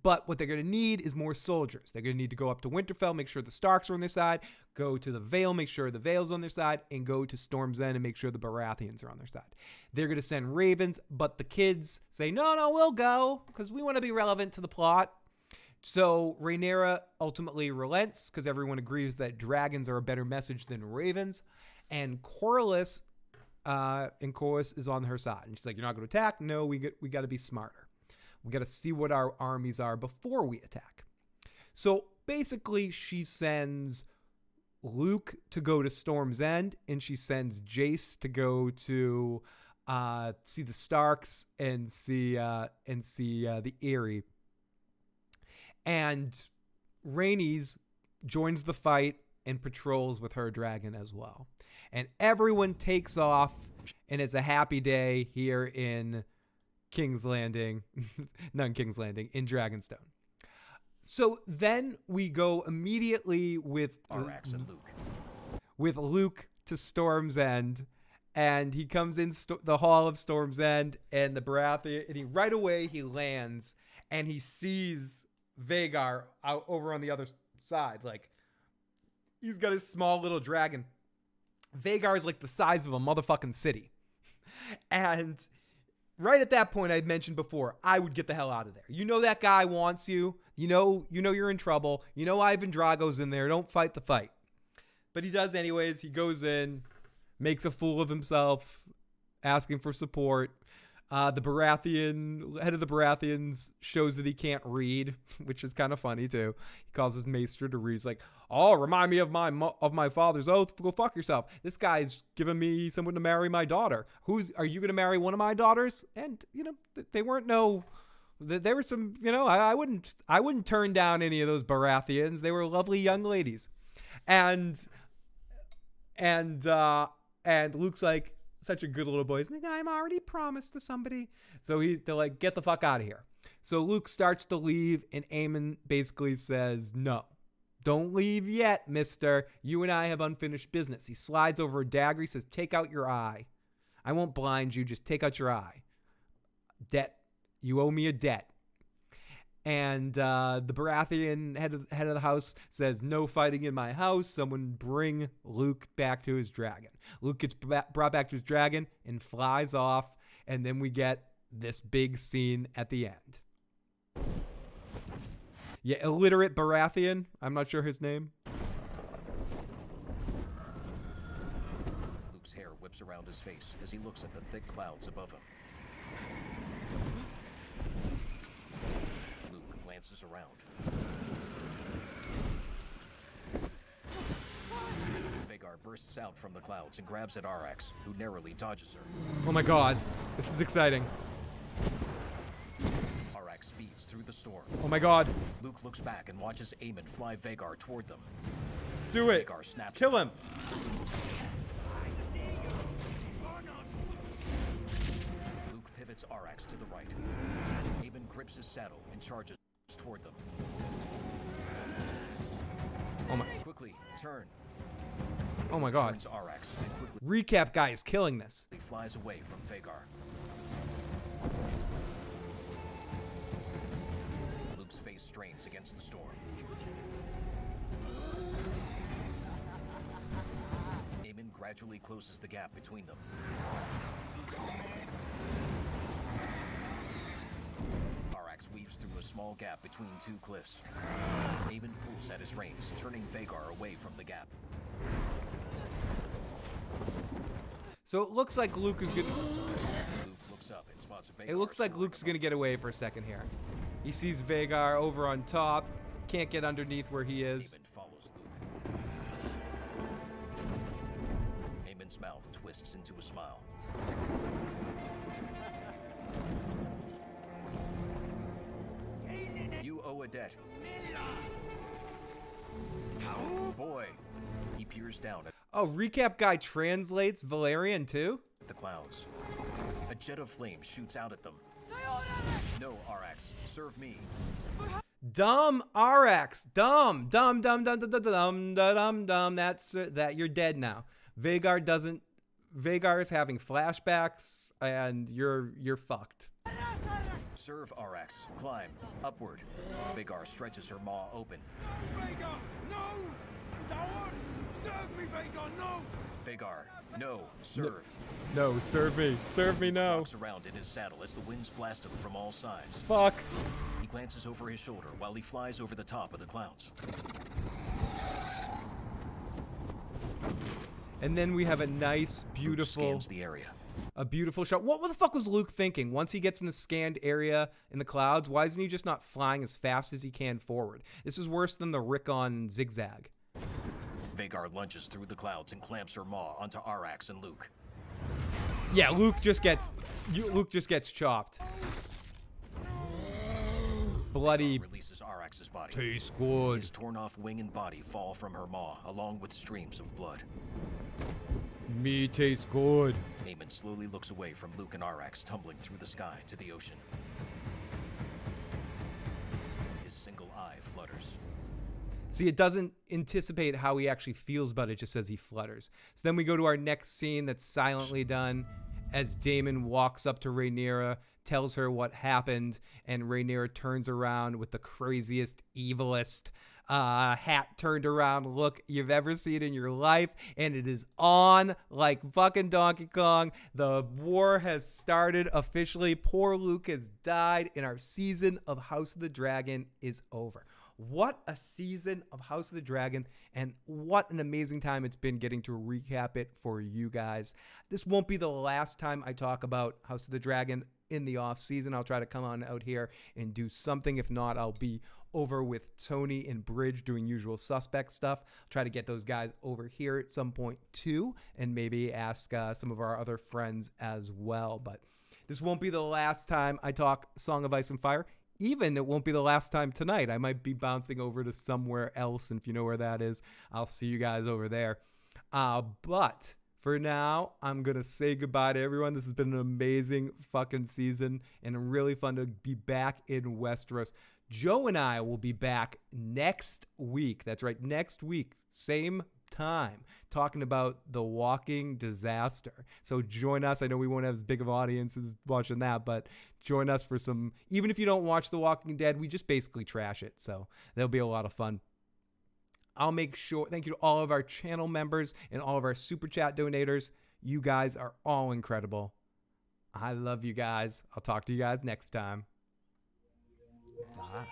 But what they're going to need is more soldiers. They're going to need to go up to Winterfell, make sure the Starks are on their side, go to the Vale, make sure the Vale's on their side, and go to Storm's End and make sure the Baratheons are on their side. They're going to send ravens, but the kids say, no, we'll go because we want to be relevant to the plot. So Rhaenyra ultimately relents because everyone agrees that dragons are a better message than ravens. And Corlys is on her side. And she's like, you're not going to attack? No, we got to be smarter. We got to see what our armies are before we attack. So basically, she sends Luke to go to Storm's End, and she sends Jace to go to see the Starks and see the Eyrie. And Rhaenys joins the fight and patrols with her dragon as well. And everyone takes off, and it's a happy day here in King's Landing, in Dragonstone. So then we go immediately with Arax and Luke. With Luke to Storm's End, and he comes in the Hall of Storm's End, and the Baratheon, and right away he lands, and he sees Vhagar out over on the other side. Like, he's got his small little dragon. Vhagar is like the size of a motherfucking city. And right at that point, I'd mentioned before, I would get the hell out of there. You know that guy wants you. You know you're in trouble. You know Ivan Drago's in there. Don't fight the fight. But he does anyways. He goes in, makes a fool of himself, asking for support. The Baratheon, head of the Baratheons, shows that he can't read, which is kind of funny too. He calls his maester to read. He's like, "Oh, remind me of my father's oath. Go fuck yourself." This guy's giving me someone to marry my daughter. Are you going to marry one of my daughters? And they weren't no There were some, I wouldn't turn down any of those Baratheons. They were lovely young ladies. And Luke's like such a good little boy. He's like, I'm already promised to somebody. So they're like, get the fuck out of here. So Luke starts to leave, and Aemon basically says, no, don't leave yet, mister. You and I have unfinished business. He slides over a dagger. He says, take out your eye. I won't blind you. Just take out your eye. Debt. You owe me a debt. And the Baratheon head of the house says, no fighting in my house. Someone bring Luke back to his dragon. Luke gets brought back to his dragon and flies off. And then we get this big scene at the end. Yeah, illiterate Baratheon. I'm not sure his name. Luke's hair whips around his face as he looks at the thick clouds above him. Luke glances around. Vhagar bursts out from the clouds and grabs at Arax, who narrowly dodges her. Oh my god, this is exciting. Arax speeds through the storm. Oh my god. Luke looks back and watches Aemon fly Vhagar toward them. Do it. Vhagar snaps. Kill him. Luke pivots Arax to the right. Aemon grips his saddle and charges toward them. Oh my. Quickly, turn. Oh my god. Turns Arax and quickly Recap guy is killing this. he flies away from Vhagar. Luke's face strains against the storm. Aemon gradually closes the gap between them. Arax weaves through a small gap between two cliffs. Aemon pulls at his reins, turning Vhagar away from the gap. So it looks like Luke is gonna. Luke looks up and spots Vhagar. It looks like Luke's gonna get away for a second here. He sees Vhagar over on top. Can't get underneath where he is. Aemon follows Luke. Aemon's mouth twists into a smile. You owe a debt. Oh boy. He peers down at Oh, recap guy translates Valyrian too? the clouds. A jet of flame shoots out at them. No, Arax, serve me. Dumb Arax. Dumb. That's that you're dead now. Vhagar is having flashbacks and you're fucked. Serve Arax. Climb. Upward. Vhagar stretches her maw open. Vhagar, no! Don't! Serve me, Vhagar, no! Vhagar, no, serve. No, serve me. Serve me now. Walks around in his saddle as the winds blast him from all sides. Fuck. He glances over his shoulder while he flies over the top of the clouds. And then we have a nice, beautiful... Luke scans the area. A beautiful shot. What the fuck was Luke thinking? Once he gets in the scanned area in the clouds, why isn't he just not flying as fast as he can forward? This is worse than the Rickon zigzag. Vhagar lunges through the clouds and clamps her maw onto Arax and Luke. Yeah, Luke just gets chopped. Bloody. Releases Arax's body. Tastes good. His torn off wing and body fall from her maw, along with streams of blood. Me tastes good. Aemon slowly looks away from Luke and Arax tumbling through the sky to the ocean. His single eye flutters. See, it doesn't anticipate how he actually feels about it. It just says he flutters. So then we go to our next scene that's silently done as Daemon walks up to Rhaenyra, tells her what happened, and Rhaenyra turns around with the craziest, evilest hat turned around look you've ever seen in your life, and it is on like fucking Donkey Kong. The war has started officially. Poor Luke has died, and our season of House of the Dragon is over. What a season of House of the Dragon, and what an amazing time it's been getting to recap it for you guys. This won't be the last time I talk about House of the Dragon in the off season. I'll try to come on out here and do something. If not, I'll be over with Tony and Bridge doing Usual Suspect stuff. I'll try to get those guys over here at some point too, and maybe ask some of our other friends as well. But This won't be the last time I talk Song of Ice and Fire. Even it won't be the last time tonight. I might be bouncing over to somewhere else, and if you know where that is, I'll see you guys over there. But for now, I'm going to say goodbye to everyone. This has been an amazing fucking season, and really fun to be back in Westeros. Joe and I will be back next week. That's right, next week, same time, talking about The Walking Disaster. So join us. I know we won't have as big of audiences watching that, but join us for some, even if you don't watch The Walking Dead, we just basically trash it. So that'll be a lot of fun. I'll make sure, thank you to all of our channel members and all of our super chat donators. You guys are all incredible. I love you guys. I'll talk to you guys next time. Bye.